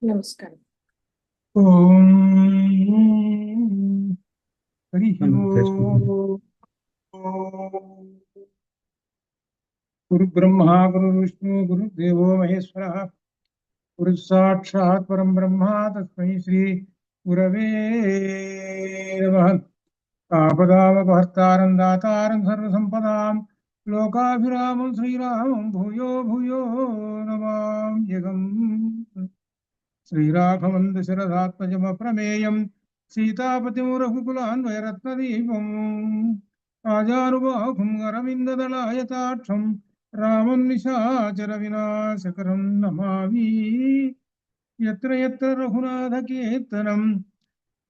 నమస్కారం. ఓం హరి గురు బ్రహ్మ గురు విష్ణు గురు దేవో మహేశ్వర గురు సాక్షాత్ పరం బ్రహ్మ తస్మై శ్రీ గురవే నమః. ఆపదామపహర్తారం దాతారం సర్వసంపదాం లోకాభిరామం శ్రీరామం భూయో భూయో నమామ్యహం. శ్రీరాఘవం దశరథాత్మజమప్రమేయం సీతాపతిం రఘుకులాన్వయరత్నదీపం ఆజానుబాహుం అరవిందదళాయతాక్షం రామం నిశాచర వినాశకరం నమామి. యత్ర యత్ర రఘునాథకీర్తనం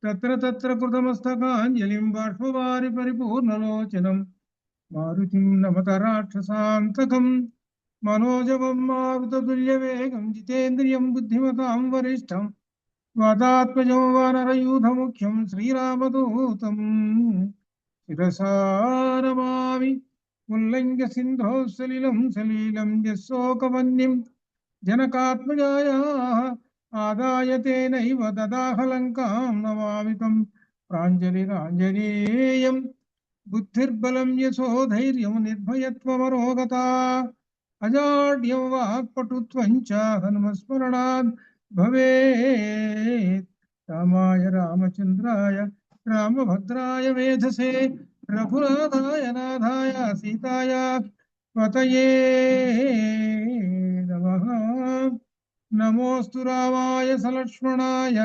తత్ర తత్ర కృతమస్తకాంజలిం బాష్పవారి పరిపూర్ణలోచనం మారుతిం నమత రాక్షసాంతకం మనోజవం మారుతతుల్యవేగం జితేంద్రియం బుద్ధిమతాం వరిష్టం వాతాత్మజం వానరయూథముఖ్యం శ్రీరామదూతం శిరసా నమామి. ఉల్లంఘ్య సింధో సలిలం సలీలం యశోకవన్యం జనకాత్మజాయాః ఆదాయ తేనైవ దదాహ లంకాం నమామి తం ప్రాంజలిరాంజనేయం. బుద్ధిర్బలం యశోధైర్యం నిర్భయత్వమరోగతా అజాడ్యం వాక్పటుత్వం చ హనుమస్మరణాత్ భవేత్. రామాయ రామచంద్రాయ రామభద్రాయ వేధసే రఘునాథాయ నాథాయ సీతాయ పతయే నమః. నమోస్తు రామాయ సలక్ష్మణాయ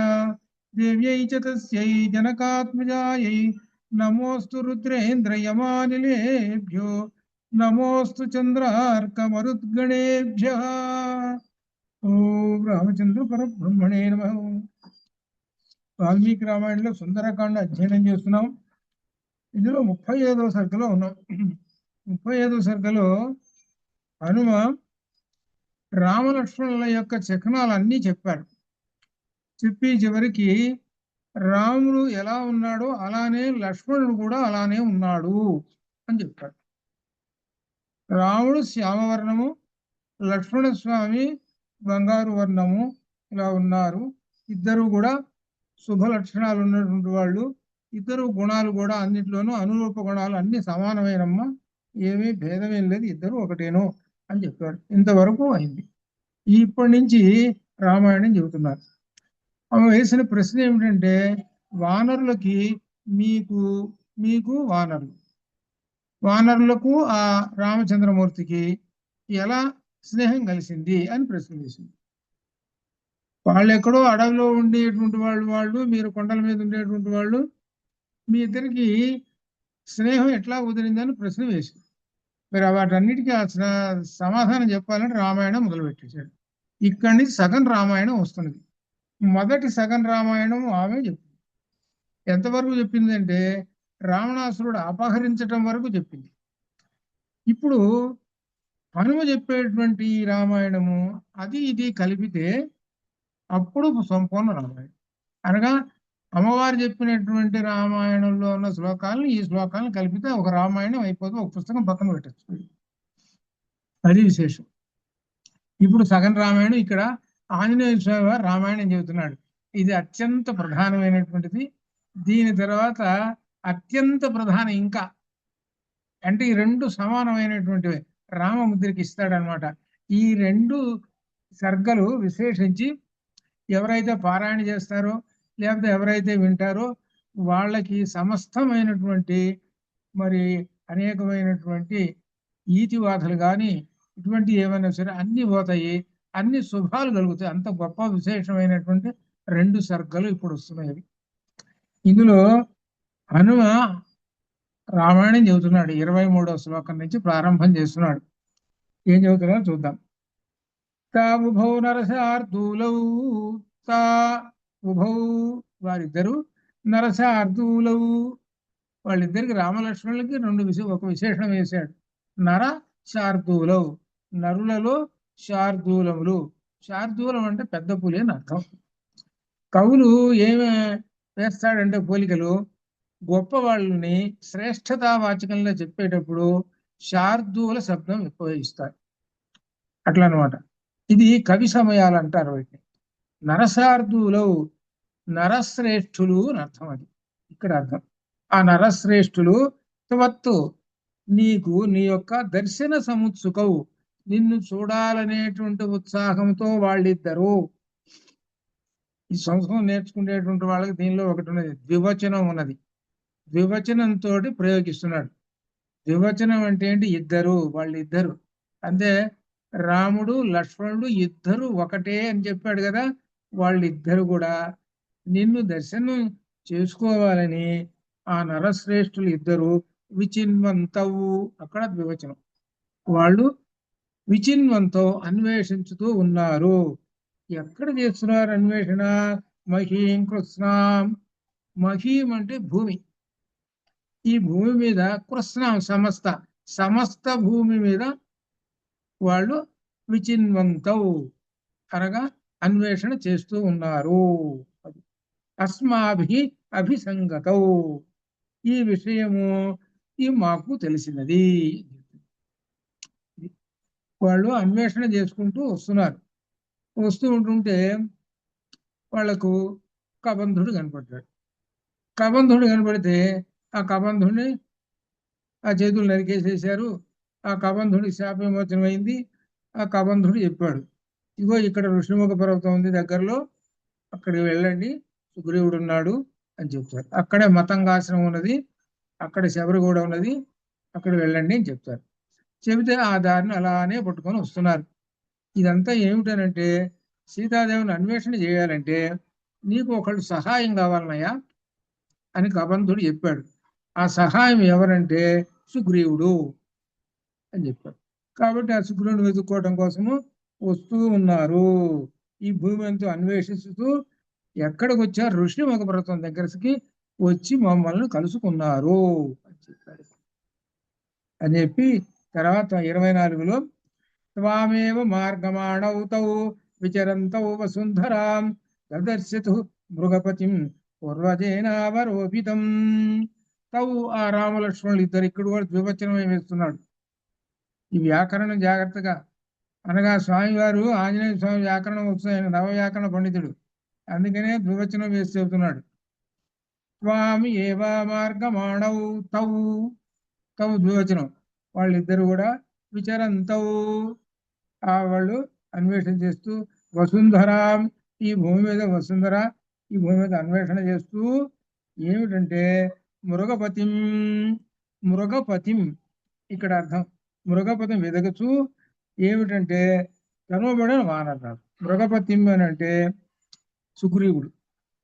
దేవ్యై చ తస్యై జనకాత్మజాయై నమోస్తు రుద్రేంద్రయమానిలేభ్యో నమోస్తు చంద్రార్కమరుద్గణేభ్యః. ఓం రామచంద్ర పరబ్రహ్మణే నమః. వాల్మీకి రామాయణంలో సుందరకాండ అధ్యయనం చేస్తున్నాం. ఇందులో 35వ సర్గలో ఉన్నాం. 35వ సర్గలో హనుమ రామలక్ష్మణుల యొక్క చిహ్నాలన్నీ చెప్పారు. చెప్పి చివరికి రాముడు ఎలా ఉన్నాడో అలానే లక్ష్మణుడు కూడా అలానే ఉన్నాడు అని చెప్పాడు. రాముడు శ్యామవర్ణము, లక్ష్మణ స్వామి బంగారు వర్ణము ఇలా ఉన్నారు. ఇద్దరు కూడా శుభ లక్షణాలు ఉన్నటువంటి వాళ్ళు. ఇద్దరు గుణాలు కూడా అన్నింటిలోనూ అనురూప గుణాలు అన్ని సమానమైనమ్మ, ఏమీ భేదమేం లేదు, ఇద్దరు ఒకటేనో అని చెప్పాడు. ఇంతవరకు అయింది. ఇప్పటి నుంచి రామాయణం చెబుతున్నారు. ఆమె వేసిన ప్రశ్న ఏమిటంటే, వానరులకి మీకు మీకు వానరులకు ఆ రామచంద్రమూర్తికి ఎలా స్నేహం కలిసింది అని ప్రశ్న వేసింది. వాళ్ళు ఎక్కడో అడవిలో ఉండేటువంటి వాళ్ళు మీరు కొండల మీద ఉండేటువంటి వాళ్ళు, మీ ఇద్దరికి స్నేహం ఎట్లా కుదిరిందని ప్రశ్న వేసింది. మరి వాటన్నిటికీ సమాధానం చెప్పాలని రామాయణం మొదలుపెట్టేశాడు. ఇక్కడి నుంచి సగం రామాయణం వస్తున్నది. మొదటి సగం రామాయణం ఆమె చెప్పింది. ఎంతవరకు చెప్పిందంటే రావణాసురుడు అపహరించటం వరకు చెప్పింది. ఇప్పుడు హనుమ చెప్పేటువంటి రామాయణము అది ఇది కలిపితే అప్పుడు సంపూర్ణ రామాయణం. అనగా అమ్మవారు చెప్పినటువంటి రామాయణంలో ఉన్న శ్లోకాలను ఈ శ్లోకాలను కలిపితే ఒక రామాయణం అయిపోతుంది. ఒక పుస్తకం పక్కన పెట్టచ్చు. అది విశేషం. ఇప్పుడు సగం రామాయణం ఇక్కడ ఆంజనేయ స్వామి వారు రామాయణం చెబుతున్నాడు. ఇది అత్యంత ప్రధానమైనటువంటిది. దీని తర్వాత అత్యంత ప్రధానం ఇంకా అంటే ఈ రెండు సమానమైనటువంటివి రామముద్రికి ఇస్తాడనమాట. ఈ రెండు సర్గలు విశేషించి ఎవరైతే పారాయణ చేస్తారో లేకపోతే ఎవరైతే వింటారో వాళ్ళకి సమస్తమైనటువంటి మరి అనేకమైనటువంటి ఈతివాదలు కానీ ఇటువంటి ఏమైనా సరే అన్ని పోతాయి, అన్ని శుభాలు కలుగుతాయి. అంత గొప్ప విశేషమైనటువంటి రెండు సర్గలు ఇప్పుడు వస్తున్నాయి. ఇందులో హనుమ రామాయణం చెబుతున్నాడు. 23వ శ్లోకం నుంచి ప్రారంభం చేస్తున్నాడు. ఏం చెబుతున్నాడో చూద్దాం. తా ఉభౌ నరసార్దూలౌ, తా ఉభౌ వారిద్దరు, నరసార్దూలౌ వాళ్ళిద్దరికి రామలక్ష్మణులకి ఒక విశేషణం వేశాడు. నర శార్దూలౌ, నరులలో శార్దూలములు. శార్దూలం అంటే పెద్ద పులి అని అర్థం. కవులు ఏమి వేస్తాడంటే పోలికలు గొప్ప వాళ్ళని శ్రేష్టతావాచకంలో చెప్పేటప్పుడు శార్దూల శబ్దం ఉపయోగిస్తారు. అట్లా అనమాట. ఇది కవి సమయాలు అంటారు వీటిని. నరసార్థులు నరశ్రేష్ఠులు అని అర్థం. అది ఇక్కడ అర్థం. ఆ నరశ్రేష్ఠులు త్వత్తు నీకు నీ యొక్క దర్శన సముత్సుకవు, నిన్ను చూడాలనేటువంటి ఉత్సాహంతో వాళ్ళిద్దరూ. ఈ సంస్కృతం నేర్చుకునేటువంటి వాళ్ళకి దీనిలో ఒకటి ఉన్నది, ద్వివచనం ఉన్నది. ద్వివచనంతో ప్రయోగిస్తున్నాడు. ద్వివచనం అంటే ఏంటి? ఇద్దరు, వాళ్ళిద్దరు. అంటే రాముడు లక్ష్మణుడు ఇద్దరు ఒకటే అని చెప్పాడు కదా. వాళ్ళిద్దరు కూడా నిన్ను దర్శనం చేసుకోవాలని ఆ నరశ్రేష్ఠులు ఇద్దరు విచిన్వంతవు, అక్కడ ద్వివచనం, వాళ్ళు విచిన్వంతో అన్వేషించుతూ ఉన్నారు. ఎక్కడ చేస్తున్నారు అన్వేషణ? మహీం కృష్ణాం. మహీం అంటే భూమి. ఈ భూమి మీద కృష్ణాం సమస్త సమస్త భూమి మీద వాళ్ళు విచిన్వంతౌ అనగా అన్వేషణ చేస్తూ ఉన్నారు. అస్మాభి అభిసంగతౌ, ఈ విషయము ఈ మాకు తెలిసినది. వాళ్ళు అన్వేషణ చేసుకుంటూ వస్తున్నారు. వస్తూ ఉంటుంటే వాళ్లకు కబంధుడు కనపడ్డాడు. కబంధుడు కనపడితే ఆ కబంధుడిని ఆ చేతులు నరికేసేశారు. ఆ కబంధుడి శాప విమోచనం అయింది. ఆ కబంధుడు చెప్పాడు, ఇగో ఇక్కడ ఋషిముఖ పర్వతం ఉంది దగ్గరలో, అక్కడికి వెళ్ళండి, సుగ్రీవుడు ఉన్నాడు అని చెప్తారు. అక్కడే మతంగాశ్రమం ఉన్నది, అక్కడ శబరి కూడా ఉన్నది, అక్కడ వెళ్ళండి అని చెప్తారు. చెబితే ఆ దారిని అలానే పట్టుకొని వస్తున్నారు. ఇదంతా ఏమిటనంటే, సీతాదేవిని అన్వేషణ చేయాలంటే నీకు ఒకళ్ళు సహాయం కావాలన్నయ్యా అని కబంధుడు చెప్పాడు. ఆ సహాయం ఎవరంటే సుగ్రీవుడు అని చెప్పాడు. కాబట్టి ఆ సుగ్రీవుని వెతుక్కోవడం కోసము వస్తూ ఉన్నారు. ఈ భూమి అంతా అన్వేషిస్తూ ఎక్కడికి వచ్చారు? ఋషిముఖ పర్వతం దగ్గరికి వచ్చి మమ్మల్ని కలుసుకున్నారు అని చెప్పాడు. అని చెప్పి తర్వాత 24లో త్వామేవ మార్గమాణౌతౌ విచరంతౌ వసుంధరాం దదర్శతు మృగపతిం పూర్వజేనావరోపితం. తౌ, ఆ రామలక్ష్మణులు ఇద్దరు. ఇక్కడ కూడా ద్వివచనం వేస్తున్నాడు. ఈ వ్యాకరణం జాగ్రత్తగా, అనగా స్వామివారు ఆంజనేయ స్వామి వ్యాకరణం వస్తుంది, ఆయన నవవ్యాకరణ పండితుడు, అందుకనే ద్వివచనం వేసి చెబుతున్నాడు. స్వామి ఏవా మార్గమాణౌ తౌ, తౌ ద్వివచనం, వాళ్ళిద్దరు కూడా విచరంతౌ, వాళ్ళు అన్వేషణ చేస్తూ, వసుంధరాం, ఈ భూమి మీద వసుంధర, ఈ భూమి మీద అన్వేషణ చేస్తూ ఏమిటంటే మృగపతిం, మృగపతిం ఇక్కడ అర్థం. మృగపతిం వెదగచూ ఏమిటంటే కనుమబడిన వానరాలు. మృగపతిం అని అంటే సుగ్రీవుడు.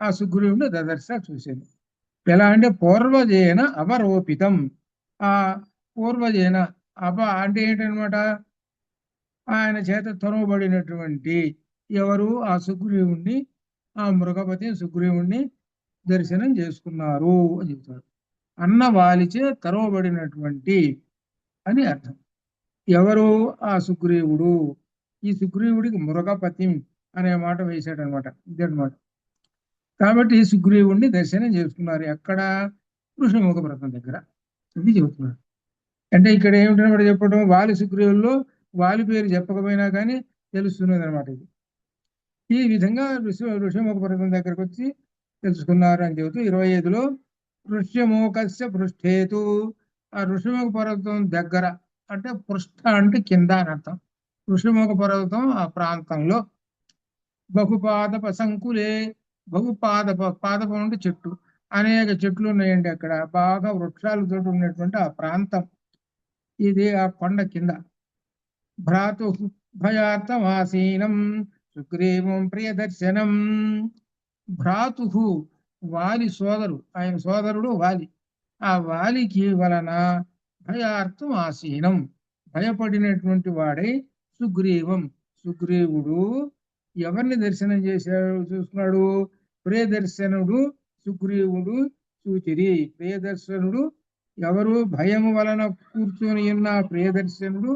ఆ సుగ్రీవుడు దదర్శ చూసేది. ఎలా అంటే పూర్వజేన అవరోపితం. ఆ పూర్వజేన అంటే ఏంటనమాట? ఆయన చేత తరువబడినటువంటి ఎవరు? ఆ సుగ్రీవుణ్ణి, ఆ మృగపతి సుగ్రీవుణ్ణి దర్శనం చేసుకున్నారు అని చెప్తారు. అన్న వాలిచే తరువబడినటువంటి అని అర్థం. ఎవరు? ఆ సుగ్రీవుడు. ఈ సుగ్రీవుడికి మృగపతి అనే మాట వేశాడనమాట. ఇదనమాట. కాబట్టి సుగ్రీవుణ్ణి దర్శనం చేసుకున్నారు. ఎక్కడ? ఋషిముఖ పర్వతం దగ్గర. ఇది చెబుతున్నారు. అంటే ఇక్కడ ఏమిటనమాట చెప్పడం, వాలి సుగ్రీవుల్లో వాలి పేరు చెప్పకపోయినా కానీ తెలుస్తున్నది అనమాట. ఇది ఈ విధంగా ఋషిముఖ పర్వతం దగ్గరకు వచ్చి తెలుసుకున్నారు అని చెబుతూ 25లో ఋష్యముఖస్య పృష్ఠేతు, ఆ ఋషిముఖ పర్వతం దగ్గర అంటే పృష్ఠ అంటే కింద అని అర్థం. ఋషిముఖ పర్వతం ఆ ప్రాంతంలో బహుపాదప సంకులే, పాదపం అంటే చెట్టు, అనేక చెట్లు ఉన్నాయండి అక్కడ, బాగా వృక్షాలతో ఉన్నటువంటి ఆ ప్రాంతం ఇది. ఆ కొండ కింద భ్రాతు భయార్థమాసీనం సుగ్రీవం ప్రియదర్శనం. భ్రాతు వాలి సోదరు, ఆయన సోదరుడు వాలి. ఆ వాలికి వలన భయార్థం ఆసీనం, భయపడినటువంటి వాడై సుగ్రీవం, సుగ్రీవుడు ఎవరిని దర్శనం చేశాడు చూస్తున్నాడు? ప్రియదర్శనుడు సుగ్రీవుడు చూచిరి. ప్రియదర్శనుడు ఎవరు? భయము వలన కూర్చొని ఉన్న ప్రియదర్శనుడు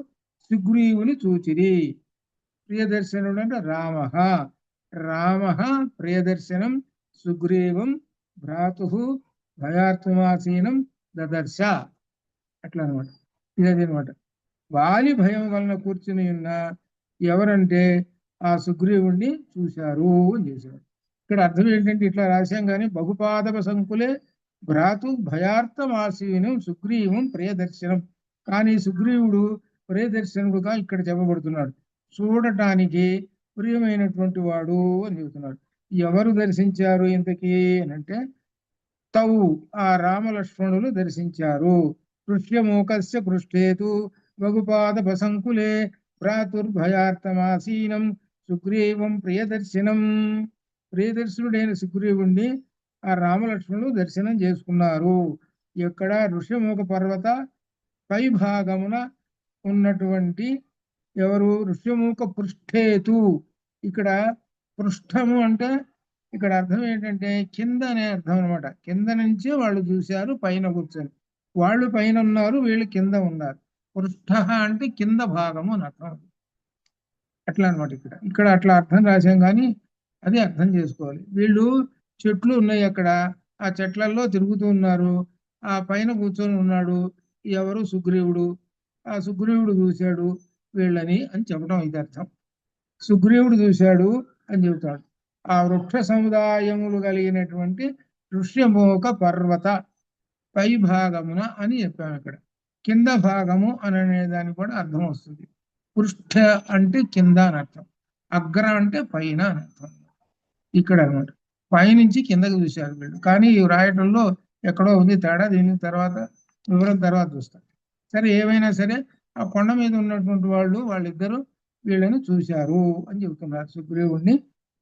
సుగ్రీవుని చూచిరి. ప్రియదర్శనుడు అంటే రామ. రామ ప్రియదర్శనం సుగ్రీవం భ్రాతు భయార్థమాసీనం దదర్శ. అట్లా అనమాట. ఇదనమాట. వాలి భయం వలన కూర్చుని ఉన్న ఎవరంటే ఆ సుగ్రీవుణ్ణి చూశారు అని చేశారు. ఇక్కడ అర్థం ఏంటంటే ఇట్లా రాశాం కానీ బహుపాదప సంకులే భ్రాతు భయార్థమాసీనం సుగ్రీవం ప్రియదర్శనం. కానీ సుగ్రీవుడు ప్రియదర్శనుడుగా ఇక్కడ చెప్పబడుతున్నాడు. చూడటానికి ప్రియమైనటువంటి వాడు అని చెబుతున్నాడు. ఎవరు దర్శించారు ఇంతకీ అని అంటే తౌ ఆ రామలక్ష్మణులు దర్శించారు. పృష్యమూకస్య పృష్ఠేతు వగుపాదప సంకులే భ్రాతుర్భయార్థమాసీనం సుగ్రీవం ప్రియదర్శనం. ప్రియదర్శనుడైన సుగ్రీవుణ్ణి ఆ రామలక్ష్మణులు దర్శనం చేసుకున్నారు. ఇక్కడ ఋష్యమూక పర్వత పై భాగమున ఉన్నటువంటి ఎవరు ఋష్యమూక పృష్ఠేతు. ఇక్కడ పృష్ఠము అంటే ఇక్కడ అర్థం ఏంటంటే కింద అనే అర్థం అనమాట. కింద నుంచే వాళ్ళు చూశారు పైన కూర్చొని. వాళ్ళు పైన ఉన్నారు, వీళ్ళు కింద ఉన్నారు. పృష్ఠ అంటే కింద భాగము అని అర్థం. అట్లా అనమాట. ఇక్కడ ఇక్కడ అట్లా అర్థం రాశాం కానీ అది అర్థం చేసుకోవాలి. వీళ్ళు చెట్లు ఉన్నాయి అక్కడ, ఆ చెట్లలో తిరుగుతూ ఉన్నారు. ఆ పైన కూర్చొని ఉన్నాడు ఎవరు సుగ్రీవుడు. ఆ సుగ్రీవుడు చూశాడు వీళ్ళని అని చెప్పడం ఇది అర్థం. సుగ్రీవుడు చూశాడు అని చెబుతాడు. ఆ వృక్ష సముదాయములు కలిగినటువంటి ఋష్యమూక పర్వత పై భాగమున అని చెప్పాము. ఇక్కడ కింద భాగము అని అనే దానికి కూడా అర్థం వస్తుంది. పృష్ఠ అంటే కింద అని అర్థం, అగ్ర అంటే పైన అని అర్థం. ఇక్కడ అనమాట పైనుంచి కిందకు చూశారు వీళ్ళు. కానీ ఈ రాయటంలో ఎక్కడో ఉంది తేడా. దీని తర్వాత వివరం తర్వాత చూస్తాం. సరే ఏమైనా సరే ఆ కొండ మీద ఉన్నటువంటి వాళ్ళిద్దరూ వీళ్ళని చూశారు అని చెబుతున్నారు. సుగ్రీవుణ్ణి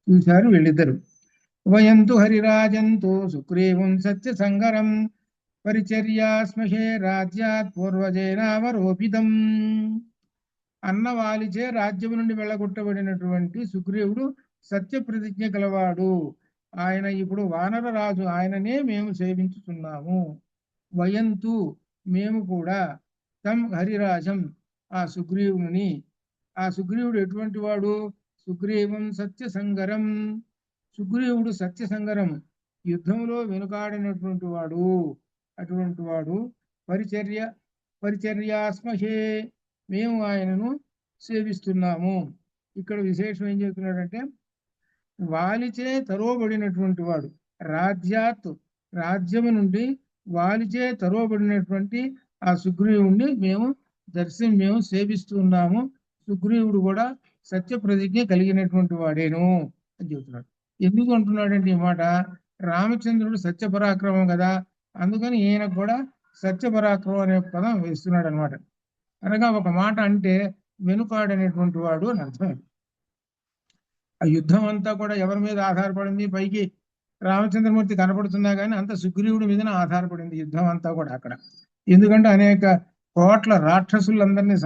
చూశారు వీళ్ళిద్దరు. వయంతు హరిరాజంతు సుగ్రీవం సత్య సంగరం పరిచర్యాస్మహే రాజ్యాత్ పూర్వజేనావరోపితం. అన్నవాలిచే రాజ్యము నుండి వెళ్ళగొట్టబడినటువంటి సుగ్రీవుడు సత్య ప్రతిజ్ఞ గలవాడు. ఆయన ఇప్పుడు వానర రాజు, ఆయననే మేము సేవించుతున్నాము. వయంతు మేము కూడా తం హరిరాజం ఆ సుగ్రీవుని. ఆ సుగ్రీవుడు ఎటువంటి వాడు? సుగ్రీవం సత్య సంగరం. సుగ్రీవుడు సత్య సంగరం, యుద్ధంలో వెనుకాడినటువంటి వాడు. అటువంటి వాడు పరిచర్యాస్మహే మేము ఆయనను సేవిస్తున్నాము. ఇక్కడ విశేషం ఏం చెప్తున్నాడంటే వాలిచే తరోబడినటువంటి వాడు. రాజ్యాత్ రాజ్యము నుండి వాలిచే తరోబడినటువంటి ఆ సుగ్రీవుణ్ణి మేము సేవిస్తున్నాము. సుగ్రీవుడు కూడా సత్య ప్రతిజ్ఞ కలిగినటువంటి వాడేను అని చెబుతున్నాడు. ఎందుకు అంటున్నాడంటే ఈ మాట, రామచంద్రుడు సత్య పరాక్రమం కదా, అందుకని ఈయన కూడా సత్య పరాక్రమం అనే పదం వేస్తున్నాడు అనమాట. అనగా ఒక మాట అంటే వెనుకాడనేటువంటి వాడు అని అర్థం. ఆ యుద్ధం అంతా కూడా ఎవరి మీద ఆధారపడింది? పైకి రామచంద్రమూర్తి కనపడుతున్నా కానీ అంత సుగ్రీవుడి మీదనే ఆధారపడింది యుద్ధం అంతా కూడా అక్కడ. ఎందుకంటే అనేక కోట్ల రాక్షసులందరినీ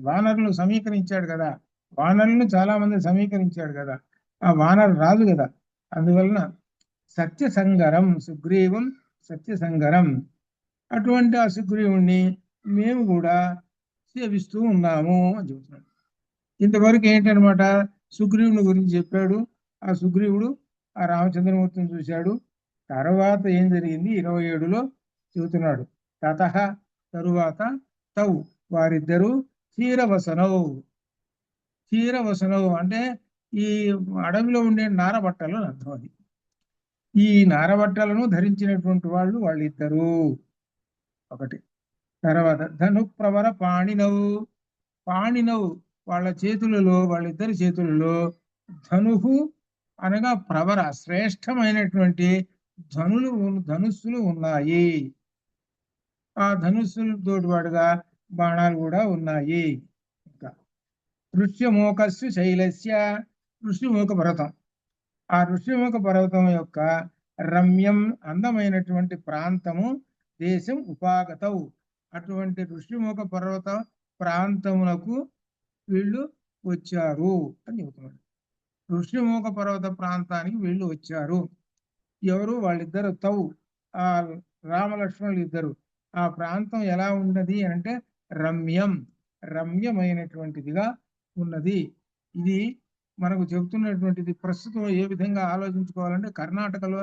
వానరులు సమీకరించాడు కదా, వానరులను చాలా మంది సమీకరించాడు కదా, ఆ వానర రాజు కదా. అందువలన సత్య సంగరం, సుగ్రీవం సత్య సంగరం. అటువంటి ఆ సుగ్రీవుణ్ణి మేము కూడా సేవిస్తూ ఉన్నాము అని చెబుతున్నాడు. ఇంతవరకు ఏంటనమాట, సుగ్రీవుని గురించి చెప్పాడు. ఆ సుగ్రీవుడు ఆ రామచంద్రమూర్తిని చూశాడు. తర్వాత ఏం జరిగింది 27లో చెబుతున్నాడు. తతః తరువాత తౌ వారిద్దరూ క్షీరవసనవు అంటే ఈ అడవిలో ఉండే నారబట్టలు అర్థం. అది ఈ నారబట్టలను ధరించినటువంటి వాళ్ళిద్దరూ ఒకటి. తర్వాత ధనుప్రవర పాణినవు వాళ్ళిద్దరి చేతులలో ధనుహు అనగా ప్రవర శ్రేష్టమైనటువంటి ధనుస్సులు ఉన్నాయి. ఆ ధనుస్సులతోటి వాడుగా బాణాలు కూడా ఉన్నాయి. ఇంకా ఋష్యమూకస్సు శైలస్య, ఋష్యమూక పర్వతం. ఆ ఋష్యమూక పర్వతం యొక్క రమ్యం అందమైనటువంటి ప్రాంతము దేశం ఉపాగతవు. అటువంటి ఋష్యమూక పర్వత ప్రాంతమునకు వీళ్ళు వచ్చారు అని చెబుతున్నాడు. ఋష్యమూక పర్వత ప్రాంతానికి వీళ్ళు వచ్చారు. ఎవరు? వాళ్ళిద్దరు తౌ ఆ రామలక్ష్మణులు ఇద్దరు. ఆ ప్రాంతం ఎలా ఉన్నది అంటే రమ్యమైనటువంటిదిగా ఉన్నది. ఇది మనకు చెబుతున్నటువంటిది. ప్రస్తుతం ఏ విధంగా ఆలోచించుకోవాలంటే కర్ణాటకలో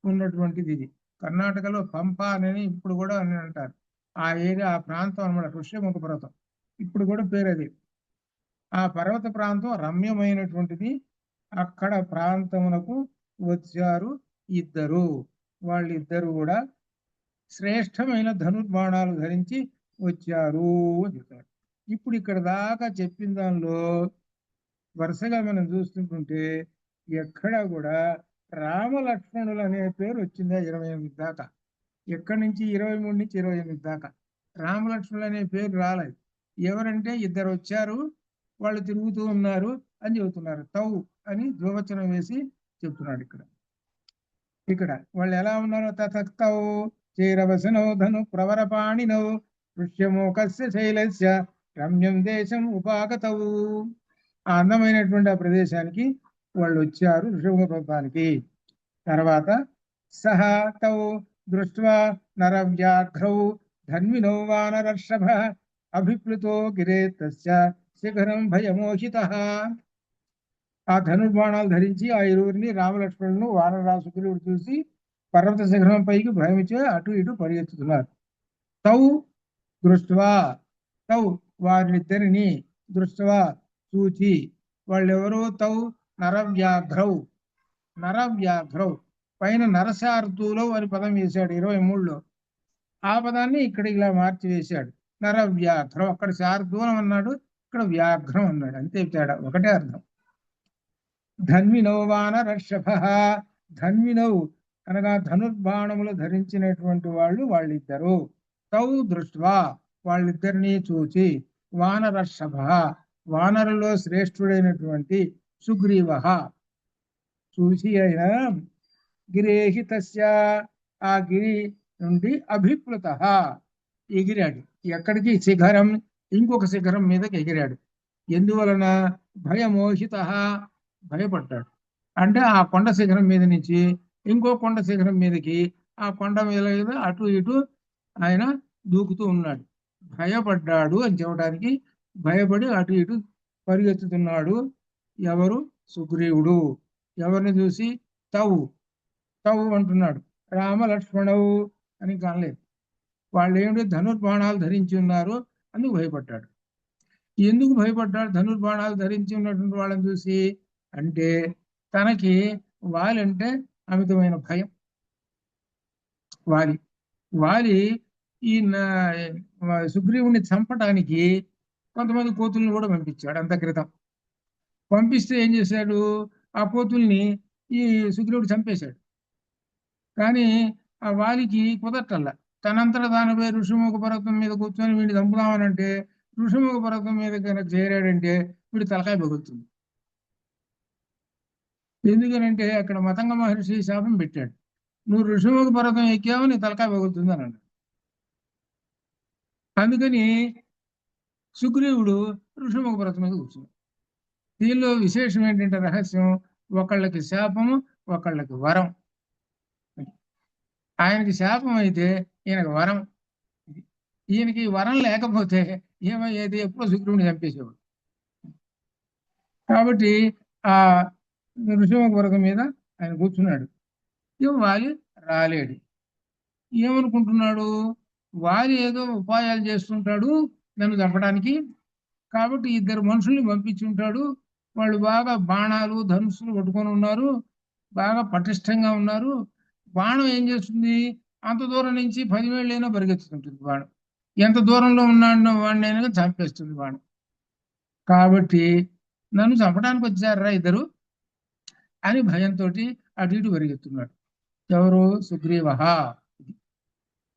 ఉన్నటువంటిది. ఇది కర్ణాటకలో పంప అని ఇప్పుడు కూడా అని అంటారు. ఆ ఏరియా, ఆ ప్రాంతం అనమాట ఋష్యమూక పర్వతం. ఇప్పుడు కూడా పేరు అది. ఆ పర్వత ప్రాంతం రమ్యమైనటువంటిది. అక్కడ ప్రాంతమునకు వచ్చారు ఇద్దరు. వాళ్ళిద్దరు కూడా శ్రేష్టమైన ధనుర్బాణాలు ధరించి వచ్చారు అని చెప్తారు. ఇప్పుడు ఇక్కడ దాకా చెప్పిన దానిలో వరుసగా మనం చూస్తుంటుంటే ఎక్కడా కూడా రామలక్ష్మణులు అనే పేరు వచ్చిందా 28 దాకా. ఎక్కడి నుంచి 23 నుంచి 28 దాకా రామలక్ష్మణులు అనే పేరు రాలేదు. ఎవరంటే ఇద్దరు వచ్చారు, వాళ్ళు తిరుగుతూ ఉన్నారు అని చెబుతున్నారు. తౌ అని ద్వివచనం వేసి చెప్తున్నాడు ఇక్కడ. ఇక్కడ వాళ్ళు ఎలా ఉన్నారో తథక్తౌ చైరవసనౌ ధను ప్రవరపాణినౌ ఋష్యమోకస్య శైలస్య రమ్యం దేశం ఉపాగతవు. ఆ అందమైనటువంటి ఆ ప్రదేశానికి వాళ్ళు వచ్చారు, ఋషభ పర్వతానికి. తర్వాత సహ తౌ దృష్ట్వా నరవ్యాఘ్రౌ ధన్వినౌ వానరర్షభ అభిప్లుతో గిరే తస్య శిఖరం భయమోహితః. ఆ ధనుర్బాణాలు ధరించి ఆ ఇరువురిని రామలక్ష్మణులను వానరాసుకులు చూసి పర్వత శిఖరం పైకి భయమిచ్చే అటు ఇటు పరిగెత్తుతున్నారు. తౌ దృష్ట్వా, తౌ వారిద్దరిని, దృష్ట్వా చూచి, వాళ్ళెవరు? తౌ నరవ్యాఘ్రౌ, నరవ్యాఘ్రౌ పైన నరసార్థులో అని పదం వేశాడు 23లో. ఆ పదాన్ని ఇక్కడ ఇలా మార్చి వేశాడు. నరవ్యాఘ్రం, అక్కడ శార్దూలం అన్నాడు, ఇక్కడ వ్యాఘ్రం అన్నాడు, అంతే తేడా, ఒకటే అర్థం. ధన్వినౌ వానరర్షభ, ధన్వినౌ అనగా ధనుర్బాణములు ధరించినటువంటి వాళ్ళిద్దరు. తౌ దృష్ట్వా వాళ్ళిద్దరిని చూచి, వానరర్షభ వానరులో శ్రేష్ఠుడైనటువంటి సుగ్రీవ చూసి ఆయన గిరేహి తస్య ఆ గిరి నుండి అభిప్లుత ఎగిరాడు. ఎక్కడికి? శిఖరం, ఇంకొక శిఖరం మీదకి ఎగిరాడు. ఎందువలన? భయమోహిత, భయపడ్డాడు. అంటే ఆ కొండ శిఖరం మీద నుంచి ఇంకో కొండ శిఖరం మీదకి, ఆ కొండ మీద అటు ఇటు ఆయన దూకుతూ ఉన్నాడు. భయపడ్డాడు అని చెప్పడానికి భయపడి అటు ఇటు పరిగెత్తుతున్నాడు. ఎవరు? సుగ్రీవుడు. ఎవరిని చూసి? తౌ, తౌ అంటున్నాడు, రామ లక్ష్మణవు అని కానలేదు. వాళ్ళు ఏమిటి? ధనుర్బాణాలు ధరించి ఉన్నారు అని భయపడ్డాడు. ఎందుకు భయపడ్డాడు ధనుర్బాణాలు ధరించి ఉన్నటువంటి వాళ్ళని చూసి? అంటే తనకి వాలి అంటే అమితమైన భయం. వాలి వాలి ఈ సుగ్రీవుని చంపడానికి కొంతమంది కోతుల్ని కూడా పంపించాడు అంత క్రితం. పంపిస్తే ఏం చేశాడు? ఆ కోతుల్ని ఈ సుగ్రీవుడు చంపేశాడు. కానీ ఆ వాలికి కుదరటల్లా. తనంతట తానుపై ఋషిముఖ పర్వతం మీద కూర్చొని వీడిని చంపుదామనంటే, ఋషిముఖ పర్వతం మీద కనుక చేరాడంటే వీడి తలకాయ పగులుతుంది. ఎందుకనంటే అక్కడ మతంగ మహర్షి శాపం పెట్టాడు, నువ్వు ఋషిముఖ పర్వతం ఎక్కావు నీ తలకాయ పగులుతుంది అని అన్నాడు. అందుకని సుగ్రీవుడు ఋషిముఖ పర్వతం మీద కూర్చున్నాడు. దీనిలో విశేషం ఏంటంటే రహస్యం, ఒకళ్ళకి శాపము, ఒకళ్ళకి వరం. ఆయనకి శాపం అయితే ఈయనకి వరం. ఈయనకి వరం లేకపోతే ఏమయ్యేది? ఎప్పుడో సుగ్రీవుని చంపేసేవాడు. కాబట్టి ఆ ఋషిముఖ పర్వతం మీద ఆయన కూర్చున్నాడు. వాలి రాలేడు. ఏమనుకుంటున్నాడు? వాలి ఏదో ఉపాయాలు చేస్తుంటాడు నన్ను చంపడానికి, కాబట్టి ఇద్దరు మనుషుల్ని పంపించి ఉంటాడు. వాళ్ళు బాగా బాణాలు ధనుస్సులు పట్టుకొని ఉన్నారు, బాగా పటిష్టంగా ఉన్నారు. బాణం ఏం చేస్తుంది? అంత దూరం నుంచి 10 మైళ్ళైనా పరిగెత్తుతుంటుంది బాణం. ఎంత దూరంలో ఉన్నాడో వాడినైనా చంపేస్తుంది బాణం. కాబట్టి నన్ను చంపడానికి వచ్చారా ఇద్దరు అని భయంతో అటు ఇటు పరిగెత్తున్నాడు. ఎవరు? సుగ్రీవ.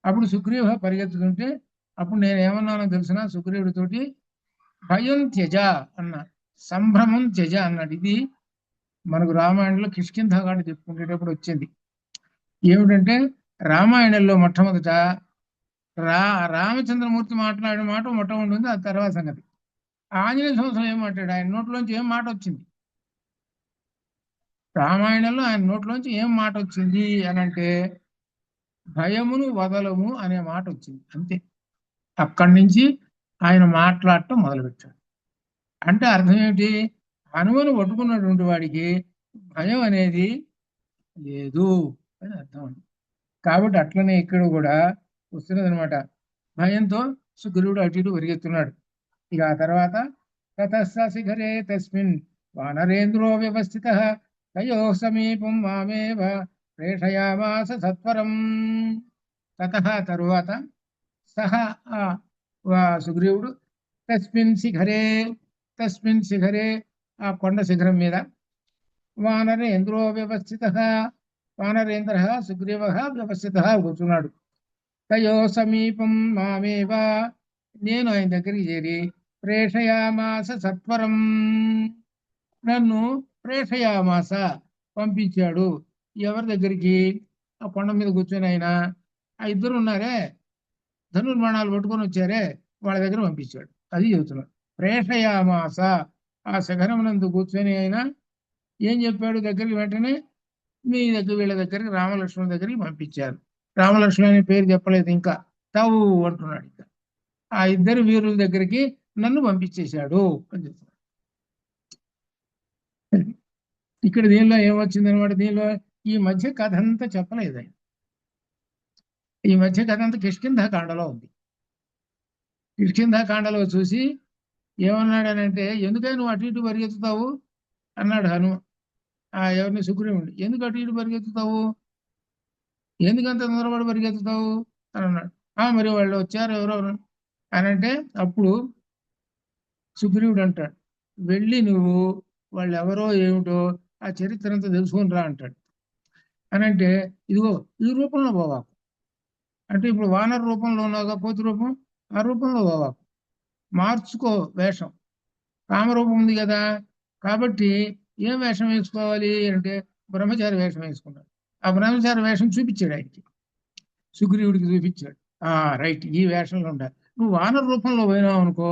అప్పుడు సుగ్రీవ పరిగెత్తుతుంటే అప్పుడు నేను ఏమన్నానో తెలిసిన సుగ్రీవుడితోటి, భయం త్యజ అన్న, సంభ్రమం త్యజ అన్నాడు. ఇది మనకు రామాయణంలో కిష్కింధకాండ చెప్పుకునేటప్పుడు వచ్చింది. ఏమిటంటే రామాయణంలో మొట్టమొదట రామచంద్రమూర్తి మాట్లాడిన మాట మొట్టమొదటి ఉంది, ఆ తర్వాత సంగతి. ఆంజనేయ సంవత్సరం ఏం మాట్లాడు? ఆయన నోట్లోంచి ఏం మాట వచ్చింది? రామాయణంలో ఆయన నోట్లోంచి ఏం మాట వచ్చింది అని అంటే భయమును వదలము అనే మాట వచ్చింది, అంతే. అక్కడి నుంచి ఆయన మాట్లాడటం మొదలుపెట్టాడు. అంటే అర్థం ఏమిటి? హనుమను పట్టుకున్నటువంటి వాడికి భయం అనేది లేదు అని అర్థం అండి. కాబట్టి అట్లనే ఇక్కడ కూడా వస్తున్నది అనమాట. భయంతో సుగ్రీవుడు అటు ఇటు పరిగెత్తున్నాడు. ఇక ఆ తర్వాత తతః స శిఖరే తస్మిన్ వానరేంద్రో వ్యవస్థితః తయోః సమీపం మామేవ ప్రేషయామాస సత్వరం. తతః తరువాత సహ సుగ్రీవుడు తస్మిన్ శిఖరే ఆ కొండ శిఖరం మీద వానరేంద్రో వ్యవస్థిత వానరేంద్ర సుగ్రీవ వ్యవస్థిత కూర్చున్నాడు. తయో సమీపం మామేవ నేను ఆయన దగ్గరికి చేరి ప్రేషయామాస సత్వరం నన్ను ప్రేషయామాస పంపించాడు. ఎవరి దగ్గరికి? ఆ కొండ మీద కూర్చొని ఆయన ఆ ఇద్దరు ఉన్నారే ధనుర్బాణాలు పట్టుకొని వచ్చారే వాళ్ళ దగ్గర పంపించాడు. అది చెబుతున్నాడు. ప్రేషయామాస ఆ శిఖరమునందు కూర్చొని ఆయన ఏం చెప్పాడు? దగ్గరికి వెంటనే మీ దగ్గర వీళ్ళ దగ్గరికి రామలక్ష్మణ దగ్గరికి పంపించారు. రామలక్ష్మణ అనే పేరు చెప్పలేదు ఇంకా, తావు అంటున్నాడు. ఇంకా ఆ ఇద్దరు వీరుల దగ్గరికి నన్ను పంపించేశాడు అని చెప్తున్నాడు. ఇక్కడ దీనిలో ఏమొచ్చింది అనమాట? దీనిలో ఈ మధ్య కథ అంతా చెప్పలేదు ఆయన. ఈ మధ్య కథ అంతా కిష్కింధాకాండలో ఉంది. కిష్కింధాకాండలో చూసి ఏమన్నాడనంటే, ఎందుకని నువ్వు అటు ఇటు పరిగెత్తుతావు అన్నాడు హనుమ. ఎవరిని? సుగ్రీవుడు. ఎందుకు అటు ఇటు పరిగెత్తుతావు, ఎందుకంత తొందరపడి పరిగెత్తుతావు అని అన్నాడు. మరి వాళ్ళు వచ్చారు ఎవరెవరు అని అంటే, అప్పుడు సుగ్రీవుడు అంటాడు, వెళ్ళి నువ్వు వాళ్ళు ఎవరో ఏమిటో ఆ చరిత్ర అంతా తెలుసుకొని రా అంటాడు. అని అంటే, ఇదిగో ఈ రూపంలో పోవాకు అంటే, ఇప్పుడు వానర రూపంలో ఉన్నావుగా, కోతి రూపం, ఆ రూపంలో పోవాకు, మార్చుకో వేషం. కామరూపం ఉంది కదా, కాబట్టి ఏం వేషం వేసుకోవాలి అంటే బ్రహ్మచారి వేషం వేసుకున్నాడు. ఆ బ్రహ్మచారి వేషం చూపించాడు ఆయనకి, సుగ్రీవుడికి చూపించాడు. రైట్, ఈ వేషంలో ఉండాలి. నువ్వు వానర రూపంలో పోయినావు అనుకో,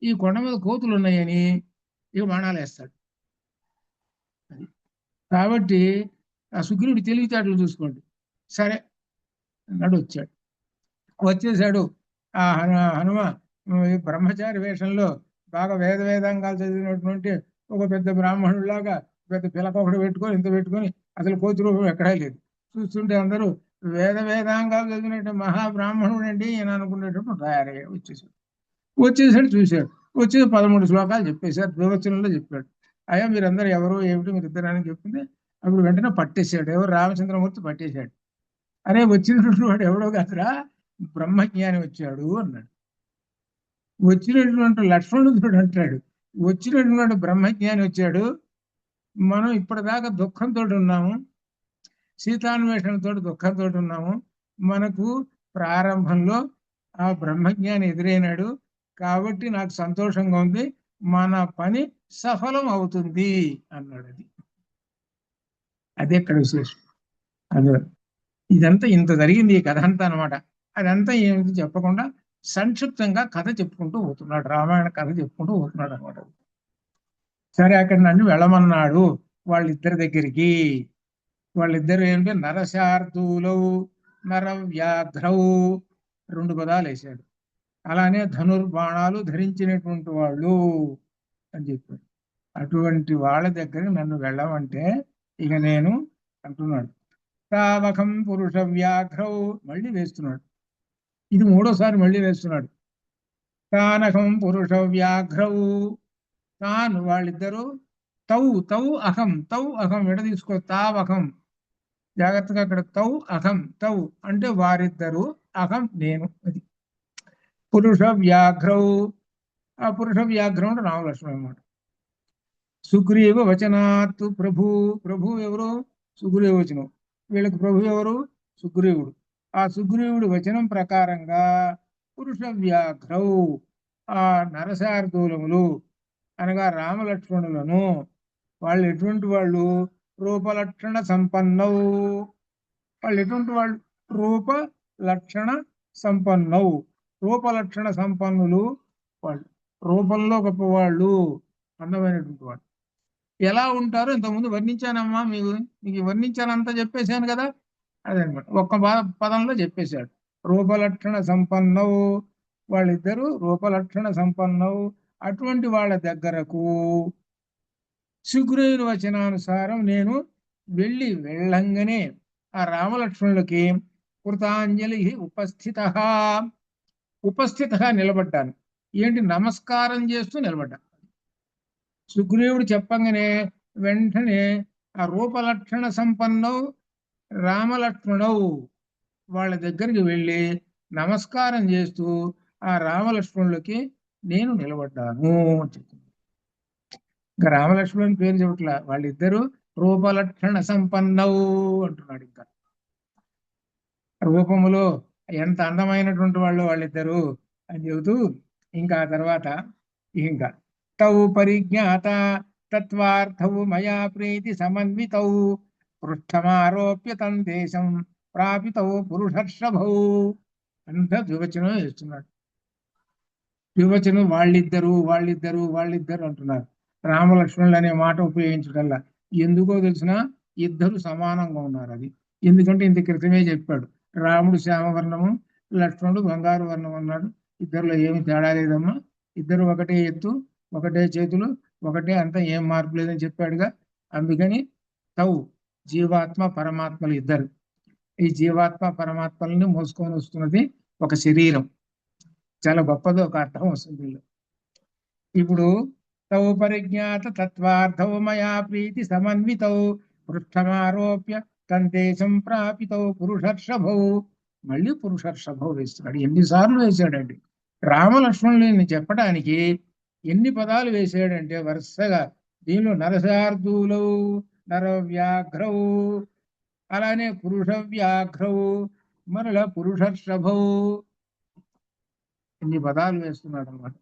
ఈ కొండ మీద కోతులు ఉన్నాయని ఇక బాణాలు వేస్తాడు. కాబట్టి ఆ సుగ్రీవుడి తెలివితేటలు చూసుకోండి. సరే అన్నాడు, వచ్చేసాడు. ఆ హనుమ బ్రహ్మచారి వేషంలో బాగా వేదాంగాలు చదివినటువంటి ఒక పెద్ద బ్రాహ్మణులాగా పెద్ద పిలకొకటి పెట్టుకొని ఇంత పెట్టుకొని, అసలు కోతి రూపం ఎక్కడా లేదు. చూస్తుంటే అందరూ వేదాంగాలు చదివినట్టు మహాబ్రాహ్మణుడు అండి అని అనుకునేటప్పుడు తయారయ్యాడు. వచ్చేసాడు చూశాడు. వచ్చేసి 13 శ్లోకాలు చెప్పేశారు. ద్వివచనంలో చెప్పాడు. అయ్యా మీరందరూ ఎవరు ఏమిటి మీరు ఇద్దరని చెప్పింది. అప్పుడు వెంటనే పట్టేశాడు. ఎవరు? రామచంద్రమూర్తి పట్టేశాడు. అరే వచ్చినటువంటి వాడు ఎవడో కాదురా, బ్రహ్మజ్ఞాని వచ్చాడు అన్నాడు. వచ్చినటువంటి లక్ష్మణుడు అంటాడు, వచ్చినటువంటి బ్రహ్మజ్ఞాని వచ్చాడు. మనం ఇప్పటిదాకా దుఃఖంతో ఉన్నాము, సీతాన్వేషణతో దుఃఖంతో ఉన్నాము. మనకు ప్రారంభంలో ఆ బ్రహ్మజ్ఞాని ఎదురైనాడు కాబట్టి నాకు సంతోషంగా ఉంది, మన పని సఫలం అవుతుంది అన్నాడు. అది ఎక్కడ విశేషం. అదే ఇదంతా ఇంత జరిగింది ఈ కథ అంతా అనమాట. అదంతా ఏమిటి చెప్పకుండా సంక్షిప్తంగా కథ చెప్పుకుంటూ పోతున్నాడు, రామాయణ కథ చెప్పుకుంటూ పోతున్నాడు అనమాట. సరే అక్కడ నన్ను వెళ్ళమన్నాడు వాళ్ళిద్దరి దగ్గరికి. వాళ్ళిద్దరు ఏంటంటే నరశార్దూలవు నరవ్యాఘ్రౌ 2 పదాలు వేశాడు. అలానే ధనుర్బాణాలు ధరించినటువంటి వాళ్ళు అని చెప్పాడు. అటువంటి వాళ్ళ దగ్గర నన్ను వెళ్ళమంటే ఇక నేను అంటున్నాడు. తావకం పురుష వ్యాఘ్రౌ మళ్ళీ వేస్తున్నాడు. ఇది 3వసారి మళ్ళీ వేస్తున్నాడు. తానకం పురుష వ్యాఘ్రౌ, తాను వాళ్ళిద్దరు, తౌ అహం ఎడ తీసుకో, తావకం జాగ్రత్తగా అక్కడ తౌ అంటే వారిద్దరు, అహం నేను. అది పురుష వ్యాఘ్రౌ. ఆ పురుష వ్యాఘ్రం అంటే రామలక్ష్మణ అన్నమాట. సుగ్రీవ వచనాత్ ప్రభు ఎవరు? సుగ్రీవ వచనం. వీళ్ళకి ప్రభు ఎవరు? సుగ్రీవుడు. ఆ సుగ్రీవుడి వచనం ప్రకారంగా పురుష వ్యాఘ్రౌ ఆ నరశార్దూలములు అనగా రామలక్ష్మణులను, వాళ్ళు ఎటువంటి వాళ్ళు? రూపలక్షణ సంపన్నవు. వాళ్ళు ఎటువంటి వాళ్ళు? రూపలక్షణ సంపన్నవు. రూపలక్షణ సంపన్నులు వాళ్ళు, రూపంలో గొప్పవాళ్ళు, అందమైనటువంటి వాళ్ళు. ఎలా ఉంటారో ఇంతకుముందు వర్ణించానమ్మా, మీకు వర్ణించానంతా చెప్పేశాను కదా. అదనమాట, ఒక్క పదంలో చెప్పేశాడు. రూపలక్షణ సంపన్నవు, వాళ్ళిద్దరూ రూపలక్షణ సంపన్నవు. అటువంటి వాళ్ళ దగ్గరకు సుగ్రీవుని వచనానుసారం నేను వెళ్ళంగానే ఆ రామలక్ష్మణులకి కృతాంజలి ఉపస్థిత నిలబడ్డాను. ఏంటి? నమస్కారం చేస్తూ నిలబడ్డా. సుగ్రీవుడు చెప్పంగానే వెంటనే ఆ రూపలక్షణ సంపన్నవు రామలక్ష్మణవు వాళ్ళ దగ్గరికి వెళ్ళి నమస్కారం చేస్తూ ఆ రామలక్ష్మణులకి నేను నిలబడ్డాను అని చెప్తుంది. ఇంకా రామలక్ష్మణుని పేరు చెప్పట్లా, వాళ్ళిద్దరూ రూపలక్షణ సంపన్నవు అంటున్నాడు. ఇంకా రూపములో ఎంత అందమైనటువంటి వాళ్ళు వాళ్ళిద్దరు అని చెబుతూ ఇంకా ఆ తర్వాత ఇంకా తౌ పరిజ్ఞాత తత్వార్థౌ మయా ప్రీతి సమన్వితౌ పృష్ఠమారోప్య తం దేశం ప్రాపితౌ పురుషర్షభౌ. అంతా ద్వివచనం వేస్తున్నాడు. ద్వివచనం వాళ్ళిద్దరు వాళ్ళిద్దరు వాళ్ళిద్దరు అంటున్నారు. రామలక్ష్మణులు అనే మాట ఉపయోగించటల్లా ఎందుకో తెలిసిన ఇద్దరు సమానంగా ఉన్నారు. అది ఎందుకంటే ఇంత క్రితమే చెప్పాడు, రాముడు శ్యామవర్ణము లక్ష్మణుడు బంగారు వర్ణం అన్నాడు. ఇద్దరులో ఏమి తేడా లేదమ్మా, ఇద్దరు ఒకటే ఎత్తు ఒకటే చేతులు ఒకటే, అంతా ఏం మార్పు లేదని చెప్పాడుగా. అందుకని తౌ జీవాత్మ పరమాత్మలు ఇద్దరు. ఈ జీవాత్మ పరమాత్మల్ని మోసుకొని వస్తున్నది ఒక శరీరం. చాలా గొప్పది, ఒక అర్థం వస్తుంది. ఇప్పుడు తౌ పరిజ్ఞాత తత్వార్థౌ మయా ప్రీతి సమన్వితౌ పృష్ఠమారోప్య తందేశం ప్రాపితౌ పురుషర్షభౌ. మళ్ళీ పురుషర్షభౌ వేస్తున్నాడు. ఎన్నిసార్లు వేశాడండి రామలక్ష్మణులని చెప్పడానికి. ఎన్ని పదాలు వేసాడంటే వరుసగా దీనిలో నరసార్థులౌ నరవ్యాఘ్రౌ అలానే పురుష వ్యాఘ్రౌ మరల పురుషర్షభౌ ఇన్ని పదాలు వేస్తున్నాడు అనమాట.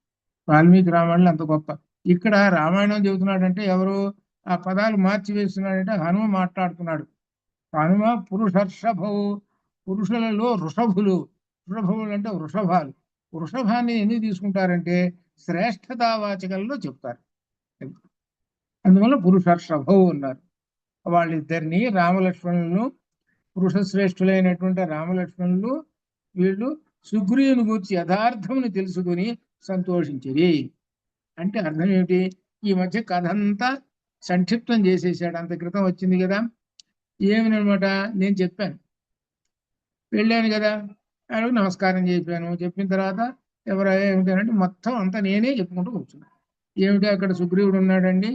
వాల్మీకి రామాయణంలో అంత గొప్ప. ఇక్కడ రామాయణం చెబుతున్నాడంటే ఎవరు ఆ పదాలు మార్చి వేస్తున్నాడంటే హనుమ మాట్లాడుతున్నాడు. హనుమ పురుషర్షభౌ, పురుషులలో వృషభులు. వృషభులు అంటే వృషభాలు. వృషభాన్ని ఎందుకు తీసుకుంటారంటే శ్రేష్టతావాచకంలో చెప్తారు. అందువల్ల పురుషర్షభౌ ఉన్నారు. వాళ్ళిద్దరిని రామలక్ష్మణులను, పురుష శ్రేష్ఠులైనటువంటి రామలక్ష్మణులు వీళ్ళు సుగ్రీవుని గురించి యథార్థముని తెలుసుకుని సంతోషించిరి. అంటే అర్థం ఏమిటి? ఈ మధ్య కథ అంతా సంక్షిప్తం చేసేసాడు. అంత క్రితం వచ్చింది కదా. ఏమినమాట, నేను చెప్పాను, వెళ్ళాను కదా, ఆయనకు నమస్కారం చెప్పాను. చెప్పిన తర్వాత ఏమిటంటే మొత్తం అంతా నేనే చెప్పుకుంటూ కూర్చున్నాను. ఏమిటి, అక్కడ సుగ్రీవుడు ఉన్నాడండి,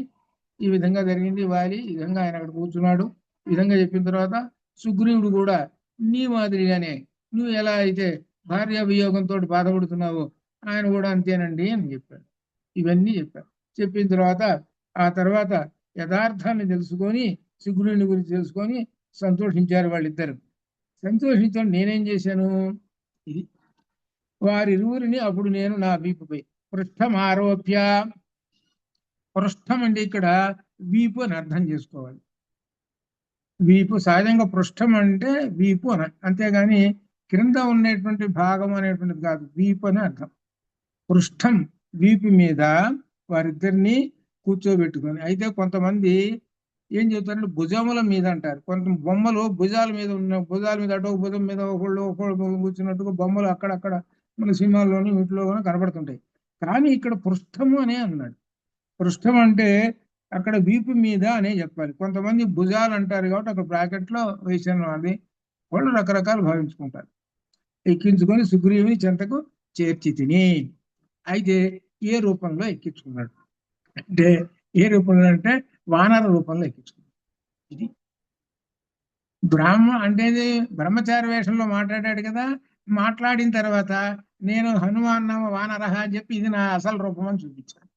ఈ విధంగా జరిగింది వాలి, ఈ విధంగా ఆయన అక్కడ కూర్చున్నాడు. ఈ విధంగా చెప్పిన తర్వాత సుగ్రీవుడు కూడా నీ మాదిరిగానే నువ్వు ఎలా అయితే భార్య వియోగంతో బాధపడుతున్నావో ఆయన కూడా అంతేనండి అని చెప్పాడు. ఇవన్నీ చెప్పాడు. చెప్పిన తర్వాత ఆ తర్వాత యథార్థాన్ని తెలుసుకొని సుగ్రీవుని గురించి తెలుసుకొని సంతోషించారు వాళ్ళిద్దరు. సంతోషించడం నేనేం చేశాను, ఇది వారిరువురిని అప్పుడు నేను నా వీపుపై పృష్ఠం ఆరోప్య. పృష్ఠం అంటే ఇక్కడ వీపు అని అర్థం చేసుకోవాలి. వీపు సహజంగా పృష్ఠం అంటే వీపు అని, అంతేగాని క్రింద ఉండేటువంటి భాగం అనేటువంటిది కాదు, వీపు అని అర్థం. పృష్ఠం వీపు మీద వారిద్దరిని కూర్చోబెట్టుకొని. అయితే కొంతమంది ఏం చెప్తారంటే భుజముల మీద అంటారు. కొంత బొమ్మలు భుజాల మీద ఉన్న, భుజాల మీద అటో భుజం మీద ఒకళ్ళు కూర్చున్నట్టుగా బొమ్మలు అక్కడక్కడ మన సినిమాల్లోనూ వీటిలో కనబడుతుంటాయి. కానీ ఇక్కడ పృష్ఠము అనే అన్నాడు. పృష్ఠం అంటే అక్కడ వీపు మీద అనే చెప్పాలి. కొంతమంది భుజాలు అంటారు కాబట్టి అక్కడ బ్రాకెట్ లో వేసాను. అది వాళ్ళు రకరకాలు భావించుకుంటారు. ఎక్కించుకొని సుగ్రీవుని చెంతకు చేర్చి తిని. అయితే ఏ రూపంలో ఎక్కించుకున్నాడు అంటే, ఏ రూపంలో అంటే వానర రూపంలో ఎక్కించుకున్నాడు. ఇది అంటే బ్రహ్మచారి వేషంలో మాట్లాడాడు కదా. మాట్లాడిన తర్వాత నేను హనుమాన్ వానరహ అని చెప్పి ఇది నా అసలు రూపం అని చూపించాడు.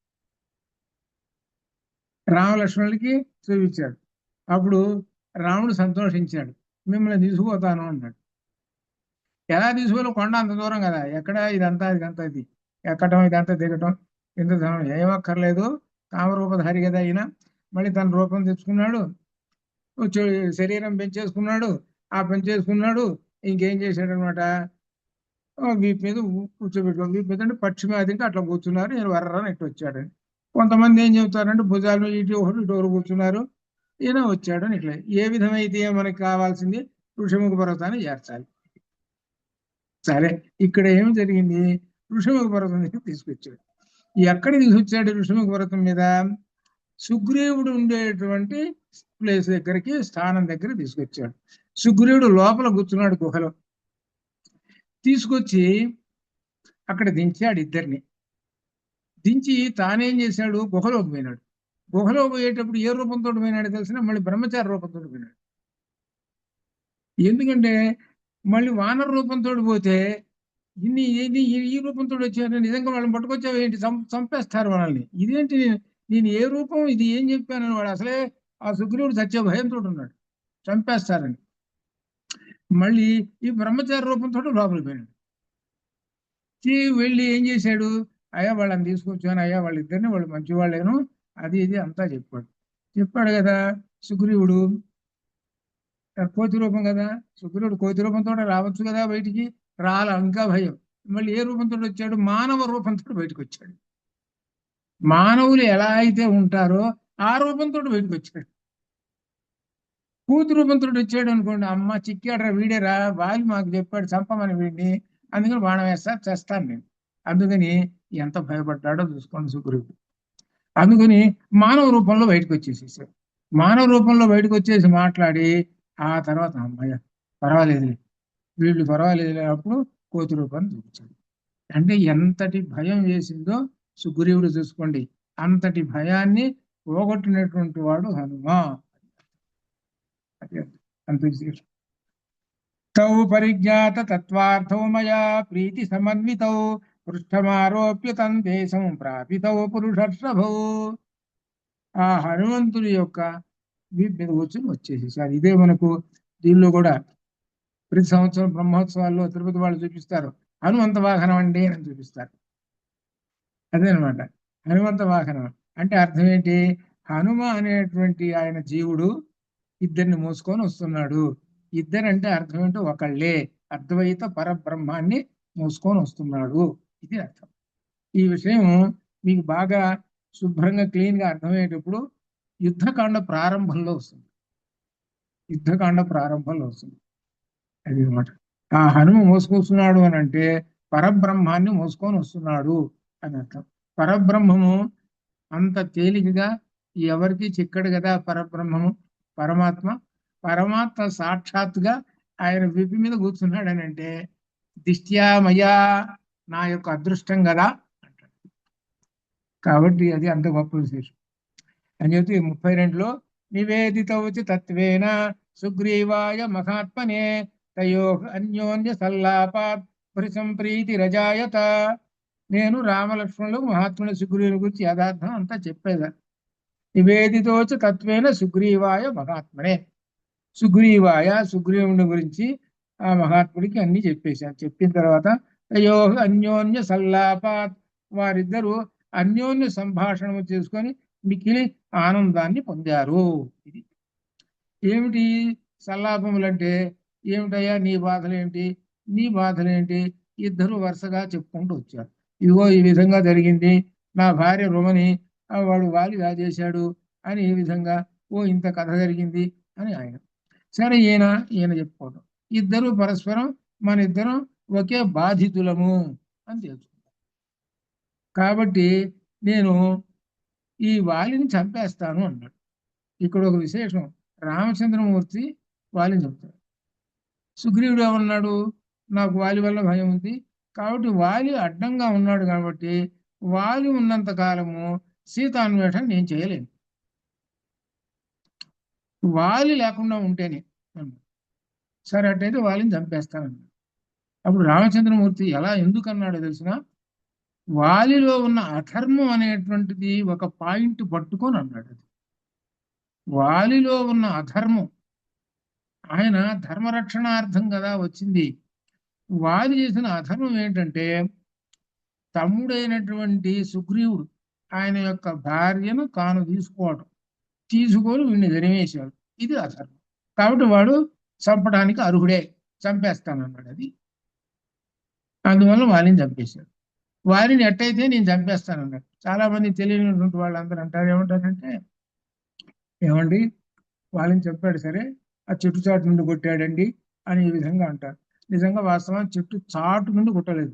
రామలక్ష్మణుడికి చూపించాడు. అప్పుడు రాముడు సంతోషించాడు. మిమ్మల్ని తీసుకుపోతాను అన్నాడు. ఎలా తీసుకుని, కొండ అంత దూరం కదా, ఎక్కడ ఇదంతా ఇది ఎక్కటం ఇదంతా దిగటం ఇంత ఏమక్కర్లేదు. కామరూపధారి కదా ఈయన. మళ్ళీ తన రూపం తెచ్చుకున్నాడు, శరీరం పెంచేసుకున్నాడు. ఆ పెంచేసుకున్నాడు ఇంకేం చేశాడు అనమాట, వీపు మీద కూర్చోబెట్టుకో. వీపు మీద అంటే పక్షి మీద అట్లా కూర్చున్నారు. నేను వర్రని ఇట్టు వచ్చాడని. కొంతమంది ఏం చెబుతారంటే భుజాలు ఇటు ఒకటి ఇటు ఒకరు కూర్చున్నారు, ఈయన వచ్చాడని. ఇట్లా ఏ విధమైతే మనకి కావాల్సింది ఋషిముఖ పర్వతాన్ని చేర్చాలి. సరే, ఇక్కడ ఏం జరిగింది, ఋషిముఖ పర్వతం దగ్గర తీసుకొచ్చాడు. ఎక్కడ తీసుకొచ్చాడు ఋషిముఖ పర్వతం మీద? సుగ్రీవుడు ఉండేటువంటి ప్లేస్ దగ్గరికి, స్థానం దగ్గర తీసుకొచ్చాడు. సుగ్రీవుడు లోపల కూర్చున్నాడు గుహలో. తీసుకొచ్చి అక్కడ దించాడు ఇద్దరిని. దించి తానేం చేశాడు, గుహలోకి పోయినాడు. గుహలో పోయేటప్పుడు ఏ రూపంతో పోయినాడు తెలిసిన మళ్ళీ బ్రహ్మచారి రూపంతో పోయినాడు. ఎందుకంటే మళ్ళీ వానర రూపంతో పోతే ఇన్ని ఏది ఈ రూపంతో వచ్చారు, నిజంగా వాళ్ళని పట్టుకొచ్చావు ఏంటి, చంపేస్తారు మనల్ని. ఇదేంటి, నేను ఏ రూపం, ఇది ఏం చెప్పానని వాడు అసలే ఆ సుగ్రీవుడు సత్య భయంతో ఉన్నాడు, చంపేస్తారని. మళ్ళీ ఈ బ్రహ్మచారి రూపంతో లోపలికి పోయినాడు. వెళ్ళి ఏం చేశాడు, అయ్యా వాళ్ళని తీసుకొచ్చాను, అయ్యా వాళ్ళిద్దరిని, వాళ్ళు మంచి వాళ్ళేను, అది ఇది అంతా చెప్పాడు కదా. సుగ్రీవుడు కోతి రూపం కదా, సుగ్రీవుడు కోతి రూపంతో రావచ్చు కదా బయటికి, ఇంకా భయం. మళ్ళీ ఏ రూపంతో వచ్చాడు, మానవ రూపంతో బయటకు వచ్చాడు. మానవులు ఎలా అయితే ఉంటారో ఆ రూపంతో బయటకు వచ్చాడు. కూతురు రూపంతో వచ్చాడు అనుకోండి, అమ్మ చిక్కాడరా వీడేరా, వాలి మాకు చెప్పాడు చంపమని వీడిని, అందుకని బాణం వేస్తా చేస్తాను నేను. అందుకని ఎంత భయపడ్డాడో చూసుకోండి సుగ్రీవుడు. అందుకని మానవ రూపంలో బయటకు వచ్చేసేసాడు. మానవ రూపంలో బయటకు వచ్చేసి మాట్లాడి ఆ తర్వాత అమ్మయ్య పర్వాలేదు, వీళ్ళు పర్వాలేదు అప్పుడు కోతి రూపాన్ని చూపించాడు. అంటే ఎంతటి భయం వేసిందో సుగ్రీవుడు చూసుకోండి. అంతటి భయాన్ని పోగొట్టినటువంటి వాడు హనుమ. అదే అంత విశేషం. తౌ పరిజ్ఞాత తత్వార్థౌ మయా ప్రీతి సమన్వితౌ పృష్ఠమారోప్య తం దేశం ప్రాపితౌ పురుషర్షభౌ. ఆ హనుమంతుడి యొక్క వీపు మీద కూర్చొని వచ్చేసేసారు. ఇదే మనకు దీనిలో కూడా ప్రతి సంవత్సరం బ్రహ్మోత్సవాల్లో తిరుపతి వాళ్ళు చూపిస్తారు, హనుమంత వాహనం అండి అని చూపిస్తారు. అదేనమాట హనుమంత వాహనం అంటే అర్థం ఏంటి, హనుమ అనేటువంటి ఆయన జీవుడు ఇద్దరిని మోసుకొని వస్తున్నాడు. ఇద్దరంటే అర్థం ఏంటో ఒకళ్ళే, అద్వైత పరబ్రహ్మాన్ని మోసుకొని వస్తున్నాడు, ఇది అర్థం. ఈ విషయం మీకు బాగా శుభ్రంగా క్లీన్ గా అర్థమయ్యేటప్పుడు యుద్ధకాండ ప్రారంభంలో వస్తుంది. యుద్ధకాండ ప్రారంభంలో వస్తుంది అది అనమాట. ఆ హనుమ మోసుకొస్తున్నాడు అని అంటే పరబ్రహ్మాన్ని మోసుకొని వస్తున్నాడు అని అర్థం. పరబ్రహ్మము అంత తేలికగా ఎవరికి చిక్కడు కదా పరబ్రహ్మము, పరమాత్మ. పరమాత్మ సాక్షాత్తుగా ఆయన విపి మీద కూర్చున్నాడు అని అంటే దిష్ట్యామయా, నా యొక్క అదృష్టం కదా అంటాడు. కాబట్టి అది అంత గొప్ప విశేషం అని చెప్పి 32లో నివేదితవచి తత్వేన సుగ్రీవాయ మహాత్మనే తయో అన్యోన్య సల్లాపాత్ సంప్రీతి రజాయత. నేను రామలక్ష్మణులకు మహాత్ముని సుగ్రీవుని గురించి యథార్థం అంతా చెప్పేదా. నివేదితోచ తత్వేన సుగ్రీవాయ మహాత్మనే, సుగ్రీవాయ సుగ్రీవుని గురించి ఆ మహాత్ముడికి అన్ని చెప్పేశాను. చెప్పిన తర్వాత తయో అన్యోన్య సల్లాపాత్, వారిద్దరూ అన్యోన్య సంభాషణము చేసుకొని మిక్కిలి ఆనందాన్ని పొందారు. ఇది ఏమిటి సల్లాపములు అంటే, ఏమిటయ్యా నీ బాధలేంటి, నీ బాధలేంటి, ఇద్దరు వరుసగా చెప్పుకుంటూ వచ్చారు. ఇదిగో ఈ విధంగా జరిగింది, నా భార్య రుమని వాడు వాలి చేశాడు అని ఈ విధంగా ఇంత కథ జరిగింది అని ఆయన. సరే ఈయన చెప్పుకోవడం, ఇద్దరు పరస్పరం మన ఇద్దరం ఒకే బాధితులము అని తెలుసుకుంటాం. కాబట్టి నేను ఈ వాలిని చంపేస్తాను అన్నాడు. ఇక్కడ ఒక విశేషం, రామచంద్రమూర్తి వాలిని చంపుతాడు. సుగ్రీవుడు ఏమన్నాడు, నాకు వాలి వల్ల భయం ఉంది కాబట్టి వాలి అడ్డంగా ఉన్నాడు కాబట్టి వాలి ఉన్నంత కాలము సీతాన్వేషణ నేను చేయలేను, వాలి లేకుండా ఉంటేనే. సరే అట్టయితే వాలిని చంపేస్తానన్నాడు. అప్పుడు రామచంద్రమూర్తి ఎందుకు అన్నాడో తెలిసిన, వాలిలో ఉన్న అధర్మం అనేటువంటిది ఒక పాయింట్ పట్టుకొని అన్నాడు. అది వాలిలో ఉన్న అధర్మం, ఆయన ధర్మరక్షణార్థం కదా వచ్చింది. వాలి చేసిన అధర్మం ఏంటంటే తమ్ముడైనటువంటి సుగ్రీవుడు ఆయన యొక్క భార్యను తాను తీసుకొని వీడిని ధరిమేశాడు, ఇది అధర్మం. కాబట్టి వాడు చంపడానికి అర్హుడే, చంపేస్తానన్నాడు. అది అందువల్ల వాలిని చంపేశాడు. వారిని ఎట్టయితే నేను చంపేస్తానన్నాడు. చాలా మంది తెలియనటువంటి వాళ్ళందరూ అంటారు, ఏమంటారంటే, ఏమండి వాళ్ళని చెప్పాడు సరే, ఆ చెట్టు చాటు నుండి కొట్టాడండి అని ఈ విధంగా అంటారు. నిజంగా వాస్తవం చెట్టు చాటు నుండి కొట్టలేదు,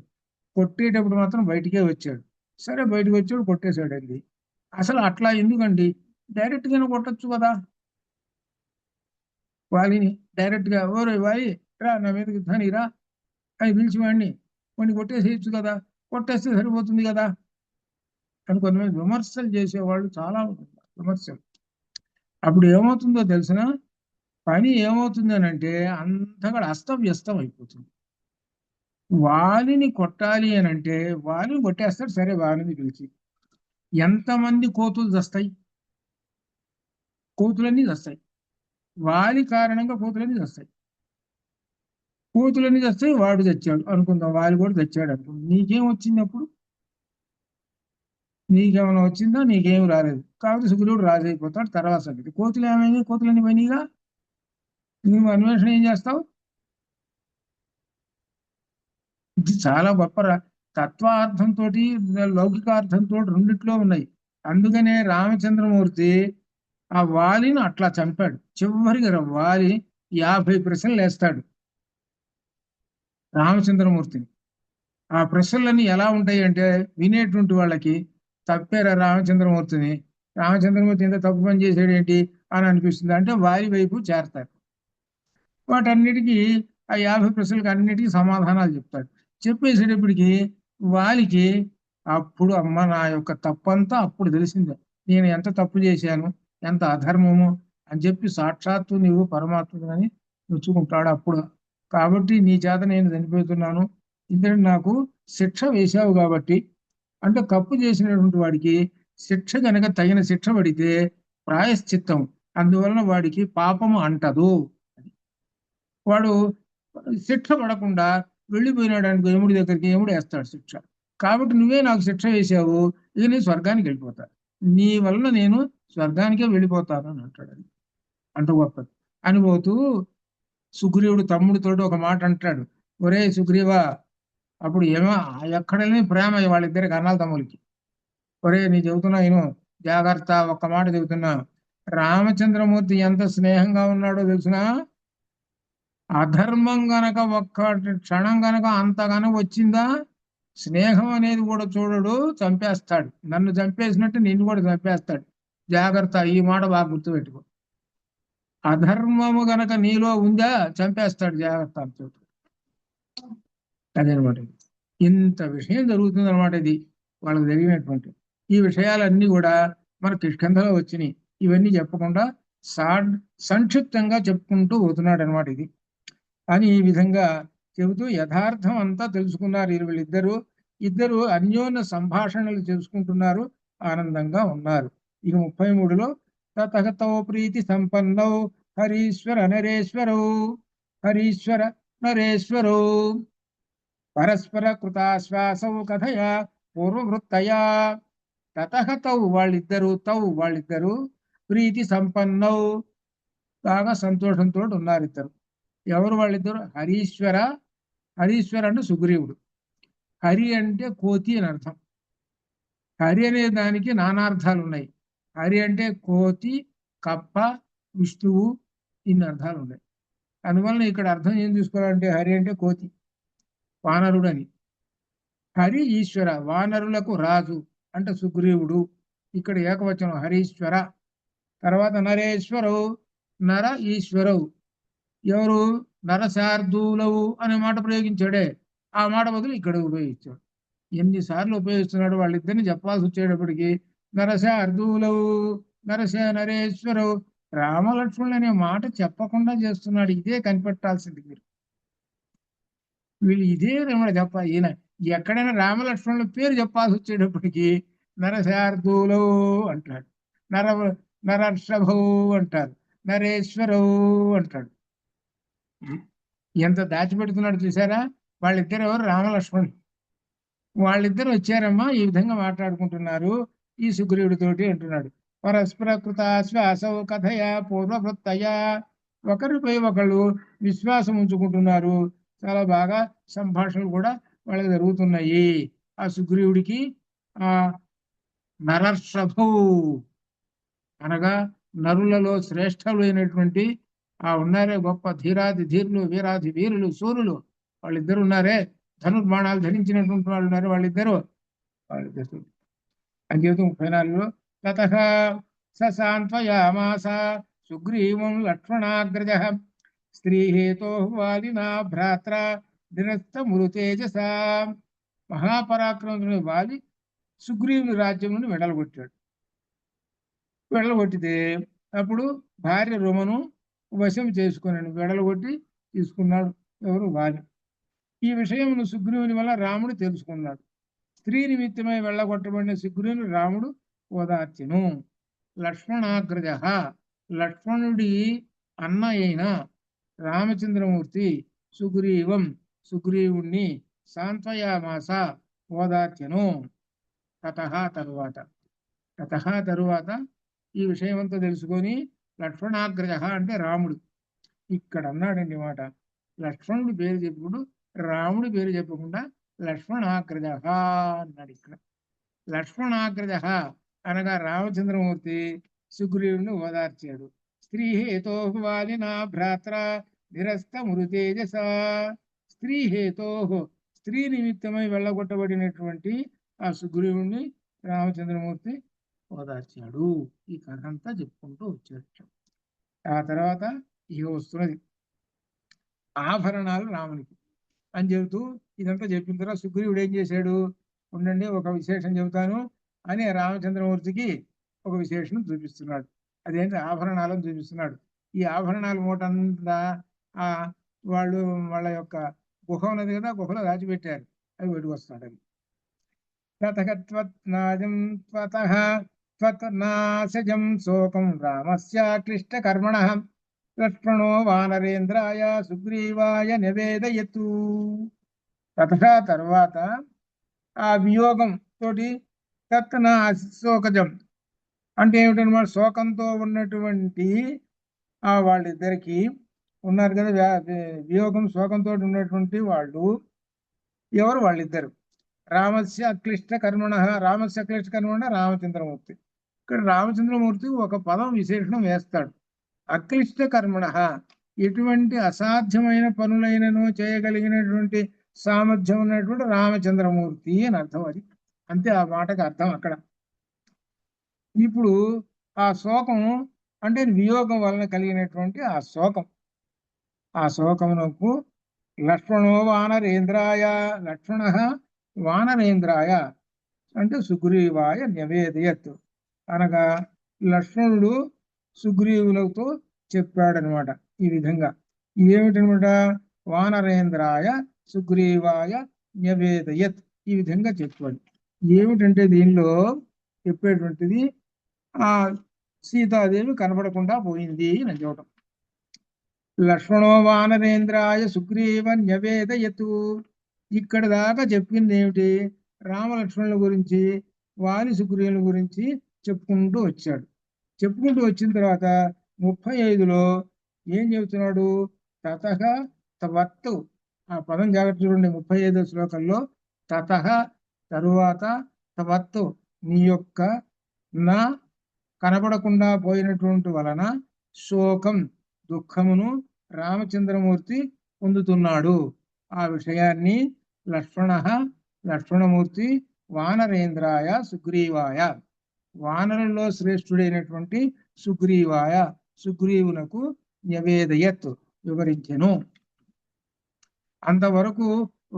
కొట్టేటప్పుడు మాత్రం బయటికే వచ్చాడు. సరే బయటకు వచ్చాడు, కొట్టేశాడండి. అసలు అట్లా ఎందుకండి, డైరెక్ట్ గానే కొట్టచ్చు కదా వాలిని. డైరెక్ట్ గా ఓరే వాలి రా నా మీదకి యుద్ధానికి రా అని పిలిచి వాడిని కొట్టేసేయచ్చు కదా, కొట్టేస్తే సరిపోతుంది కదా అని కొంతమంది విమర్శలు చేసేవాళ్ళు చాలా విమర్శలు. అప్పుడు ఏమవుతుందో తెలిసిన పని ఏమవుతుంది అని అంటే అంతా కూడా అస్తవ్యస్తం అయిపోతుంది. వాలిని కొట్టాలి అని అంటే వాలిని కొట్టేస్తాడు, సరే వాలిని పిలిచి ఎంతమంది కోతులు చస్తాయి? కోతులన్నీ చస్తాయి. వాలి కారణంగా కోతులన్నీ చస్తాయి. కోతులన్నీ చస్తాయి, వాడు చచ్చాడు అనుకుందాం, వాలి కూడా చచ్చాడు అనుకుందాం. నీకేం వచ్చింది అప్పుడు? నీకేమైనా వచ్చిందా? నీకేం రాలేదు. కాబట్టి సుగ్రీవుడు రాజు అయిపోతాడు. తర్వాత సంగతి కోతులు ఏమైంది? కోతులన్నీ పోయినాయిగా. నువ్వు అన్వేషణ ఏం చేస్తావు? ఇది చాలా గొప్ప తత్వార్థంతో లౌకికార్థంతో రెండిట్లో ఉన్నాయి. అందుకనే రామచంద్రమూర్తి ఆ వాలిని అట్లా చంపాడు. చివరికి వాలి 50 ప్రశ్నలు వేస్తాడు రామచంద్రమూర్తిని. ఆ ప్రశ్నలన్నీ ఎలా ఉంటాయి అంటే వినేటువంటి వాళ్ళకి తప్పారా రామచంద్రమూర్తిని, రామచంద్రమూర్తి ఇంత తప్పు పని చేసాడు ఏంటి అని అనిపిస్తుంది. అంటే వాలి వైపు చేరతారు. వాటన్నిటికీ ఆ 50 ప్రశ్నలకు అన్నిటికీ సమాధానాలు చెప్తాడు. చెప్పేసేటప్పటికి వాలికి అప్పుడు అమ్మ నా యొక్క తప్పంతా అప్పుడు తెలిసిందే, నేను ఎంత తప్పు చేశాను, ఎంత అధర్మము అని చెప్పి సాక్షాత్తు నీవు పరమాత్మని మెచ్చుకుంటాడు అప్పుడు. కాబట్టి నీ చేత నేను చనిపోతున్నాను, ఇందులో నాకు శిక్ష వేశావు కాబట్టి, అంటే తప్పు చేసినటువంటి వాడికి శిక్ష కనుక తగిన శిక్ష పడితే ప్రాయశ్చిత్తం, అందువలన వాడికి పాపము అంటదు. వాడు శిక్ష పడకుండా వెళ్ళిపోయినాడు అనుకో యముడి దగ్గరికి, యముడు వేస్తాడు శిక్ష. కాబట్టి నువ్వే నాకు శిక్ష వేసావు, ఇక నేను స్వర్గానికి వెళ్ళిపోతా, నీ వలన నేను స్వర్గానికే వెళ్ళిపోతాను అని అంటాడు. అది అంత గొప్పది అనిపోతూ సుగ్రీవుడు తమ్ముడితో ఒక మాట అంటాడు, ఒరే సుగ్రీవా, అప్పుడు ఏమో ఎక్కడనే ప్రేమ వాళ్ళిద్దరికి అన్నాల తమ్ములకి. ఒరే నీ చెబుతున్నా నేను జాగ్రత్త, ఒక్క మాట చెబుతున్నా, రామచంద్రమూర్తి ఎంత స్నేహంగా ఉన్నాడో తెలిసినా, అధర్మం గనక ఒక్క క్షణం గనక అంత గనక వచ్చిందా, స్నేహం అనేది కూడా చూడడు, చంపేస్తాడు. నన్ను చంపేసినట్టు నిన్ను కూడా చంపేస్తాడు. జాగ్రత్త, ఈ మాట బాగా గుర్తుపెట్టుకో. అధర్మము గనక నీలో ఉందా చంపేస్తాడు, జాగ్రత్త అని చెబుతాడు. అదనమాట. ఇంత విషయం జరుగుతుంది అనమాట. ఇది వాళ్ళకి జరిగినటువంటి ఈ విషయాలన్నీ కూడా మన కిష్కింధలో వచ్చినాయి. ఇవన్నీ చెప్పకుండా సంక్షిప్తంగా చెప్పుకుంటూ పోతున్నాడు అనమాట. ఇది అని ఈ విధంగా చెబుతూ యథార్థం అంతా తెలుసుకున్నారు వీళ్ళిద్దరు. ఇద్దరు అన్యోన్య సంభాషణలు చేసుకుంటున్నారు, ఆనందంగా ఉన్నారు. ఇక 33లో తతగతో ప్రీతి సంపన్నౌ హరీశ్వర నరేశ్వరౌ, హరీశ్వర నరేశ్వరౌ పరస్పర కృతాశ్వాసౌ కథయా పూర్వవృత్తయా. తతహతౌ వాళ్ళిద్దరు ప్రీతి సంపన్నౌ బాగా సంతోషంతో ఉన్నారు ఇద్దరు. ఎవరు వాళ్ళిద్దరు? హరీశ్వర. హరీశ్వర అంటే సుగ్రీవుడు. హరి అంటే కోతి అని అర్థం. హరి అనే దానికి నానార్థాలు ఉన్నాయి. హరి అంటే కోతి, కప్ప, విష్ణువు, ఇన్ని అర్థాలు ఉన్నాయి. అందువలన ఇక్కడ అర్థం ఏం తీసుకోవాలంటే హరి అంటే కోతి, వానరుడు అని. హరి ఈశ్వర, వానరులకు రాజు అంటే సుగ్రీవుడు. ఇక్కడ ఏకవచనం హరీశ్వర. తర్వాత నరేశ్వరవు, నర ఈశ్వరవు. ఎవరు? నరశార్దూలవు అనే మాట ప్రయోగించాడే, ఆ మాట బదులు ఇక్కడ ఉపయోగించాడు. ఎన్నిసార్లు ఉపయోగిస్తున్నాడు వాళ్ళిద్దరిని చెప్పాల్సి వచ్చేటప్పటికి నరశార్దూలవు, నరేశ్వరవు. రామలక్ష్మణులు అనే మాట చెప్పకుండా చేస్తున్నాడు. ఇదే కనిపెట్టాల్సింది మీరు. వీళ్ళు ఇదే మాట చెప్ప ఈయన ఎక్కడైనా రామలక్ష్మణుల పేరు చెప్పాల్సి వచ్చేటప్పటికి నరశార్దూలవు అంటాడు, నర నరర్షభవు అంటారు, నరేశ్వరవు అంటాడు. ఎంత దాచిపెడుతున్నాడు చూసారా? వాళ్ళిద్దరు ఎవరు? రామలక్ష్మణుడు. వాళ్ళిద్దరు వచ్చారమ్మా, ఈ విధంగా మాట్లాడుకుంటున్నారు ఈ సుగ్రీవుడితోటి అంటున్నాడు. పరస్పర కృత శ్వాసౌ కథయా పూర్వవృత్తయా. ఒకరిపై ఒకళ్ళు విశ్వాసం ఉంచుకుంటున్నారు. చాలా బాగా సంభాషణలు కూడా వాళ్ళకి జరుగుతున్నాయి. ఆ సుగ్రీవుడికి ఆ నరర్షభు అనగా నరులలో శ్రేష్టమైనటువంటి ఆ ఉన్నారే గొప్ప ధీరాది ధీరులు, వీరాది వీరులు, సూర్యులు, వాళ్ళిద్దరు ఉన్నారే, ధనుర్బాణాలు ధరించినటువంటి వాళ్ళు ఉన్నారు వాళ్ళిద్దరు. అని చెబుతూ 34లో తత ససాంత్వయామాస సుగ్రీవం లక్ష్మణాగ్రజ స్త్రీహేతో వాలినా భ్రాత్ర నిరస్తమృతేజస. మహాపరాక్రముని వాలి సుగ్రీవుని రాజ్యం నుండి వెడలగొట్టాడు. వెళ్ళగొట్టితే అప్పుడు భార్య రుమను వశం చేసుకున్నాడు, వెడలగొట్టి తీసుకున్నాడు ఎవరు వాలి. ఈ విషయమును సుగ్రీవుని వల్ల రాముడు తెలుసుకున్నాడు. స్త్రీ నిమిత్తమై వెళ్ళగొట్టబడిన సుగ్రీవుని రాముడు ఓదార్చెను. లక్ష్మణాగ్రజ, లక్ష్మణుడి అన్న అయిన రామచంద్రమూర్తి సుగ్రీవం, సుగ్రీవుణ్ణి సాంత్వయామాస, ఓదార్చెను. తరువాత ఈ విషయమంతా తెలుసుకొని లక్ష్మణాగ్రజ అంటే రాముడు ఇక్కడ అన్నాడండి మాట. లక్ష్మణుడి పేరు చెప్పుడు రాముడి పేరు చెప్పకుండా లక్ష్మణాగ్రజ అన్నాడు. ఇక్కడ లక్ష్మణాగ్రజ అనగా రామచంద్రమూర్తి సుగ్రీవుని ఓదార్చాడు. స్త్రీ హేతో వాలి నా భ్రాత్ర నిరస్త మృతేజస. స్త్రీ హేతో, స్త్రీ నిమిత్తమై వెళ్ళగొట్టబడినటువంటి ఆ సుగ్రీవుణ్ణి రామచంద్రమూర్తి ఓదార్చాడు. ఈ కథ అంతా చెప్పుకుంటూ వచ్చాడు. ఆ తర్వాత ఇక వస్తున్నది ఆభరణాలు రామునికి అని చెబుతూ ఇదంతా చెప్పిన తర్వాత సుగ్రీవుడు ఏం చేశాడు, ఉండండి ఒక విశేషం చెబుతాను అని రామచంద్రమూర్తికి ఒక విశేషం చూపిస్తున్నాడు. అదేంటి ఆభరణాలను చూపిస్తున్నాడు. ఈ ఆభరణాల మూట అంతా వాళ్ళు వాళ్ళ యొక్క గుహ ఉన్నది కదా, గుహలో దాచిపెట్టారు, అవి బయటకు వస్తున్నాడు. అవి నాశజం శోకం రామస్య క్లిష్ట కర్మణ లక్ష్మణో వానరేంద్రాయ సుగ్రీవాయ నివేదయతు. తర్వాత ఆ వియోగం తోటి తత్నా శోకజం అంటే ఏమిటనమాట, శోకంతో ఉన్నటువంటి వాళ్ళిద్దరికి ఉన్నారు కదా, వియోగం శోకంతో ఉన్నటువంటి వాళ్ళు ఎవరు, వాళ్ళిద్దరు. రామస్య అక్లిష్ట కర్మణ, రామస్య అక్లిష్ట కర్మణ రామచంద్రమూర్తి. ఇక్కడ రామచంద్రమూర్తి ఒక పదం విశేషణం వేస్తాడు. అక్లిష్ట కర్మణ, ఎటువంటి అసాధ్యమైన పనులైనను చేయగలిగినటువంటి సామర్థ్యం ఉన్నటువంటి రామచంద్రమూర్తి అని అర్థం. అది అంతే, ఆ మాటకు అర్థం అక్కడ. ఇప్పుడు ఆ శోకం అంటే వియోగం వలన కలిగినటువంటి ఆ శోకం, ఆ శోకమునకు లక్ష్మణో వానరేంద్రాయ, లక్ష్మణ వానరేంద్రాయ అంటే సుగ్రీవాయ నివేదయత్ అనగా లక్ష్మణుడు సుగ్రీవులతో చెప్పాడనమాట. ఈ విధంగా ఏమిటనమాట, వానరేంద్రాయ సుగ్రీవాయ నివేదయత్, ఈ విధంగా చెప్పాడు. ఏమిటంటే దీనిలో చెప్పేటువంటిది సీతాదేవి కనబడకుండా పోయింది అని చూడటం. లక్ష్మణో వానరేంద్రాయ సుగ్రీవ నివేదయతు, ఇక్కడ దాకా చెప్పింది ఏమిటి, రామలక్ష్మణుల గురించి వాలి సుగ్రీవుల గురించి చెప్పుకుంటూ వచ్చాడు. చెప్పుకుంటూ వచ్చిన తర్వాత 35లో ఏం చెబుతున్నాడు, తతః తవత్తు, ఆ పదం జాగ్రత్త చూడండి. 35వ శ్లోకంలో తతః తరువాత, తవత్తు నీ యొక్క, నా కనబడకుండా పోయినటువంటి వలన శోకం దుఃఖమును రామచంద్రమూర్తి పొందుతున్నాడు. ఆ విషయాన్ని లక్ష్మణమూర్తి వానరేంద్రాయ సుగ్రీవాయ, వానరుల్లో శ్రేష్ఠుడైనటువంటి సుగ్రీవాయ, సుగ్రీవునకు నివేదయత్ వివరించెను. అంతవరకు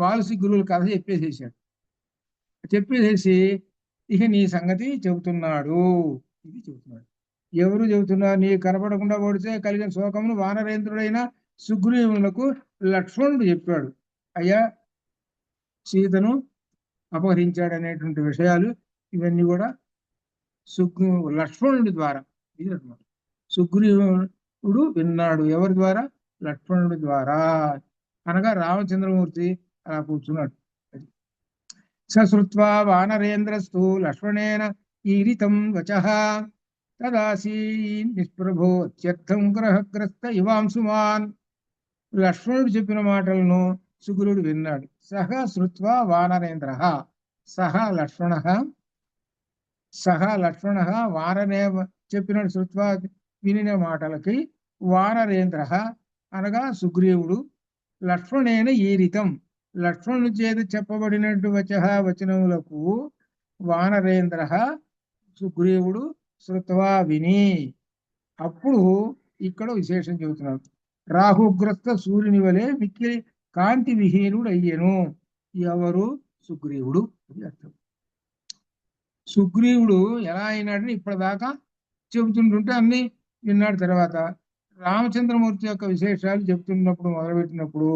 వాల్సి గురువుల కథ చెప్పేసేసాడు. చెప్పేసేసి ఇక నీ సంగతి చెబుతున్నాడు. ఇది చెబుతున్నాడు. ఎవరు చెబుతున్నారు, నీ కనపడకుండా ఓడితే కలిగిన శోకమును వానరేంద్రుడైన సుగ్రీవునకు లక్ష్మణుడు చెప్పాడు. అయ్యా, సీతను అపహరించాడు అనేటువంటి విషయాలు ఇవన్నీ కూడా లక్ష్మణుడి ద్వారా, సుగ్రీవుడు విన్నాడు. ఎవరి ద్వారా, లక్ష్మణుడి ద్వారా. అనగా రామచంద్రమూర్తి అలా కూర్చున్నాడు. సశ్రుత్వా వానరేంద్రస్తు లక్ష్మణేన ఈరితం వచః తదాసీ నిష్ప్రభో అత్యర్థం గ్రహగ్రస్త ఇవాంశుమాన్. లక్ష్మణుడు చెప్పిన మాటలను సుగ్రీవుడు విన్నాడు. సహ శ్రుత్వా వానరేంద్ర, సహ లక్ష్మణ వానరే చెప్పిన శ్రుత్వా వినిన మాటలకి వానరేంద్ర అనగా సుగ్రీవుడు, లక్ష్మణేన ఈరితం లక్ష్మణుని చేత చెప్పబడినట్టు వచనములకు వానరేంద్ర సుగ్రీవుడు శ్రుత్వా విని. అప్పుడు ఇక్కడ విశేషం చెబుతున్నాడు. రాహుగ్రస్త సూర్యుని వలె మిక్కిలి కాంతి విహీనుడు అయ్యను. ఎవరు, సుగ్రీవుడు. అర్థం. సుగ్రీవుడు ఎలా అయినాడని ఇప్పటిదాకా చెబుతుంటుంటే అన్ని విన్నాడు. తర్వాత రామచంద్రమూర్తి యొక్క విశేషాలు చెప్తున్నప్పుడు మొదలుపెట్టినప్పుడు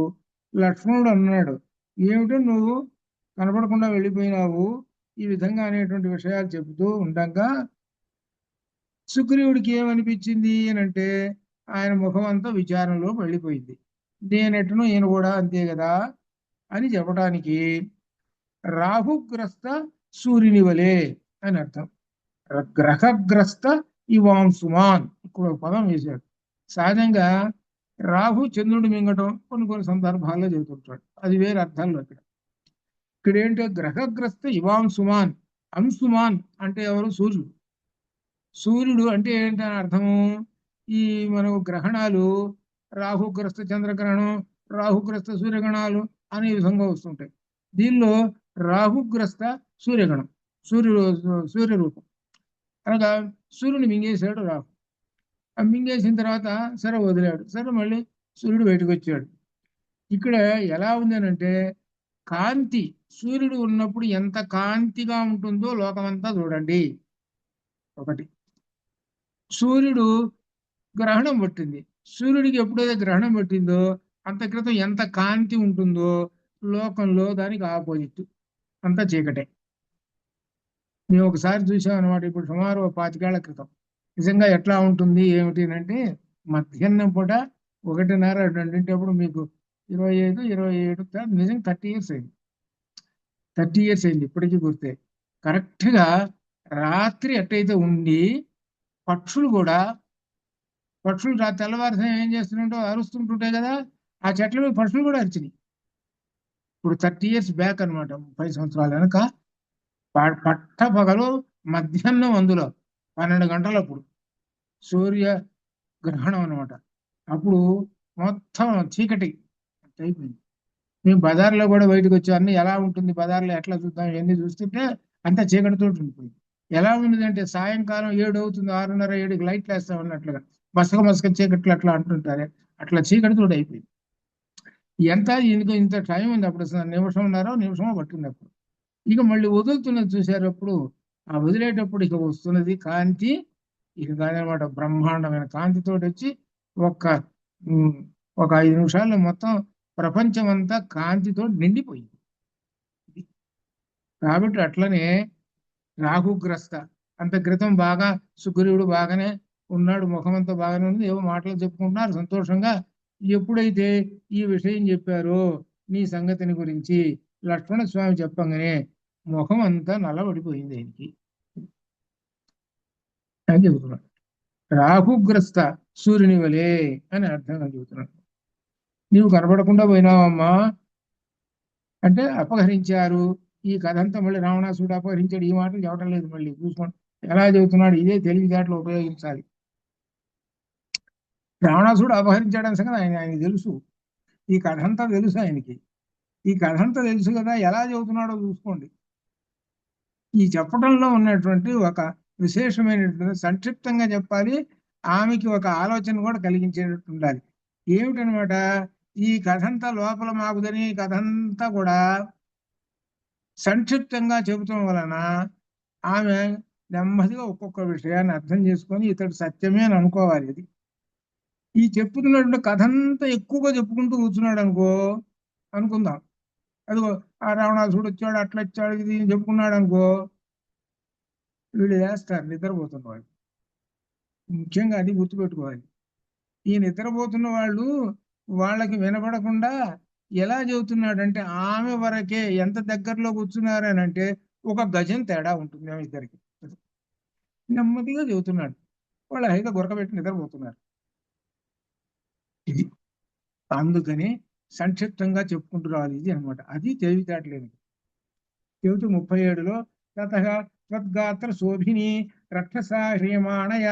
లక్ష్మణుడు అన్నాడు, ఏమిటో నువ్వు కనపడకుండా వెళ్ళిపోయినావు ఈ విధంగా అనేటువంటి విషయాలు చెబుతూ ఉండగా సుగ్రీవుడికి ఏమనిపించింది అని అంటే ఆయన ముఖం అంతా విచారంలో వెళ్ళిపోయింది. నేనెట్టును ఈయన కూడా అంతే కదా అని చెప్పడానికి రాహుగ్రస్త సూర్యుని వలె అని అర్థం. గ్రహగ్రస్త ఇవాంసుమాన్ ఇక్కడ ఒక పదం వేశాడు. సహజంగా రాహు చంద్రుడు మింగటం కొన్ని సందర్భాల్లో చెబుతుంటాడు, అది వేరే అర్థాల్లో. ఇక్కడ ఏంటో గ్రహగ్రస్త ఇవాంసుమాన్. అంశుమాన్ అంటే ఎవరు? సూర్యుడు. సూర్యుడు అంటే ఏంటని అర్థము? ఈ మనకు గ్రహణాలు రాహుగ్రస్త చంద్రగ్రహణం, రాహుగ్రస్త సూర్యగణాలు అనే విధంగా వస్తుంటాయి. దీనిలో రాహుగ్రస్త సూర్యగణం, సూర్య రూపం అనగా సూర్యుని మింగేశాడు రాహు. ఆ మింగేసిన తర్వాత సరే వదిలాడు, సరే మళ్ళీ సూర్యుడు బయటకు వచ్చాడు. ఇక్కడ ఎలా ఉంది అని అంటే కాంతి, సూర్యుడు ఉన్నప్పుడు ఎంత కాంతిగా ఉంటుందో లోకమంతా చూడండి. ఒకటి, సూర్యుడు గ్రహణం పట్టింది, సూర్యుడికి ఎప్పుడైతే గ్రహణం పట్టిందో అంత క్రితం ఎంత కాంతి ఉంటుందో లోకంలో దానికి ఆపోజిట్, అంతా చీకటే. మేము ఒకసారి చూసాం అనమాట, ఇప్పుడు సుమారు 25 ఏళ్ల క్రితం. నిజంగా ఎట్లా ఉంటుంది ఏమిటి అంటే మధ్యాహ్నం పూట 1:30 2 మీకు 25 27 నిజంగా 30 years అయింది. 30 years అయింది, ఇప్పటికీ గుర్తే. కరెక్ట్గా రాత్రి ఎట్టయితే ఉండి పక్షులు తెల్లవారుసం ఏం చేస్తుంటో అరుస్తుంటుంటాయి కదా, ఆ చెట్ల మీద పక్షులు కూడా అరిచినాయి. ఇప్పుడు 30 years బ్యాక్ అనమాట, 30 సంవత్సరాల వెనక. పట్ట పగలు మధ్యాహ్నం, అందులో 12 గంటలప్పుడు సూర్య గ్రహణం అనమాట. అప్పుడు మొత్తం చీకటి అయిపోయింది. మేము బజార్లో కూడా బయటకు వచ్చి అన్ని ఎలా ఉంటుంది బజార్లో ఎట్లా చూద్దాం ఇవన్నీ చూస్తుంటే అంతా చీకటితో ఉండిపోయింది. ఎలా ఉంది అంటే సాయంకాలం 7 అవుతుంది, 6:30 7కి లైట్లు వేస్తా ఉన్నట్లుగా మసక చీకట్లు అట్లా అంటుంటారే, అట్లా చీకటితో అయిపోయింది. ఎంత ఇంత టైం ఉంది అప్పుడు, నిమిషమో పట్టింది అప్పుడు. ఇక మళ్ళీ వదులుతున్నది చూసారు అప్పుడు, ఆ వదిలేటప్పుడు ఇక వస్తున్నది కాంతి. ఇక కాదనమాట, బ్రహ్మాండమైన కాంతితో వచ్చి ఒక 5 నిమిషాల్లో మొత్తం ప్రపంచం అంతా కాంతితో నిండిపోయింది. కాబట్టి అట్లనే రాహుగ్రస్త, అంత క్రితం బాగా సుగ్రీవుడు బాగానే ఉన్నాడు, ముఖమంతా బాగానే ఉంది, ఏవో మాటలు చెప్పుకుంటున్నారు సంతోషంగా. ఎప్పుడైతే ఈ విషయం చెప్పారో నీ సంగతిని గురించి లక్ష్మణ స్వామి చెప్పంగానే ముఖం అంతా నల్లబడిపోయింది ఆయనకి అని చెబుతున్నాడు. రాహుగ్రస్త సూర్యుని వలె అని అర్థంగా చెబుతున్నాడు. నీవు కనబడకుండా పోయినావమ్మా అంటే అపహరించారు. ఈ కథ అంతా మళ్ళీ రావణాసుడు అపహరించాడు, ఈ మాటలు చెప్పడం లేదు. మళ్ళీ చూసుకోండి ఎలా చెబుతున్నాడు, ఇదే తెలివితేటలు ఉపయోగించాలి. రావణాసుడు అపహరించాడని సంగతి ఆయనకి తెలుసు, ఈ కథ అంతా తెలుసు ఆయనకి. ఈ కథ అంతా తెలుసు కదా, ఎలా చెబుతున్నాడో చూసుకోండి. ఈ చెప్పడంలో ఉన్నటువంటి ఒక విశేషమైనటువంటి, సంక్షిప్తంగా చెప్పాలి, ఆమెకి ఒక ఆలోచన కూడా కలిగించేటట్టు ఉండాలి. ఏమిటనమాట, ఈ కథంతా లోపల మాకుదని కథంతా కూడా సంక్షిప్తంగా చెబుతాం వలన ఆమె నెమ్మదిగా ఒక్కొక్క విషయాన్ని అర్థం చేసుకొని ఇతడు సత్యమే అని అనుకోవాలి. ఇది ఈ చెప్పుతున్నటువంటి కథంతా ఎక్కువగా చెప్పుకుంటూ కూర్చున్నాడు అనుకుందాం, అదిగో ఆ రావణాసుడు వచ్చాడు, అట్లా వచ్చాడు, ఇది చెప్పుకున్నాడు అనుకో, వీళ్ళు వేస్తారు నిద్రపోతున్న వాళ్ళు. ముఖ్యంగా అది గుర్తుపెట్టుకోవాలి. ఈ నిద్రపోతున్న వాళ్ళకి వినపడకుండా ఎలా చెబుతున్నాడంటే ఆమె వరకే, ఎంత దగ్గరలో కూర్చున్నారని అంటే 1 గజం తేడా ఉంటుంది ఆమె ఇద్దరికి. నెమ్మదిగా చెబుతున్నాడు, వాళ్ళు అయితే గురకబెట్టి నిద్రపోతున్నారు. ఇది అందుకని సంక్షిప్తంగా చెప్పుకుంటూ రావాలి ఇది అనమాట. అది తెలివితేటలేదు. చెబుతూ 37లో తతగా త్వద్గాత్ర శోభిని రక్షసా హ్రియమాణయ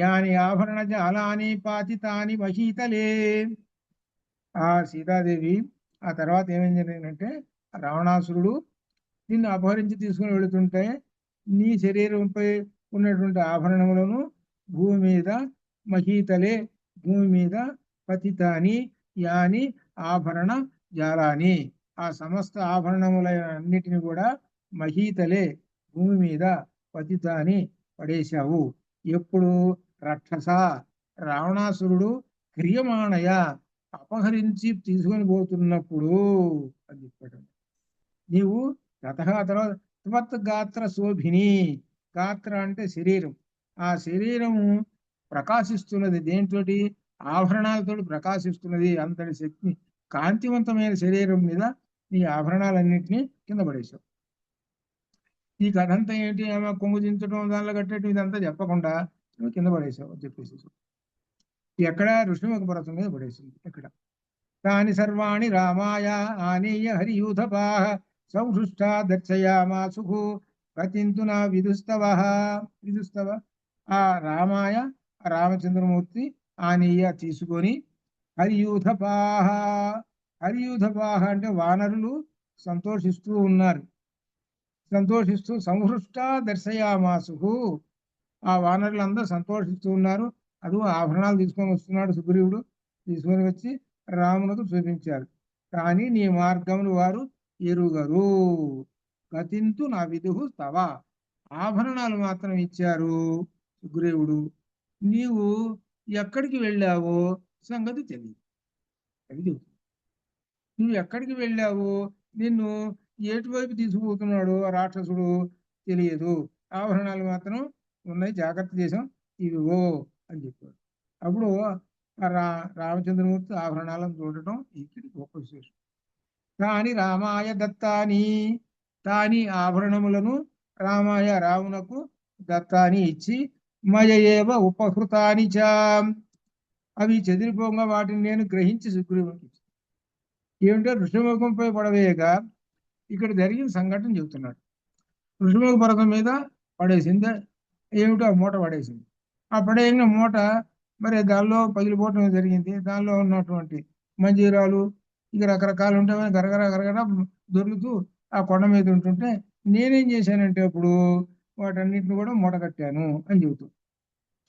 యాని ఆభరణ జాలాని పాతితాని మహీతలే. ఆ సీతాదేవి ఆ తర్వాత ఏమేం జరిగిందంటే, రావణాసురుడు నిన్ను అపహరించి తీసుకుని వెళుతుంటే నీ శరీరంపై ఉన్నటువంటి ఆభరణములను భూమి మీద మహీతలే, భూమి మీద పతితాని యాని ఆభరణ జాలాని, ఆ సమస్త ఆభరణములన్నిటిని కూడా మహీతలే, భూమి మీద పతితాని పడేశావు. ఎప్పుడు రక్షస రావణాసురుడు క్రియమాణయ అపహరించి తీసుకొని పోతున్నప్పుడు అని చెప్పాడు. నీవు తర్వాత త్వత్ గాత్ర శోభిని, గాత్ర అంటే శరీరం, ఆ శరీరము ప్రకాశిస్తున్నది దేంతోటి, ఆభరణాలతో ప్రకాశిస్తున్నది. అంతటి శక్తి కాంతివంతమైన శరీరం మీద నీ ఆభరణాలన్నింటినీ కింద పడేశావు. ఈ కథ అంతా ఏంటి, ఆమె కొంగు దించడం దానిలో కట్టడం ఇదంతా చెప్పకుండా నువ్వు కింద పడేసావు అని చెప్పేసి ఎక్కడ ఋషిముఖ పర్వతం మీద పడేసింది. ఎక్కడ తాని సర్వాణి రామాయ ఆనేయ హరియూథపాః సంహృష్టా దర్శయామాసు గతింతు నా విదుస్తవ. విదుస్తవ ఆ రామాయ రామచంద్రమూర్తి ఆనేయ తీసుకొని హరియూథపాః, హరియూథపాః అంటే వానరులు సంతోషిస్తూ ఉన్నారు. సంతోషిస్తూ సంహృష్టా దర్శయామాసు, ఆ వానరులందరూ సంతోషిస్తూ ఉన్నారు. అది ఆభరణాలు తీసుకొని వస్తున్నాడు సుగ్రీవుడు. తీసుకొని వచ్చి రామునకు చూపించారు. కానీ నీ మార్గమును వారు ఎరుగరు. గతింతు నా విదుహు తవ, ఆభరణాలు మాత్రం ఇచ్చారు సుగ్రీవుడు. నీవు ఎక్కడికి వెళ్ళావో సంగతి తెలియదు. అది నువ్వు ఎక్కడికి వెళ్ళావు, నిన్ను ఎటువైపు తీసుకుపోతున్నాడు ఆ రాక్షసుడు తెలియదు. ఆభరణాలు మాత్రం ఉన్నాయి, జాగ్రత్త చేసాం, ఇవిగో అని చెప్పాడు. అప్పుడు రామచంద్రమూర్తి ఆభరణాలను చూడటం ఇక్కడ గొప్ప విశేషం. తాని రామాయ దత్తాని, తాని ఆభరణములను రామాయ రామునకు దత్తాని ఇచ్చి మయయేవ ఉపహృతాని చ, అవి చెదిరిపోగా వాటిని నేను గ్రహించి సుగ్రీవునికి ఇచ్చి. ఏమిటో ఋషిముఖంపై పడవేయగా ఇక్కడ జరిగిన సంఘటన చెబుతున్నాడు. ఋషిముఖ పర్వతం మీద పడేసింది. ఏమిటో ఆ మూట పడేసింది. ఆ పడేసిన మూట మరి దానిలో పగిలిపోవటం జరిగింది. దానిలో ఉన్నటువంటి మంజీరాలు ఇక రకరకాలు ఉంటాయి, గరగర గరగర దొరుకుతూ ఆ కొండ మీద ఉంటుంటే నేనేం చేశానంటే అప్పుడు వాటన్నిటిని కూడా మూట కట్టాను అని చెబుతూ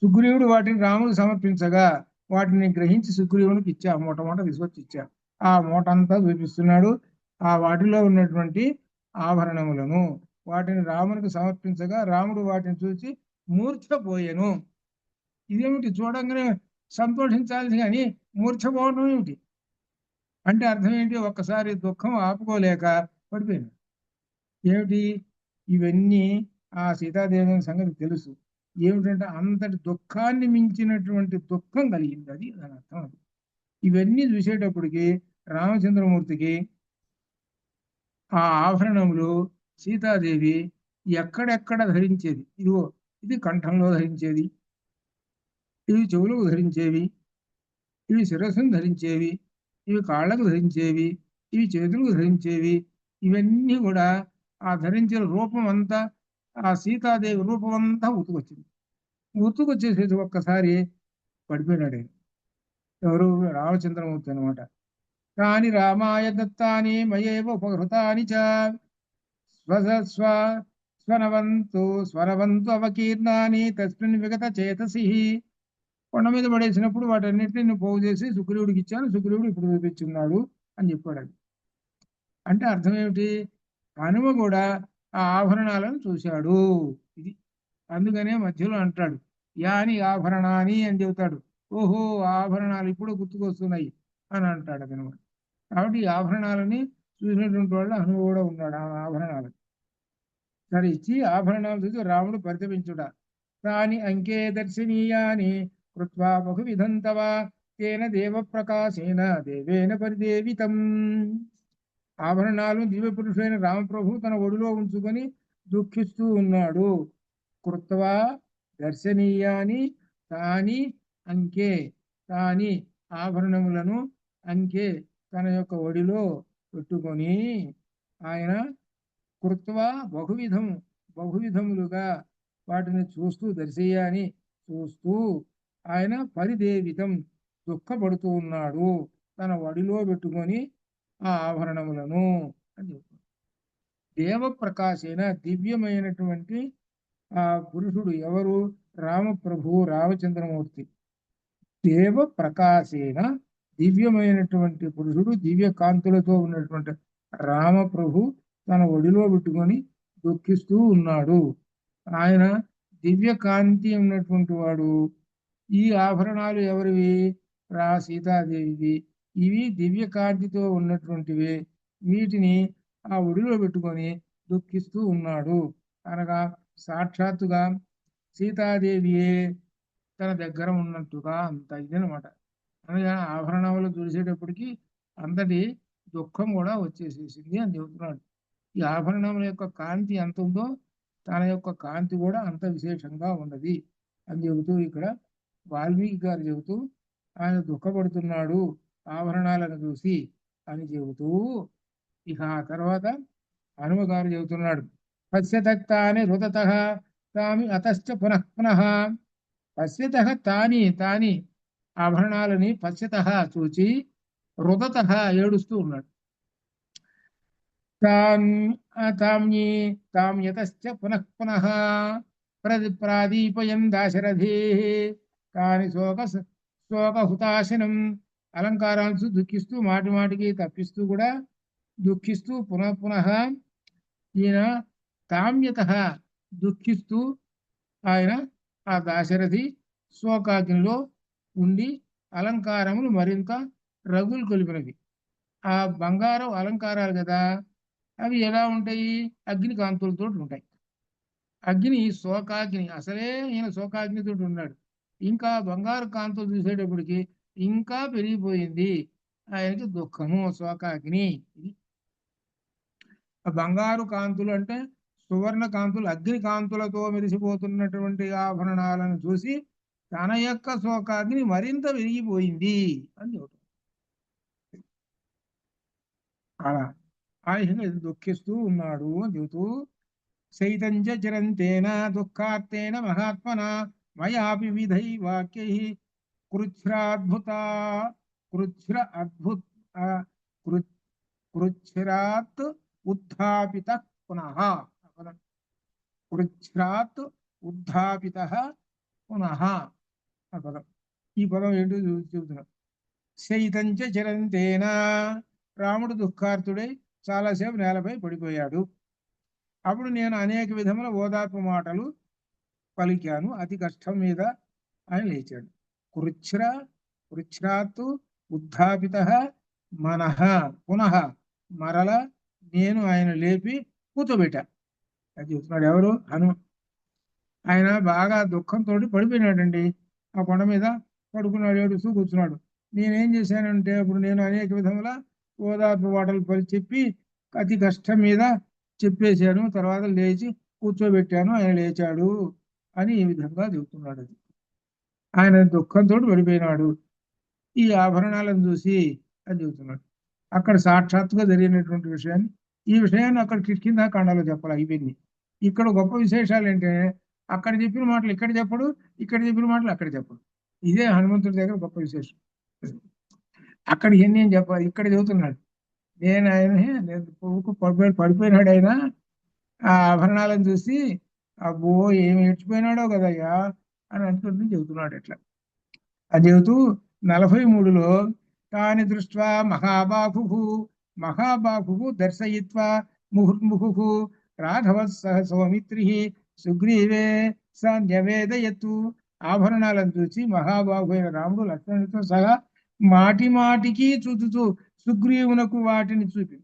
సుగ్రీవుడు వాటిని రాముడు సమర్పించగా వాటిని గ్రహించి సుగ్రీవునికి ఇచ్చా, మూట తీసుకొచ్చి ఇచ్చా. ఆ మూట అంతా చూపిస్తున్నాడు. ఆ వాటిలో ఉన్నటువంటి ఆభరణములను వాటిని రామునికి సమర్పించగా రాముడు వాటిని చూసి మూర్ఛపోయాను. ఇదేమిటి, చూడంగానే సంతోషించాల్సి కానీ మూర్ఛపోవడం ఏమిటి అంటే అర్థం ఏంటి, ఒక్కసారి దుఃఖం ఆపుకోలేక పడిపోయాను. ఏమిటి ఇవన్నీ ఆ సీతాదేవి సంగతి తెలుసు. ఏమిటంటే అంతటి దుఃఖాన్ని మించినటువంటి దుఃఖం కలిగింది, అది దాని అర్థం. అది ఇవన్నీ చూసేటప్పటికి రామచంద్రమూర్తికి ఆ ఆభరణములు సీతాదేవి ఎక్కడెక్కడ ధరించేది, ఇదిగో ఇది కంఠంలో ధరించేది, ఇవి చెవులకు ధరించేవి, ఇవి శిరస్సును ధరించేవి, ఇవి కాళ్ళకు ధరించేవి, ఇవి చేతులకు ధరించేవి, ఇవన్నీ కూడా ఆ ధరించిన రూపం అంతా, ఆ సీతాదేవి రూపం అంతా ఉతుకొచ్చింది. ఉతుకొచ్చేసేసి ఒక్కసారి పడిపోయినాడు. ఎవరు, రామచంద్రమూర్తి అనమాట. కాని రామాయ దత్తాని మయేవ ఉపహృతాని చ స్వనవంతు అవకీర్ణాని తస్మిన్ విగత చేతసి. కొండ మీద పడేసినప్పుడు వాటన్నిటిని పోగు చేసి సుగ్రీవుడికి ఇచ్చాను, సుగ్రీవుడు ఇప్పుడు చూపించున్నాడు అని చెప్పాడు. అది అంటే అర్థం ఏమిటి, హనుమ కూడా ఆ ఆభరణాలను చూశాడు. ఇది అందుకనే మధ్యలో అంటాడు యాని ఆభరణాని అని చెబుతాడు. ఓహో ఆభరణాలు ఇప్పుడు గుర్తుకొస్తున్నాయి అని అంటాడు అనమాట. కాబట్టి ఈ ఆభరణాలని చూసినటువంటి వాళ్ళు హనుమ కూడా ఉన్నాడు ఆ ఆభరణాలు. సరే ఇచ్చి ఆభరణాలు చూసి రాముడు పరితపించుట. తాని అంకే దర్శనీయాని కృత్వా బహువిధం తవ తేన దేవ ప్రకాశేన దేవేన పరిదేవితం. ఆభరణాలు దివ్య పురుషుడైన రామప్రభు తన ఒడిలో ఉంచుకొని దుఃఖిస్తూ ఉన్నాడు. కృత్వా దర్శనీయాని తాని అంకే, తాని ఆభరణములను అంకే తన యొక్క ఒడిలో పెట్టుకొని ఆయన కృత్వా బహువిధములుగా వాటిని చూస్తూ దర్శయాని చూస్తూ ఆయన పరిదేవితం దుఃఖపడుతూ ఉన్నాడు తన ఒడిలో పెట్టుకొని ఆ ఆభరణములను అని చెప్తాడు. దేవప్రకాశైన దివ్యమైనటువంటి ఆ పురుషుడు ఎవరు, రామప్రభు రామచంద్రమూర్తి. దేవ ప్రకాశేన దివ్యమైనటువంటి పురుషుడు, దివ్య కాంతులతో ఉన్నటువంటి రామప్రభు తన ఒడిలో పెట్టుకొని దుఃఖిస్తూ ఉన్నాడు. ఆయన దివ్య కాంతి ఉన్నటువంటి వాడు. ఈ ఆభరణాలు ఎవరివి? సీతాదేవివి. ఇవి దివ్య కాంతితో ఉన్నటువంటివి. వీటిని ఆ ఒడిలో పెట్టుకొని దుఃఖిస్తూ ఉన్నాడు. అనగా సాక్షాత్తుగా సీతాదేవియే తన దగ్గర ఉన్నట్టుగా అంత ఇదనమాట. అనగా ఆభరణములు చూసేటప్పటికి అంతటి దుఃఖం కూడా వచ్చేసేసింది అని చెబుతున్నాడు. ఈ ఆభరణముల యొక్క కాంతి ఎంత ఉందో తన యొక్క కాంతి కూడా అంత విశేషంగా ఉన్నది అని చెబుతూ ఇక్కడ వాల్మీకి గారు చెబుతూ ఆయన దుఃఖపడుతున్నాడు ఆభరణాలను చూసి అని చెబుతూ, ఇక ఆ తర్వాత హనుమ గారు చెబుతున్నాడు, పశ్యతక్తాని రుదత తామి అతశ్చ పునః పునః. పశ్యత తాని ఆభరణాలని పశ్యత చూచి రుదత ఏడుస్తూ ఉన్నాడు. తామ్యతశ్చ పునః పునః ప్రాదీపయన్ దాశరథే తాని శోకహుతాశనం. అలంకారాలు దుఃఖిస్తూ మాటి మాటికి తప్పిస్తూ కూడా దుఃఖిస్తూ పునః పునః ఈయన కామ్యత దుఃఖిస్తూ ఆయన ఆ దాశరథి శోకాగ్నిలో ఉండి అలంకారములు మరింత రగులు కొలిపినవి. ఆ బంగారం అలంకారాలు కదా, అవి ఎలా ఉంటాయి? అగ్ని కాంతులతో ఉంటాయి. అగ్ని శోకాగ్ని, అసలే ఈయన శోకాగ్నితో ఉన్నాడు. ఇంకా బంగారు కాంతులు చూసేటప్పటికి ఇంకా పెరిగిపోయింది ఆయనకి దుఃఖము, శోకాగ్ని. బంగారు కాంతులు అంటే సువర్ణ కాంతులు, అగ్ని కాంతులతో మెరిసిపోతున్నటువంటి ఆభరణాలను చూసి తన యొక్క శోకాగ్ని మరింత పెరిగిపోయింది అని చెబుతాం. అలా ఆయన దుఃఖిస్తూ ఉన్నాడు అని చెబుతూ, చైతంజ చిరంతేన దుఃఖార్తేన మహాత్మన మయాపి విధై వాక్యై కృచ్ఛ్రాద్భుత కృచ్ఛ్రాత్ ఉద్ధాపిత పునః. కృచ్ఛ్రాత్ ఉద్ధాపిత పునః ఆ పదం. ఈ పదం ఏంటో చెబుతున్నాం. చైతంచ చిరంతేన, రాముడు దుఃఖార్తుడై చాలాసేపు నేలపై పడిపోయాడు. అప్పుడు నేను అనేక విధముల ఓదార్పు మాటలు పలికాను. అతి కష్టం మీద ఆయన లేచాడు. కృచ్ఛ్రాత్ ఉద్ధాపిత మనః పునః, మరల నేను ఆయన లేపి కూర్చోబెట్టా. అది చెప్తున్నాడు. ఎవరు? ఆయన బాగా దుఃఖంతో పడిపోయినాడండి. ఆ కొండ మీద పడుకున్నాడు, ఏడుస్తూ కూర్చున్నాడు. నేనేం చేశానంటే అప్పుడు నేను అనేక విధముల ఓదార్పు మాటలు చెప్పి అతి కష్టం మీద చెప్పేశాను. తర్వాత లేచి కూర్చోబెట్టాను, ఆయన లేచాడు అని ఈ విధంగా చెబుతున్నాడు. అది ఆయన దుఃఖంతో పడిపోయినాడు ఈ ఆభరణాలను చూసి అని చెబుతున్నాడు. అక్కడ సాక్షాత్తుగా జరిగినటువంటి విషయాన్ని, ఈ విషయాన్ని అక్కడ కిష్కింధ కాండలో చెప్పాలి. అయిపోయింది. ఇక్కడ గొప్ప విశేషాలు ఏంటంటే అక్కడ చెప్పిన మాటలు ఇక్కడ చెప్పడు, ఇక్కడ చెప్పిన మాటలు అక్కడ చెప్పడు. ఇదే హనుమంతుడి దగ్గర గొప్ప విశేషం. అక్కడ ఏం చెప్పాలి, ఇక్కడ చెబుతున్నాడు. పడిపోయినాడు ఆయన ఆ ఆభరణాలను చూసి, అబ్బో ఏమి ఏడ్చిపోయినాడో కదయ్యా అని అనుకుంటూ చెబుతున్నాడు. ఎట్లా అది చెబుతూ 43లో తాని దృష్ట్వా మహాబాహు దర్శయిత్వా ముహుర్ముహు రాఘవ సహ సౌమిత్రి సుగ్రీవే సన్యవేదయత్తు. ఆభరణాలను చూసి మహాబాహు అయిన రాముడు లక్ష్మణుడితో సహా మాటి మాటికి చూచుతూ సుగ్రీవునకు వాటిని చూపి,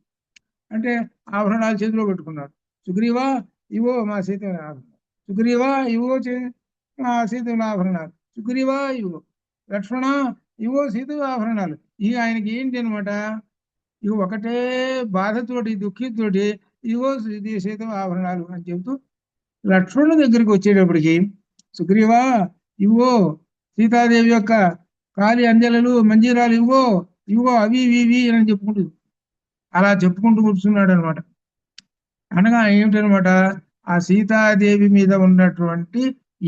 అంటే ఆభరణాలు చేతిలో పెట్టుకున్నాడు. సుగ్రీవా ఇవో మా సీత ఆభరణాలు, సుగ్రీవా ఇవో మా సీత ఆభరణాలు, సుగ్రీవా ఇవో, లక్ష్మణ ఇవో సీత ఆభరణాలు. ఇవి ఆయనకి ఏంటి అనమాట, ఇవి ఒకటే బాధతోటి దుఃఖితోటి ఇవో సీత ఆభరణాలు అని చెబుతూ లక్ష్మణుడి దగ్గరికి వచ్చేటప్పటికి సుగ్రీవా ఇవో సీతాదేవి యొక్క కాలి అంజలలు మంజీరాలు ఇవో ఇవో అవి ఇవి అని చెప్పుకుంటూ అలా చెప్పుకుంటూ కూర్చున్నాడు అనమాట. అనగా ఏమిటనమాట, ఆ సీతాదేవి మీద ఉన్నటువంటి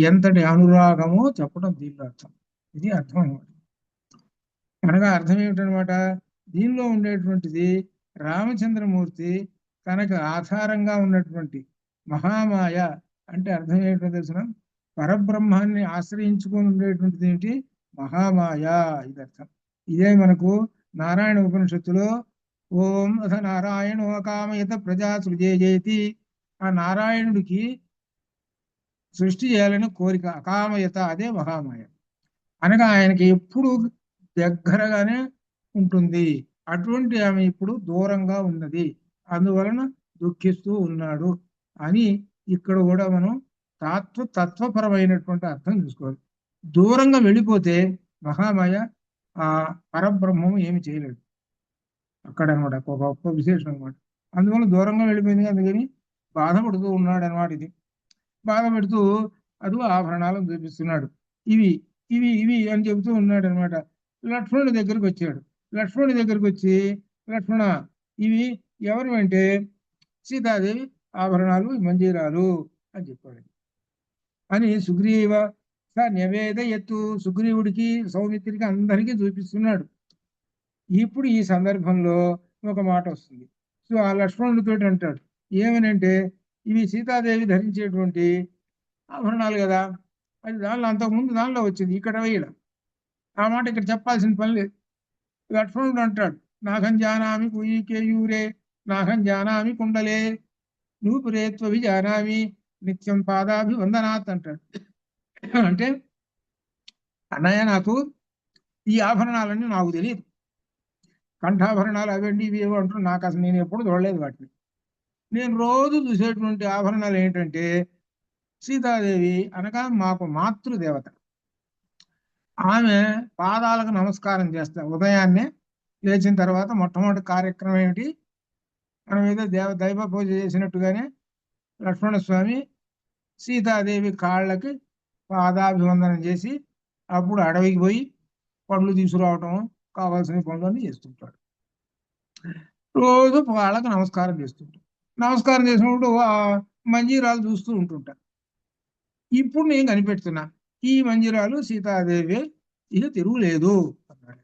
ఎంతటి అనురాగమో చెప్పడం దీనిలో అర్థం. ఇది అర్థం అనమాట. అనగా అర్థం ఏమిటనమాట, దీనిలో ఉండేటువంటిది రామచంద్రమూర్తి తనకు ఆధారంగా ఉన్నటువంటి మహామాయ అంటే అర్థం ఏమిటో తెలిసిన, పరబ్రహ్మాన్ని ఆశ్రయించుకొని ఉండేటువంటిది ఏమిటి, మహామాయ. ఇది అర్థం. ఇదే మనకు నారాయణ ఉపనిషత్తులో ఓం అథ నారాయణో కామయత ప్రజా సృజేజేతి, ఆ నారాయణుడికి సృష్టి చేయాలని కోరిక, అకామయత, అదే మహామాయ. అనగా ఆయనకి ఎప్పుడు దగ్గరగానే ఉంటుంది. అటువంటి ఆమె ఇప్పుడు దూరంగా ఉన్నది, అందువలన దుఃఖిస్తూ ఉన్నాడు అని ఇక్కడ కూడా మనం తత్వపరమైనటువంటి అర్థం చూసుకోవాలి. దూరంగా వెళ్ళిపోతే మహామాయ ఆ పరబ్రహ్మం ఏమి చేయలేడు అక్కడ అనమాట. ఒక గొప్ప విశేషం అనమాట. అందువల్ల దూరంగా వెళ్ళిపోయింది, అందుకని బాధపడుతూ ఉన్నాడు అనమాట. ఇది బాధపెడుతూ అది ఆభరణాలను చూపిస్తున్నాడు. ఇవి ఇవి ఇవి అని చెబుతూ ఉన్నాడు అనమాట. లక్ష్మణుడి దగ్గరికి వచ్చాడు. లక్ష్మణుడి దగ్గరికి వచ్చి, లక్ష్మణ, ఇవి ఎవరు అంటే సీతాదేవి ఆభరణాలు, మంజీరాలు అని చెప్పాడు. అని సుగ్రీవ ఎత్తు సుగ్రీవుడికి, సౌమిత్రికి, అందరికీ చూపిస్తున్నాడు. ఇప్పుడు ఈ సందర్భంలో ఒక మాట వస్తుంది. సో ఆ లక్ష్మణుడితో అంటాడు ఏమనంటే, ఇవి సీతాదేవి ధరించేటువంటి ఆభరణాలు కదా, అది దానిలో అంతకుముందు దానిలో వచ్చింది, ఇక్కడ వేయడం. ఆ మాట ఇక్కడ చెప్పాల్సిన పని లేదు. లక్ష్మణుడు అంటాడు, నాహం జానామి కుయికేయూరే, నాహం జానామి కుండలే, నూపురే త్వవి జానామి నిత్యం పాదాభివందనాత్ అంటాడు. అంటే అన్నయ్య, నాకు ఈ ఆభరణాలన్నీ నాకు తెలియదు, కంఠాభరణాలు అవండి ఇవి ఏవో అంటారు, నాకు అసలు నేను ఎప్పుడు చూడలేదు వాటిని. నేను రోజు చూసేటువంటి ఆభరణాలు ఏంటంటే, సీతాదేవి అనగా మాకు మాతృదేవత, ఆమె పాదాలకు నమస్కారం చేస్తా. ఉదయాన్నే లేచిన తర్వాత మొట్టమొదటి కార్యక్రమం ఏమిటి, మనం ఏదో దైవ పూజ చేసినట్టుగానే లక్ష్మణస్వామి సీతాదేవి కాళ్ళకి పాదాభివందనం చేసి అప్పుడు అడవికి పోయి పండ్లు తీసుకురావటం, కావాల్సిన పనులన్నీ చేస్తుంటాడు. రోజు వాళ్ళకి నమస్కారం చేస్తుంటాడు. నమస్కారం చేసినప్పుడు ఆ మంజీరాలు చూస్తూ ఉంటుంటా. ఇప్పుడు నేను కనిపెడుతున్నా, ఈ మంజీరాలు సీతాదేవి, ఇక తిరుగులేదు అన్నాడు.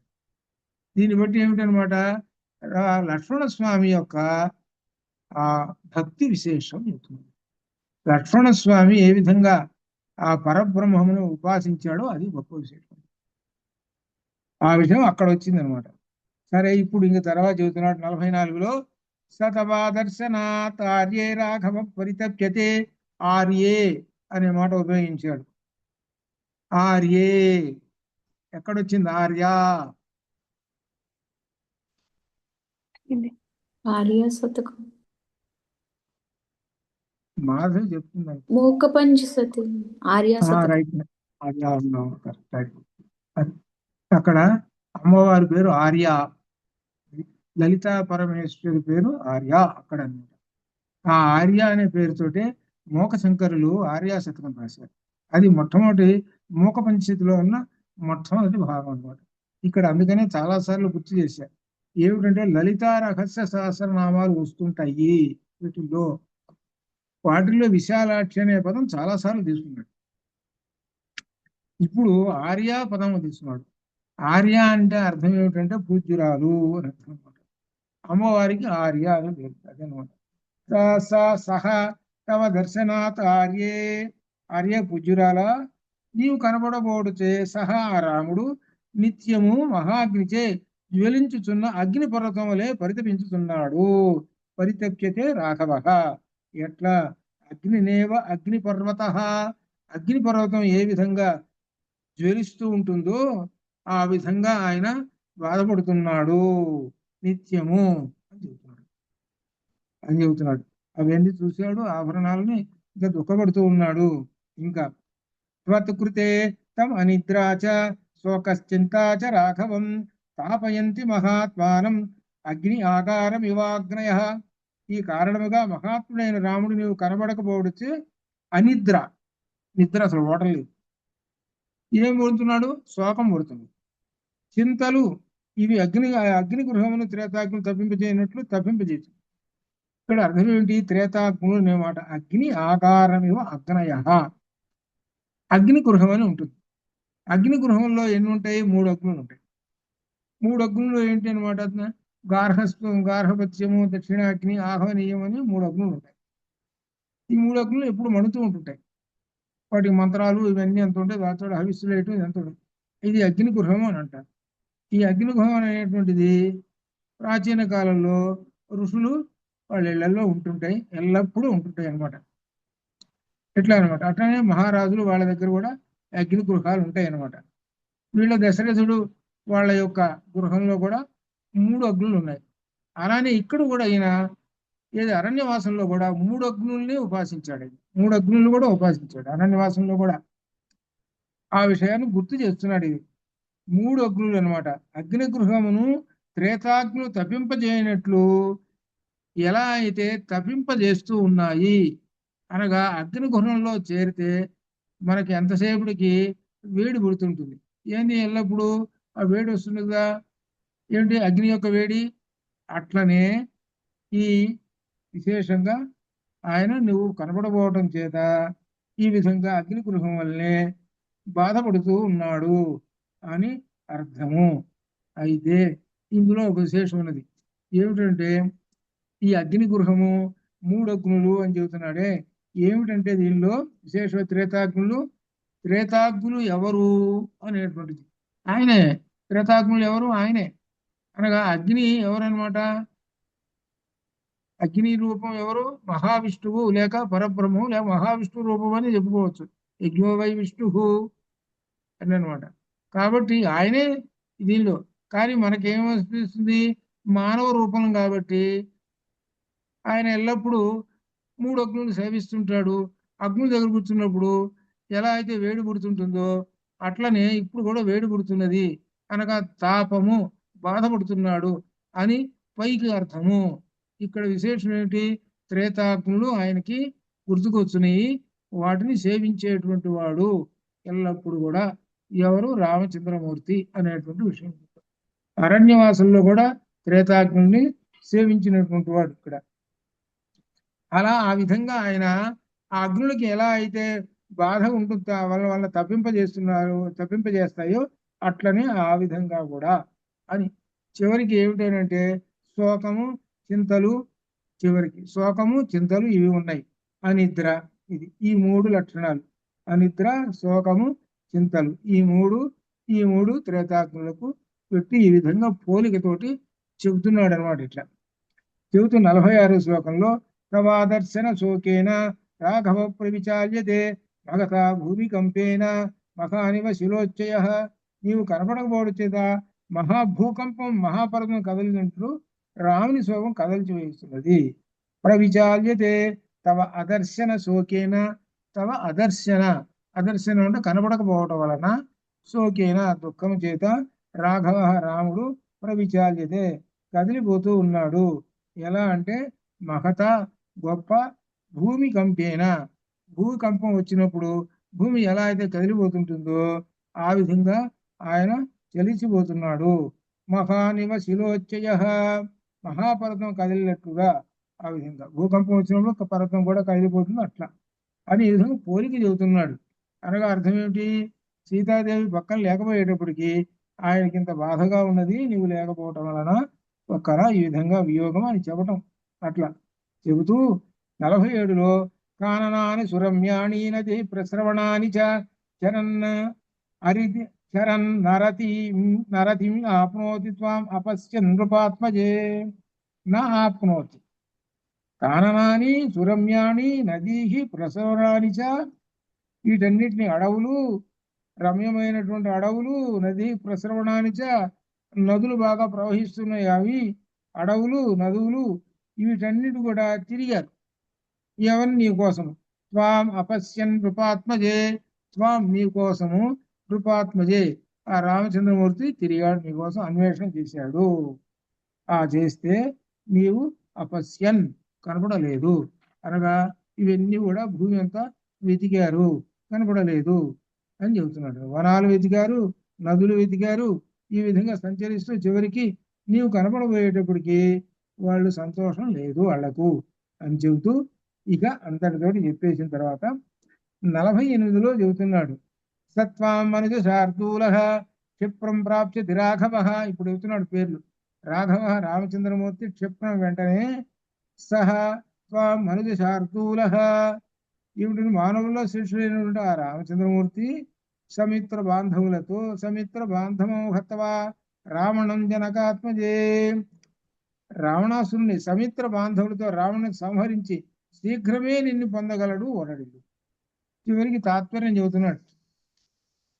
దీన్ని బట్టి ఏమిటనమాట, లక్ష్మణస్వామి యొక్క ఆ భక్తి విశేషం చెప్తుంది. లక్ష్మణస్వామి ఏ విధంగా ఆ పరబ్రహ్మమును ఉపాసించాడో అది గొప్ప విశేషం. ఆ విషయం అక్కడ వచ్చింది అనమాట. సరే, ఇప్పుడు ఇంక తర్వాత చెబుతున్నాడు 44లో, సతవాదర్శనాత్ ఆర్యే రాఘవ పరితప్యతే. ఆర్యే అనే మాట ఉపయోగించాడు. ఆర్యే ఎక్కడొచ్చింది, ఆర్య ఆర్య శతకం మాధవ్ చెప్తున్నాడు. మూక పంచసతి ఆర్య శతకం. Right, Arya right. అక్కడ అమ్మవారి పేరు ఆర్య, లలితా పరమేశ్వరి పేరు ఆర్య అక్కడ అన్నమాట. ఆ ఆర్య అనే పేరుతోటే మోక శంకరులు ఆర్య శతకం రాశారు. అది మొట్టమొదటి మోక పంచతిలో ఉన్న మొట్టమొదటి భాగం అన్నమాట. ఇక్కడ అందుకనే చాలా సార్లు గుర్తు చేశారు. ఏమిటంటే లలితా రహస్య సహస్రనామాలు వస్తుంటాయి వీటిల్లో, వాటిల్లో విశాలాక్షి అనే పదం చాలా సార్లు తీసుకున్నాడు. ఇప్పుడు ఆర్య పదం తీసుకున్నాడు. ఆర్య అంటే అర్థం ఏమిటంటే పూజ్యురాలు అని అర్థం అనమాట. అమ్మవారికి ఆర్య అని పేరు, అదనమాట. సహ తవ దర్శనాత్ ఆర్యే, ఆర్య పూజ్యురాల, నీవు కనబడబోడుచే సహా రాముడు నిత్యము మహాగ్నిచే జ్వలించుచున్న అగ్ని పర్వతం వలె పరితపించుతున్నాడు. పరితప్యతే రాఘవ, ఎట్లా అగ్నినేవ అగ్ని పర్వత, అగ్ని పర్వతం ఏ విధంగా జ్వలిస్తూ ఉంటుందో ఆ విధంగా ఆయన బాధపడుతున్నాడు నిత్యము అని చెబుతున్నాడు. అవన్నీ చూశాడు, ఆభరణాలని, ఇంకా దుఃఖపడుతూ ఉన్నాడు. ఇంకా త్వత్కృతే తమ అనిద్రాచ శోకశ్చింతాచ రాఘవం తాపయంతి మహాత్మానం అగ్ని ఆకారమివాగ్నయ. ఈ కారణముగా మహాత్ముడైన రాముడు నీవు కనబడకపోవచ్చు. అనిద్ర, నిద్ర అసలు ఓటలేదు. ఏం పడుతున్నాడు, శోకం పడుతుంది. చింతలు, ఇవి అగ్ని గృహమును త్రేతాగ్ని తప్పింపజేయనట్లు తప్పింపజేసి. ఇక్కడ అర్థం ఏమిటి, త్రేతాగ్నులు అనేమాట అగ్ని ఆకారమివ అగ్నయ. అగ్ని గృహం అని ఉంటుంది. అగ్ని గృహంలో ఎన్ని ఉంటాయి, 3 అగ్నులు ఉంటాయి. 3 అగ్నులు ఏంటి అనమాట, గార్హపత్యము, దక్షిణాగ్ని, ఆహ్వనీయం అని 3 అగ్నులు ఉంటాయి. ఈ 3 అగ్నులు ఎప్పుడు మణుతూ ఉంటుంటాయి. వాటి మంత్రాలు ఇవన్నీ ఎంత ఉంటాయి, దాంతో హవిస్సులేయటం ఎంత ఉంటుంది. ఇది అగ్ని గృహం అని అంటారు. ఈ అగ్ని గృహం అనేటువంటిది ప్రాచీన కాలంలో ఋషులు వాళ్ళ ఇళ్లలో ఉంటుంటాయి, ఎల్లప్పుడూ ఉంటుంటాయి అనమాట. ఇట్లా అనమాట. అట్లనే మహారాజులు వాళ్ళ దగ్గర కూడా అగ్ని గృహాలు ఉంటాయి అన్నమాట. వీళ్ళ దశరథుడు వాళ్ళ యొక్క గృహంలో కూడా 3 అగ్నులు ఉన్నాయి. అలానే ఇక్కడ కూడా ఈయన ఏది అరణ్యవాసంలో కూడా 3 అగ్నుల్ని ఉపాసించాడు. 3 అగ్నుల్ని కూడా ఉపాసించాడు అరణ్యవాసంలో కూడా. ఆ విషయాన్ని గుర్తు చేస్తున్నాడు. ఇది 3 అగ్నులు అనమాట. అగ్ని గృహమును త్రేతాగ్నులు తప్పింపజేయనట్లు ఎలా అయితే తప్పింపజేస్తూ ఉన్నాయి అనగా, అగ్ని గృహంలో చేరితే మనకి ఎంతసేపటికి వేడి పుడుతుంటుంది. ఏంది ఎల్లప్పుడూ ఆ వేడి వస్తుందిగా, ఏమిటి అగ్ని యొక్క వేడి. అట్లనే ఈ విశేషంగా ఆయన నువ్వు కనపడబోవటం చేత ఈ విధంగా అగ్ని గృహం వల్లనే బాధపడుతూ ఉన్నాడు అని అర్థము. అయితే ఇందులో ఒక విశేషం ఉన్నది. ఏమిటంటే ఈ అగ్ని గృహము 3 అగ్నులు అని చెబుతున్నాడే, ఏమిటంటే దీనిలో విశేష త్రేతాగ్నులు. త్రేతాగ్నులు ఎవరు అనేటువంటిది ఆయనే. త్రేతాగ్నులు ఎవరు? ఆయనే. అనగా అగ్ని ఎవరన్నమాట? అగ్ని రూపం ఎవరు? మహావిష్ణువు లేక పరబ్రహ్మం లేక మహావిష్ణు రూపం అని చెప్పుకోవచ్చు. యజ్ఞో వై విష్ణు అని అనమాట. కాబట్టి ఆయనే దీనిలో. కానీ మనకేమనిపిస్తుంది? మానవ రూపం కాబట్టి ఆయన ఎల్లప్పుడూ 3 అగ్నులు సేవిస్తుంటాడు. అగ్నుల దగ్గర కూర్చున్నప్పుడు ఎలా అయితే వేడి పుడుతుంటుందో అట్లనే ఇప్పుడు కూడా వేడి పుడుతున్నది అనగా తాపము, బాధపడుతున్నాడు అని పైకి అర్థము. ఇక్కడ విశేషం ఏమిటి? త్రేతాగ్నులు ఆయనకి గుర్తుకొచ్చినాయి. వాటిని సేవించేటువంటి వాడు ఎల్లప్పుడు కూడా ఎవరు? రామచంద్రమూర్తి అనేటువంటి విషయం. అరణ్యవాసంలో కూడా త్రేతాగ్నుల్ని సేవించినటువంటి వాడు ఇక్కడ. అలా ఆ విధంగా ఆయన ఆ అగ్నులకి ఎలా అయితే బాధ ఉంటుందో వాళ్ళ తప్పింపజేస్తాయో అట్లనే ఆ విధంగా కూడా అని. చివరికి ఏమిటంటే శోకము, చింతలు. చివరికి శోకము, చింతలు ఇవి ఉన్నాయి. అనిద్ర, ఇది ఈ 3 లక్షణాలు. అనిద్ర, శోకము, చింతలు ఈ మూడు త్రేతాగ్నులకు పెట్టి ఈ విధంగా పోలికతోటి చెబుతున్నాడు అనమాట. ఇట్లా చెబుతూ 46 శ్లోకంలో ప్రవాదర్శన శోకేన రాఘవ ప్రవిచాల్యతే భగత భూమికంపేన మహానివ శిలోచ్చయ. నీవు కనపడకపోవడం చేత మహాభూకంపం, మహాపర్వతం కదలినట్లు రాముని శోకం కదల్చి వేస్తున్నది. ప్రవిచాల్యతే తవ అదర్శన శోకేన. తవ అదర్శన, అదర్శనం అంటే కనపడకపోవటం వలన, శోకేన దుఃఖం చేత రాఘవ రాముడు ప్రవిచాల్యతే కదిలిపోతూ ఉన్నాడు. ఎలా అంటే మహత గొప్ప భూమికంపేన, భూకంపం వచ్చినప్పుడు భూమి ఎలా అయితే కదిలిపోతుంటుందో ఆ విధంగా ఆయన చలిసిపోతున్నాడు. మహానివ శిలోచ్చయ, మహాపర్వతం కదిలినట్టుగా ఆ విధంగా భూకంపం వచ్చినప్పుడు పర్వతం కూడా కదిలిపోతుంది అట్లా అని ఈ విధంగా పోలిక చెబుతున్నాడు. అనగా అర్థం ఏమిటి? సీతాదేవి పక్కన లేకపోయేటప్పటికీ ఆయనకి ఇంత బాధగా ఉన్నది నీవు లేకపోవటం వలన ఒక్కరా ఈ విధంగా వియోగం అని చెప్పటం. అట్లా చెబుతూ 47లో కాననాని సురమ్యాణి నది ప్రశ్రవణాని చరన్ హరితి చరన్ నరతిం ఆప్నోతి త్వాం అపశ్యన్ నృపాత్మజే. నా ఆప్నోతి కాననాని సురమ్యాణి నదీ ప్రసవనాని చ. వీటన్నిటిని అడవులు, రమ్యమైనటువంటి అడవులు, నది ప్రసరవణానిచ, నదులు బాగా ప్రవహిస్తున్నాయి అవి అడవులు, నదులు, వీటన్నిటి కూడా తిరిగారు. ఎవరు? నీ కోసము. త్వాం అపశ్యన్ నృపాత్మజే, త్వాం నీ కోసము, నృపాత్మజే ఆ రామచంద్రమూర్తి తిరిగాడు, నీ కోసం అన్వేషణ చేశాడు. ఆ చేస్తే నీవు అపశ్యన్ కనపడలేదు అనగా ఇవన్నీ కూడా భూమి అంతా వెతికారు, కనపడలేదు అని చెబుతున్నాడు. వనాలు వెతికారు, నదులు వెతికారు, ఈ విధంగా సంచరిస్తూ చివరికి నీవు కనపడబోయేటప్పటికి వాళ్ళు సంతోషం లేదు వాళ్లకు అని చెబుతూ ఇక అంతటితోటి చెప్పేసిన తర్వాత 48లో చెబుతున్నాడు. సత్వాం మనుజ శార్దూల క్షిప్రం ప్రాప్స్యతి రాఘవ. ఇప్పుడు చెబుతున్నాడు పేర్లు. రాఘవ రామచంద్రమూర్తి, క్షిప్రం వెంటనే, సహ త్వాం మనుజ శార్దూల ఏమిటి మానవుల్లో శిష్యుడైనటువంటి ఆ రామచంద్రమూర్తి సమిత్ర బాంధవులతో, సమిత్ర బాంధవం హత్వా రావణం జనకాత్మజే, రావణాసురుని సమిత్ర బాంధవులతో రావణుని సంహరించి శీఘ్రమే నిన్ను పొందగలడు వనరుడు. చివరికి తాత్పర్యం చెబుతున్నాడు.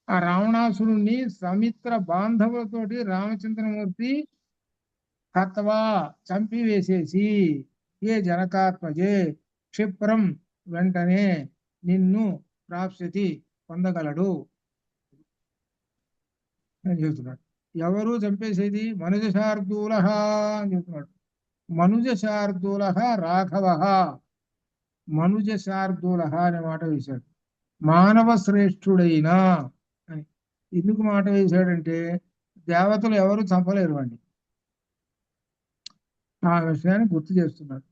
ఆ రావణాసురుణ్ణి సమిత్ర బాంధవులతోటి రామచంద్రమూర్తి హత్వా చంపివేసేసి ఏ జనకాత్మజే క్షిప్రం వెంటనే నిన్ను ప్రాప్స్యతి పొందగలడు అని చెబుతున్నాడు. ఎవరు చంపేసేది? మనుజ శార్దూల అని చెబుతున్నాడు. మనుజ శార్దూల రాఘవ. మనుజ శార్దూల అనే మాట వేశాడు. మానవ శ్రేష్ఠుడైన అని ఎందుకు మాట వేశాడంటే దేవతలు ఎవరు చంపలేరు వాడిని. ఆ విషయాన్ని గుర్తు చేస్తున్నారు.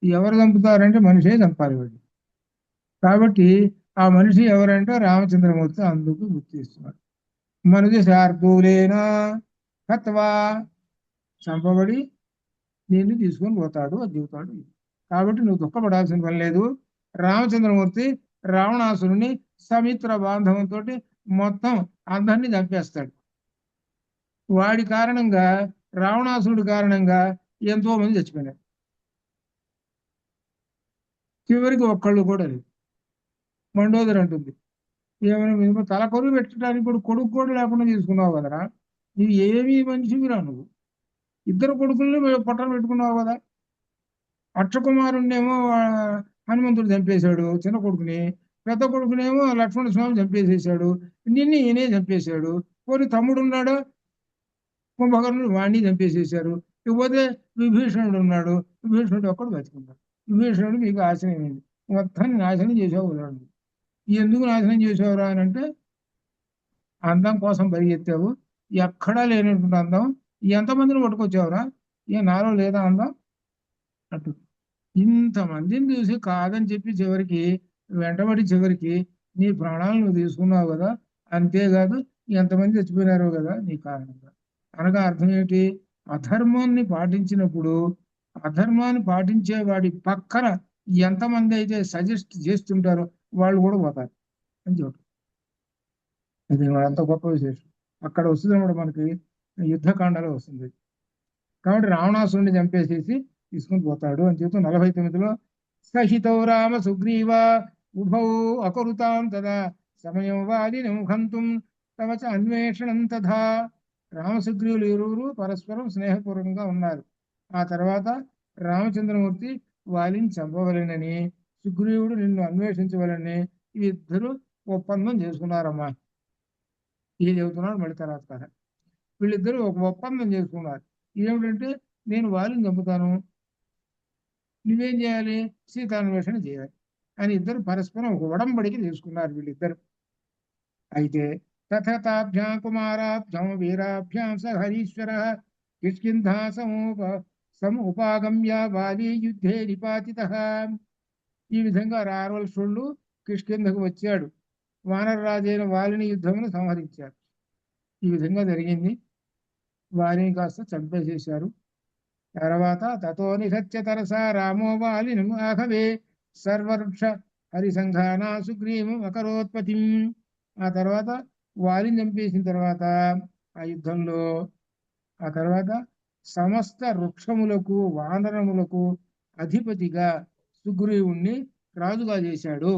ఎవరు చంపుతారంటే మనిషే చంపాలి వాడిని. కాబట్టి ఆ మనిషి ఎవరంటే రామచంద్రమూర్తి, అందుకు గుర్తు చేస్తున్నారు. మనుజ శార్దూలేనా హత్వా చంపబడి నిన్ను తీసుకొని పోతాడు అని చెబుతాడు. కాబట్టి నువ్వు దుఃఖపడాల్సిన పని లేదు. రామచంద్రమూర్తి రావణాసురుని సమిత్ర బాంధవంతో మొత్తం అందరినీ చంపేస్తాడు. వాడి కారణంగా, రావణాసురుడి కారణంగా ఎంతో మంది చచ్చిపోయినారు. చివరికి ఒక్కళ్ళు కూడా లేదు. మండోదరి అంటుంది, ఏమైనా తల కొరువు పెట్టడానికి కూడా కొడుకు కూడా లేకుండా తీసుకున్నావు కదరా, నువ్వు ఏమీ మనిషివిరా నువ్వు. ఇద్దరు కొడుకుల్ని పొట్టలు పెట్టుకున్నావు కదా. అక్షకుమారుణ్ణేమో హనుమంతుడు చంపేశాడు చిన్న కొడుకుని, పెద్ద కొడుకునేమో లక్ష్మణ స్వామి చంపేసేసాడు, నిన్ను ఈయనే చంపేశాడు. పోనీ తమ్ముడు ఉన్నాడు కుంభకర్ణుడు, వాణ్ణి చంపేసేశారు. ఇకపోతే విభీషణుడు ఉన్నాడు, విభీషణుడు ఒక్కడు బతుకున్నాడు. విభీషణుడు మీకు ఆశ్రయమైంది, మొత్తాన్ని నాశనం చేసావు కదా. ఎందుకు నాశనం చేసావురా అని అంటే, అందం కోసం పరిగెత్తావు, ఎక్కడా లేనటువంటి అందం ఎంతమందిని పట్టుకొచ్చావురా, ఏ నాలో లేదా అందం అటు. ఇంతమందిని చూసి కాదని చెప్పి చివరికి వెంటబడి చివరికి నీ ప్రాణాలు నువ్వు తీసుకున్నావు కదా. అంతేకాదు ఎంతమంది చచ్చిపోయినారో కదా నీ కారణంగా. అనగా అర్థం ఏమిటి? అధర్మాన్ని పాటించినప్పుడు అధర్మాన్ని పాటించే వాడి పక్కన ఎంతమంది అయితే సజెస్ట్ చేస్తుంటారో వాళ్ళు కూడా పోతారు అని చెప్పి, ఇది అంత గొప్ప విశేషం. అక్కడ వస్తుంది అన్నమాట, మనకి యుద్ధకాండలో వస్తుంది. కాబట్టి రావణాసురుడిని చంపేసేసి తీసుకుని పోతాడు అని చెప్తూ 49లో సహితౌ రామ సుగ్రీవ ఉభౌ అకరుతాం తదా సమయం వాలినం హంతుం తమచ అన్వేషణం తథా. రామసుగ్రీవులు ఇరువురు పరస్పరం స్నేహపూర్వకంగా ఉన్నారు. ఆ తర్వాత రామచంద్రమూర్తి వాలిని చంపవలెనని, సుగ్రీవుడు నిన్ను అన్వేషించవలని ఇద్దరు ఒప్పందం చేసుకున్నారమ్మా. ఇది చెబుతున్నాడు మళ్ళీ తర్వాత కథ. వీళ్ళిద్దరూ ఒక ఒప్పందం చేసుకున్నారు. ఏమిటంటే, నేను వాలిని చంపుతాను, నువ్వేం చేయాలి, సీతాన్వేషణ చేయాలి అని ఇద్దరు పరస్పరం ఒక ఉడంబడికి తీసుకున్నారు వీళ్ళిద్దరు. అయితే తథతాభ్యాం కుమారాభ్యాం వీరాభ్యాం స హరీశ్వర కిష్కింధా సముపాగమ్య వాలి యుద్ధే నిపాతితః. ఈ విధంగా రావలసుడు కిష్కింధకు వచ్చాడు, వానరరాజైన వాలిని యుద్ధమును సంహరించాడు. ఈ విధంగా జరిగింది. వాలిని కాస్త చంపేసేశారు. తర్వాత తతో నిసత్య తరసా రామో వాలినం ఆహవే సర్వవృక్ష హరిసంఘానా సుగ్రీవం అకరోత్పతిం. ఆ తర్వాత వాలిని చంపేసిన తర్వాత ఆ యుద్ధంలో ఆ తర్వాత సమస్త వృక్షములకు వానరములకు అధిపతిగా సుగ్రీవుణ్ణి రాజుగా చేశాడు.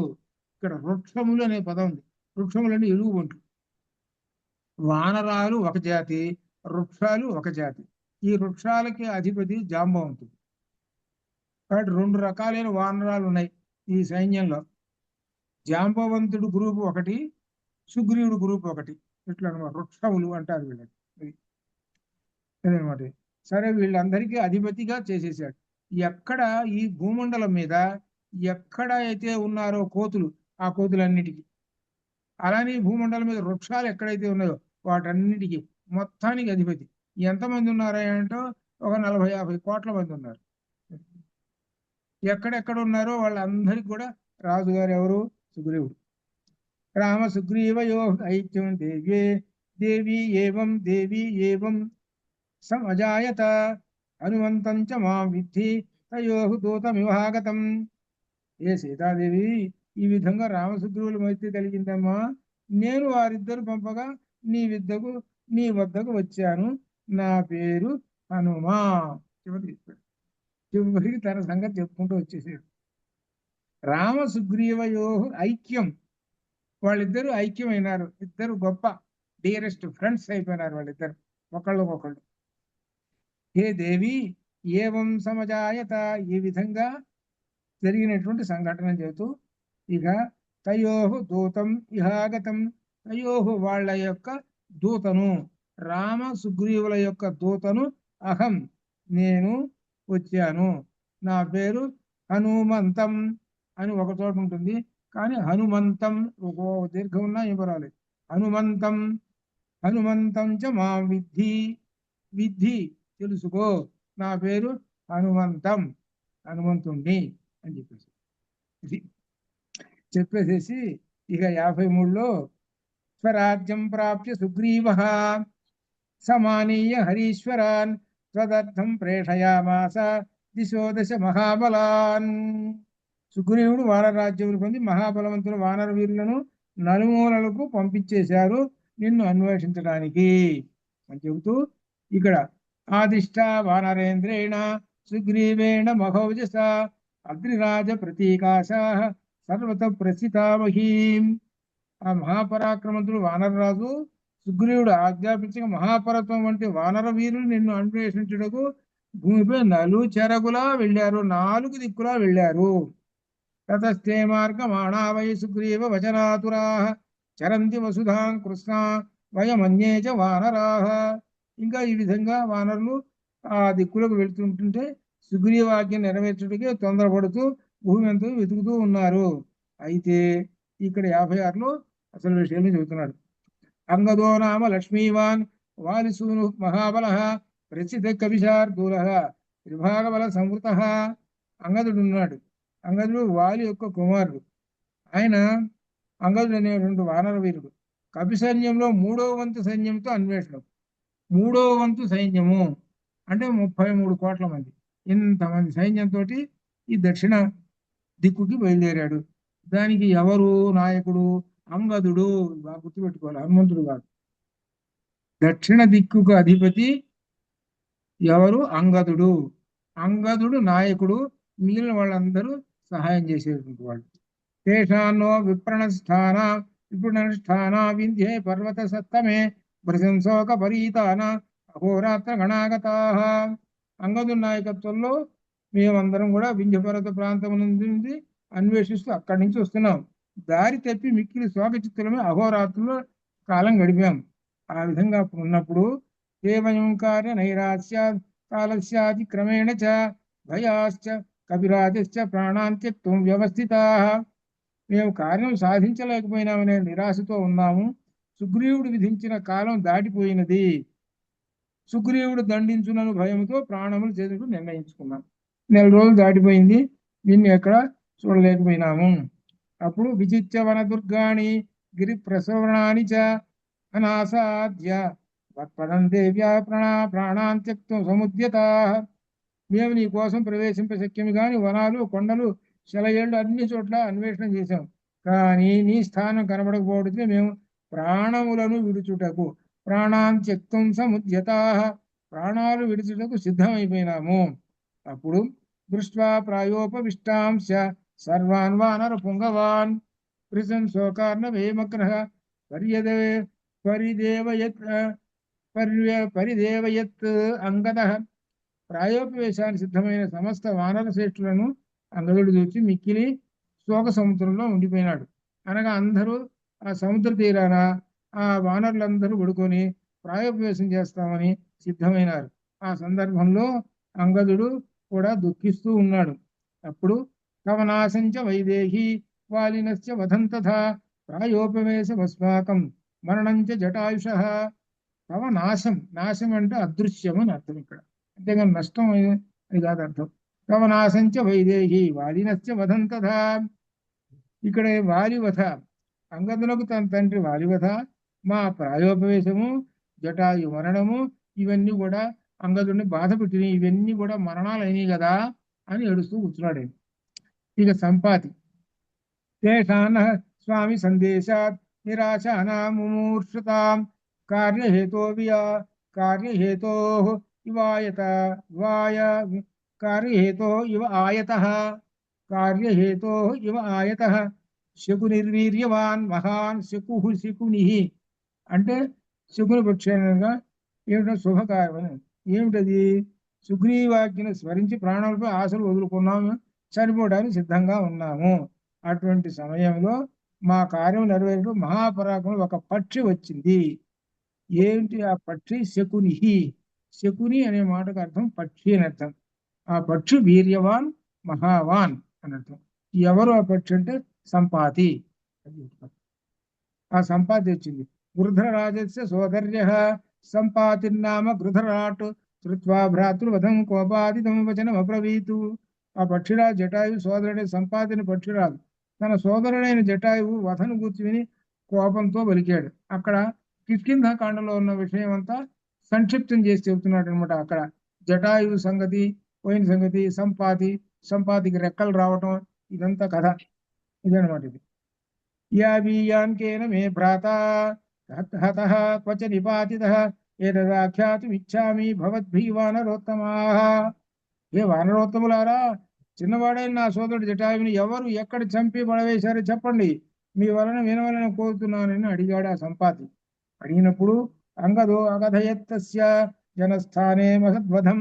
ఇక్కడ వృక్షములు అనే పదం ఉంది. వృక్షములని ఎలుగుబంట్లు. వానరాలు ఒక జాతి, వృక్షాలు ఒక జాతి. ఈ వృక్షాలకి అధిపతి జాంబవంతుడు. కాబట్టి రెండు రకాలైన వానరాలు ఉన్నాయి ఈ సైన్యంలో. జాంబవంతుడు గ్రూప్ ఒకటి, సుగ్రీవుడు గ్రూప్ ఒకటి. ఇట్లా అనమాట, వృక్షములు అంటారు వీళ్ళని. అదనమాట. సరే, వీళ్ళందరికీ అధిపతిగా చేసేసాడు. ఎక్కడ ఈ భూమండలం మీద ఎక్కడ అయితే ఉన్నారో కోతులు, ఆ కోతులన్నిటికీ, అలానే భూమండలం మీద వృక్షాలు ఎక్కడైతే ఉన్నాయో వాటన్నిటికీ మొత్తానికి అధిపతి. ఎంతమంది ఉన్నారా అంటే ఒక 40-50 కోట్ల మంది ఉన్నారు. ఎక్కడెక్కడ ఉన్నారో వాళ్ళందరికీ కూడా రాజుగారు ఎవరు? సుగ్రీవుడు. రామ సుగ్రీవయో ఐక్యం దేవ్యే దేవి ఏవం సమజాయత హనుమంతం చ మాం విద్ధి తయో దూతమివాగతం. ఏ సీతాదేవి, ఈ విధంగా రామసుగ్రీవుల మైత్రి కలిగిందమ్మా, నేను వారిద్దరు పంపగా నీ వద్దకు వచ్చాను, నా పేరు హనుమా. చివరికి తన సంగతి చెప్పుకుంటూ వచ్చేసాడు. రామ సుగ్రీవయో ఐక్యం, వాళ్ళిద్దరూ ఐక్యమైనారు. ఇద్దరు గొప్ప డియరెస్ట్ ఫ్రెండ్స్ అయిపోయినారు వాళ్ళిద్దరు ఒకళ్ళకొకళ్ళు. హే దేవి ఏవం సమజాయత, ఈ విధంగా జరిగినటువంటి సంఘటన చెబుతూ ఇక తయోహు దూతం ఇహాగతం, తయోహు వాళ్ళ యొక్క దూతను, రామ సుగ్రీవుల యొక్క దూతను అహం నేను వచ్చాను, నా పేరు హనుమంతం అని ఒక చోట ఉంటుంది, కానీ హనుమంతం ఒక దీర్ఘం ఉన్నా ఏం పర్వాలేదు. హనుమంతం హనుమంతం చ మా విద్ధి, విద్ధి తెలుసుకో, నా పేరు హనుమంతం, హనుమంతుణ్ణి అని చెప్పేసి ఇది చెప్పేసేసి ఇక 53లో స్వరాజ్యం ప్రాప్య సుగ్రీవ సమానీయ హరీశ్వరాన్ త్వదర్థం ప్రేషయామాస దిశో దశ మహాబలాన్. సుగ్రీవుడు వానరాజ్యములు పొంది మహాబలవంతుల వానర వీరులను నలుమూలలకు పంపించేశారు నిన్ను అన్వేషించడానికి అని చెబుతూ ఇక్కడ ఆదిష్ట వానరేంద్రేణ సుగ్రీవేణ మహౌజస అగ్నిరాజ ప్రతీకాశా సర్వత ప్రసితామహీం. ఆ మహాపరాక్రమంతుడు వానరరాజు సుగ్రీవుడు ఆజ్ఞాపించక మహాపర్వతం వంటి వానర వీరులు నిన్ను అన్వేషించుటకు భూమిపై నలు చెరగులా వెళ్ళారు, 4 దిక్కులా వెళ్ళారు. తతస్థే మార్గమాణా వై సుగ్రీవ వచనాతురా చరంతి వసుధాం కృష్ణ వయమన్యే చ వానరాః. ఇంకా ఈ విధంగా వానరులు ఆ దిక్కులకు వెళ్తుంటుంటే సుగ్రీవాజ్ఞ నెరవేర్చుటకే తొందరపడుతూ భూమి అంతా వెతుకుతూ ఉన్నారు. అయితే ఇక్కడ 56లో అసలు విషయాన్ని చెబుతున్నాడు. అంగదో నామ లక్ష్మీవాన్ వాలిసూను మహాబల ప్రసిద్ధ కవిశార్దూల త్రిభాగబల సంవృత. అంగదుడు ఉన్నాడు. అంగదుడు వాలి యొక్క కుమారుడు. ఆయన అంగదుడు అనేటువంటి వానర వీరుడు. కపి సైన్యంలో 3వ వంతు సైన్యంతో అన్వేషణం. 3వ వంతు సైన్యము అంటే 33 కోట్ల మంది. ఇంతమంది సైన్యంతో ఈ దక్షిణ దిక్కుకి బయలుదేరాడు. దానికి ఎవరు నాయకుడు? అంగదుడు. బాగా గుర్తుపెట్టుకోవాలి, హనుమంతుడు కాదు. దక్షిణ దిక్కుకు అధిపతి ఎవరు? అంగదుడు. అంగదుడు నాయకుడు, మిగిలిన వాళ్ళందరూ సహాయం చేసేటువంటి వాళ్ళు. తేషాన్నో విప్రణస్థాన విపుణస్థాన వింధ్యే పర్వత సత్తమే ప్రశంసోక పరీతాన అహోరాత్ర గణాగతా. అంగదుడి నాయకత్వంలో మేమందరం కూడా వింధ్య పర్వత ప్రాంతం నుండి అన్వేషిస్తూ అక్కడి నుంచి వస్తున్నాం. దారి తప్పి మిక్కిలి శోకచిత్తులమే అహోరాత్రులు కాలం గడిపాం. ఆ విధంగా ఉన్నప్పుడు ఏవయం కార్య నైరాస్య కాలస్యాది క్రమేణ చ భయాశ్చ కపిరాజశ్చ ప్రాణాంత్యక్తుం వ్యవస్థితా. మేము కార్యం సాధించలేకపోయినామనే నిరాశతో ఉన్నాము. సుగ్రీవుడు విధించిన కాలం దాటిపోయినది. సుగ్రీవుడు దండించునను భయంతో ప్రాణములు చేతుకు నిర్ణయించుకున్నాం. 4 రోజులు దాటిపోయింది, నిన్ను ఎక్కడ చూడలేకపోయినాము. అప్పుడు విచిత్య వన దుర్గాణి గిరి ప్రసవనాని చ అనాసాద్య వత్పదం దేవ్యా ప్రాణాంత్యక్తం సముద్యతా. మేము నీ కోసం ప్రవేశింప శక్యము కాని వనాలు, కొండలు, శలయేళ్లు అన్ని చోట్ల అన్వేషణ చేశాం. కానీ నీ స్థానం కనబడకపోవడంతో మేము ప్రాణములను విడుచుటకు ప్రాణాంత్యక్తం సముద్యతా, ప్రాణాలు విడుచుటకు సిద్ధమైపోయినాము. అప్పుడు దృష్ట్వా ప్రాయోపవిష్టాంశ సర్వాన్ వానర పుంగవాన్ ప్రశంసోకార్ణవేమగ్రహ పర్యదే పరిదేవయత్ పరిదేవయత్ అంగదః. ప్రాయోపవేశానికి సిద్ధమైన సమస్త వానర శ్రేష్ఠులను అంగదుడు చూచి మిక్కిలి శోక సముద్రంలో ఉండిపోయినాడు. అనగా అందరూ ఆ సముద్ర తీరాన ఆ వానరులందరూ పడుకొని ప్రాయోపవేశం చేస్తామని సిద్ధమైనారు. ఆ సందర్భంలో అంగదుడు కూడా దుఃఖిస్తూ ఉన్నాడు. అప్పుడు కవనాశంచ వైదేహి వాలినశ్చ వధం తథా ప్రాయోపవేశ భస్మాకం మరణంచ జటాయుష. తవ నాశం, నాశం అంటే అదృశ్యం అని అర్థం. ఇక్కడ అంతేగాని నష్టం అని కాదు అర్థం. తవ నాశంచ వైదేహి వాలినశ్చ వధం తథా. ఇక్కడ వాలివధ, అంగదులకు తన తండ్రి వాలివధ, మా ప్రాయోపవేశము, జటాయు మరణము, ఇవన్నీ కూడా అంగదుడిని బాధ పెట్టినాయి. ఇవన్నీ కూడా మరణాలు అయినాయి కదా అని ఏడుస్తూ కూర్చున్నాడు. ఇక సంపాతి తేషాన్న స్వామి సందేశాత్ నిరాశానా ముమూర్షతాం కార్యహేతో కార్యహేతో ఇవాయత కార్యహేతో ఇవ ఆయత. కార్యహేతో ఇవ ఆయతః శకునిర్వీర్యవాన్ మహాన్ శకుః శకునిః అంటే శకుని పక్షంగా ఏమిటో శుభకార్యం. ఏమిటది? సుగ్రీవాజ్ఞను స్మరించి ప్రాణాలపై ఆశలు వదులుకున్నాము, చనిపోవడానికి సిద్ధంగా ఉన్నాము. అటువంటి సమయంలో మా కార్యం నెరవేరుతూ మహాపరాక్రమం ఒక పక్షి వచ్చింది. ఏమిటి ఆ పక్షి? శకునిహి. శకుని అనే మాటకు అర్థం పక్షి అని అర్థం. ఆ పక్షి వీర్యవాన్ మహావాన్ అని అర్థం. ఎవరు ఆ పక్షి అంటే సంపాతి. ఆ సంపాతి వచ్చింది. గృధ్రరాజస్య సోదర్య సంపాతిర్నామ గృధ్రరాట్ శ్రుత్వా భ్రాతృవధం కోపాదితం వచనం అబ్రవీతు. ఆ పక్షిరాజు జటాయు సోదరుడే సంపాతిని పక్షిరాజు తన సోదరుడైన జటాయువు వధను గుర్చి విని కోపంతో పలికాడు. అక్కడ కిష్కింధకాండలో ఉన్న విషయం అంతా సంక్షిప్తం చేసి చెబుతున్నాడు అనమాట. అక్కడ జటాయువు సంగతి, పోయిన సంగతి, సంపాతికి రెక్కలు రావటం, ఇదంతా కథ. ఇదనమాట ఇది. యావీయాన్కేన మే భ్రాత హతః క్వచ నిపాతితః ఏతదాఖ్యాతుమిచ్ఛామి భవద్భిః వానరోత్తమాః. ఏ వానరోత్తములారా, చిన్నవాడైన నా సోదరుడు జటాయువుని ఎవరు ఎక్కడ చంపి పడవేశారో చెప్పండి, మీ వలన వినవలన కోరుతున్నానని అడిగాడు ఆ సంపాతి. అడిగినప్పుడు అంగదో అగధయత్తస్య జనస్థానే మహద్వధం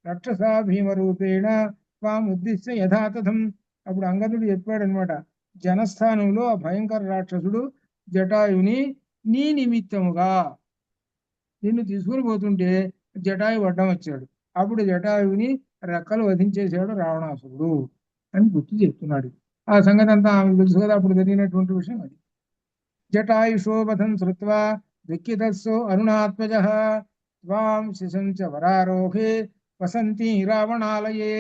రక్షసా భీమరూపేణ త్వాముద్దిశ్య యథాతథం. అప్పుడు అంగదుడు చెప్పాడనమాట, జనస్థానంలో ఆ భయంకర రాక్షసుడు జటాయుని నీ నిమిత్తముగా నిన్ను తీసుకుని పోతుంటే జటాయు అడ్డం వచ్చాడు. అప్పుడు జటాయుని రెక్కలు వధించేశాడు రావణాసురుడు అని గుర్తు చెప్తున్నాడు. ఆ సంగతి అంతా ఆమెకు తెలుసు కదా, అప్పుడు జరిగినటువంటి విషయం అది. జటాయుషోవధం శ్రుత్వా దుఃఖితస్సో అరుణాత్మజః త్వాం శిశంచ వరారోహే వసంతి రావణాలయే.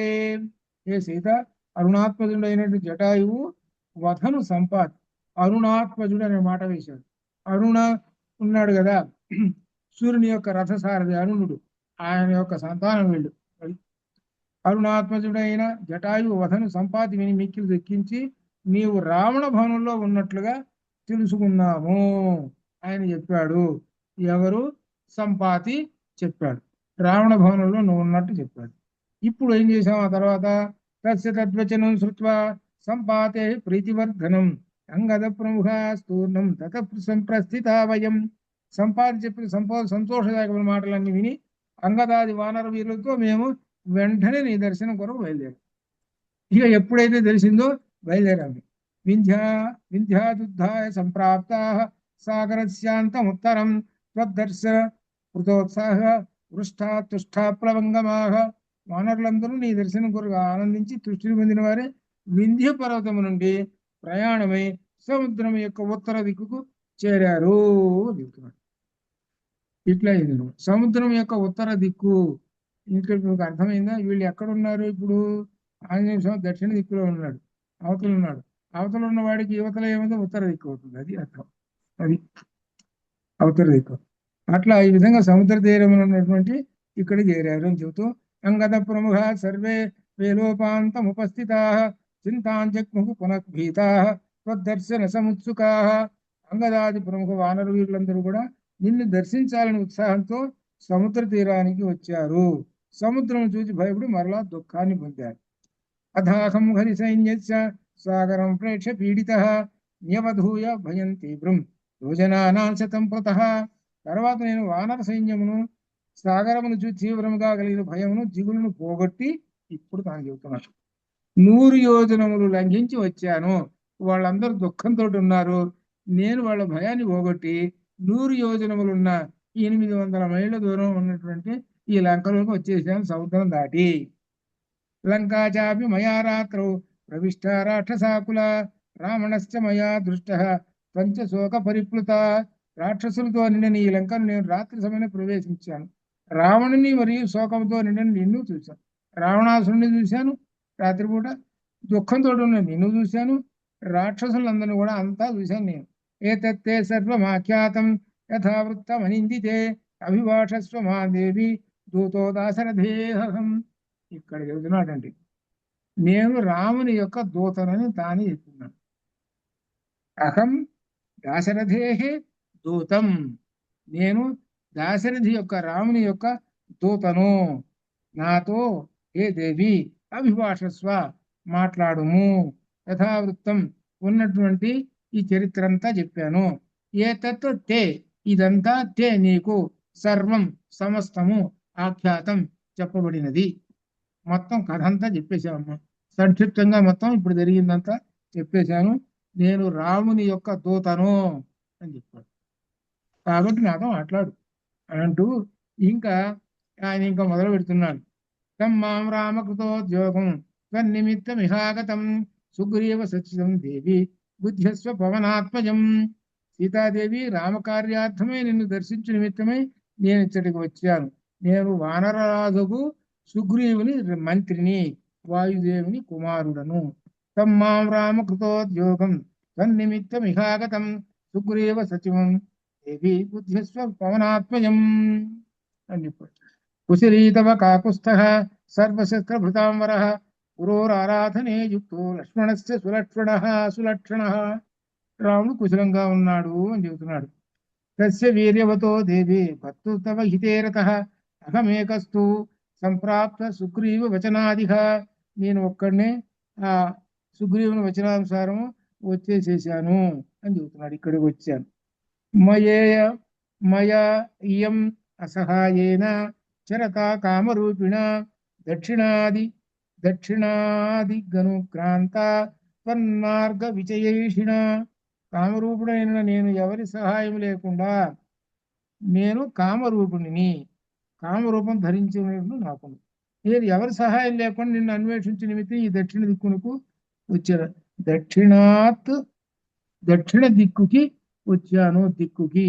ఏ సీత, అరుణాత్మజుడైనటువంటి జటాయువు వధను సంపాతి అరుణాత్మజుడు అనే మాట వేశాడు. అరుణ ఉన్నాడు కదా, సూర్యుని యొక్క రథసారథి అరుణుడు, ఆయన యొక్క సంతానం వీళ్ళు. అరుణాత్మజుడైన జటాయువు వధను సంపాతి విని మిక్కిలి దుఃఖించి నీవు రావణ భవనంలో ఉన్నట్లుగా తెలుసుకున్నాము ఆయన చెప్పాడు. ఎవరు? సంపాతి చెప్పాడు. రావణ భవనంలో నువ్వు ఉన్నట్టు చెప్పాడు. ఇప్పుడు ఏం చేసాం ఆ తర్వాత? తస్య తద్వచనం శ్రుత్వా సంపాతే ప్రీతివర్ధనం అంగద ప్రముఖ స్థూర్ణం తత సంప్రస్థిత వయం. సంపాతి చెప్పిన సంతోషదాయకమైన మాటలన్నీ విని అంగదాది వానర వీరులతో మేము వెంటనే నీ దర్శనం కొరకు బయలుదేరాం. ఇక ఎప్పుడైతే తెలిసిందో బయలుదేరాము. వింధ్యాదుద్ధాయ సంప్రాప్త సాగరస్యాంతముత్తరం త్వద్దర్శన కృతోత్సాహ వృష్టా తుష్టా ప్లవంగమాహ. వానరులందరూ నీ దర్శనం కొరకు ఆనందించి తృష్టిని పొందిన వారే వింధ్య పర్వతము నుండి ప్రయాణమై సముద్రం యొక్క ఉత్తర దిక్కుకు చేరారు చెబుతున్నాడు. ఇట్లా ఇది సముద్రం యొక్క ఉత్తర దిక్కు. ఇంకా మీకు అర్థమైందా? వీళ్ళు ఎక్కడున్నారు ఇప్పుడు? ఆంజనేయ స్వామి దక్షిణ దిక్కులో ఉన్నాడు, అవతల ఉన్నాడు. అవతల ఉన్న వాడికి యువతల ఏముందో ఉత్తర దిక్కు అవుతుంది. అది అర్థం. అది అవతల దిక్కు. అట్లా ఈ విధంగా సముద్ర తీరంలో ఉన్నటువంటి ఇక్కడ చేరారు అని చెబుతూ అంగద ప్రముఖ సర్వే వేలోపాంతముపస్థితా చింతాంజగ్ముః పునఃభీతా త్వద్దర్శన సముత్సుకా. అంగదాది ప్రముఖ వానర వీరులందరూ కూడా నిన్ను దర్శించాలని ఉత్సాహంతో సముద్ర తీరానికి వచ్చారు. సముద్రం చూసి భయపడి మరలా దుఃఖాన్ని పొందారు. అథాహం హరి సైన్యస్య సాగరం ప్రేక్ష పీడిత న్యవధూయ భయం తీవ్రం యోజనానాం శతం పృతః. తర్వాత నేను వానర సైన్యమును సాగరమును చూసి తీవ్రముగా కలిగిన భయమును జిగులను పోగొట్టి ఇప్పుడు తాను చెబుతున్నాను 100 యోజనములు లంఘించి వచ్చాను. వాళ్ళందరూ దుఃఖంతో ఉన్నారు. నేను వాళ్ళ భయాన్ని పోగొట్టి 100 యోజనములున్న 800 మైళ్ళ దూరం ఉన్నటువంటి ఈ లంకలోకి వచ్చేసాను సముద్రం దాటి. లంకా చాపి మయా రాత్రౌ ప్రవిష్ట రాక్షసాకుల రావణశ్చ మయా దృష్ట పంచశోక పరిప్లుత. రాక్షసులతో నిండిన ఈ లంకను నేను రాత్రి సమయంలో ప్రవేశించాను. రావణుని మరియు శోకంతో నిండిన నిన్ను చూశాను. రావణాసురుని చూశాను రాత్రిపూట. దుఃఖంతో ఉన్న నిన్ను చూశాను. రాక్షసులందరినీ కూడా అంతా చూశాను నేను. ఏతత్తే సర్వమాఖ్యాతం యథావృత్తం అనిందితే అభిభాషస్వ మా దేవి దూతో దాశరథేహం. ఇక్కడ చెబుతున్నాడండి, నేను రాముని యొక్క దూతనని తానే చెప్తున్నాను. అహం దాశరథేహే దూతం. నేను దాశరథి యొక్క రాముని యొక్క దూతను. నాతో ఏ దేవి అభిభాషస్వ మాట్లాడుము. యథావృత్తం ఉన్నటువంటి ఈ చరిత్ర అంతా చెప్పాను. ఏతత్ తే ఇదంతా తే నీకు సర్వం సమస్తము ఆఖ్యాతం చెప్పబడినది. మొత్తం కథ అంతా చెప్పేశామమ్మా. సంక్షిప్తంగా మొత్తం ఇప్పుడు జరిగిందంతా చెప్పేశాను. నేను రాముని యొక్క దూతను అని చెప్పాడు. కాబట్టి నాతో మాట్లాడు అని అంటూ ఇంకా ఆయన ఇంకా మొదలు పెడుతున్నాడు. తం మాం రామకృతోద్యోగం తన్నిమిత్తమిహాగతం సుగ్రీవ సచితం దేవి బుద్ధ్యస్వ పవనాత్మజం. సీతాదేవి రామకార్యార్థమై నిన్ను దర్శించు నిమిత్తమై నేను ఇచ్చటికి వచ్చాను. నేను వానరరాజుకు సుగ్రీవుని మంత్రిని, వాయుదేవుని కుమారుడను. తం మాం రామకృతోద్యోగం తన్నిమిత్తమిహాగతం సుగ్రీవ సచివం దేవి బుద్ధ్యస్వ పవనాత్మజం అని చెప్పాడు. కుశలీతవ కాకుస్థః సర్వశస్త్రభృతాంబరః పురోరారాధనే యుక్తో లక్ష్మణస్య సులక్షణః. రాముడు కుశలంగా ఉన్నాడు అని చెబుతున్నాడు. తస్య వీర్యవతో దేవి భర్తు తవ హితేరతః అహమేకస్తు సంప్రాప్త సుగ్రీవ వచనాదిహ. నేను ఒక్కడనే ఆ సుగ్రీవుని వచనానుసారం వచ్చేసేసాను అని చెబుతున్నాడు. ఇక్కడికి వచ్చాను. మయేయ మయా ఇయం అసహాయేన చరతా కామరూపిణ దక్షిణాది గనుక్రాంత తన్మార్గ విజయేషిణ. కామరూపుడైన నేను ఎవరి సహాయం లేకుండా నేను కామరూపుణిని, కామరూపం ధరించినట్లు నాకు నేను ఎవరి సహాయం లేకుండా నిన్ను అన్వేషించిన నిమిత్తం ఈ దక్షిణ దిక్కునకు వచ్చాను. దక్షిణ దిక్కుకి వచ్చాను. దిక్కుకి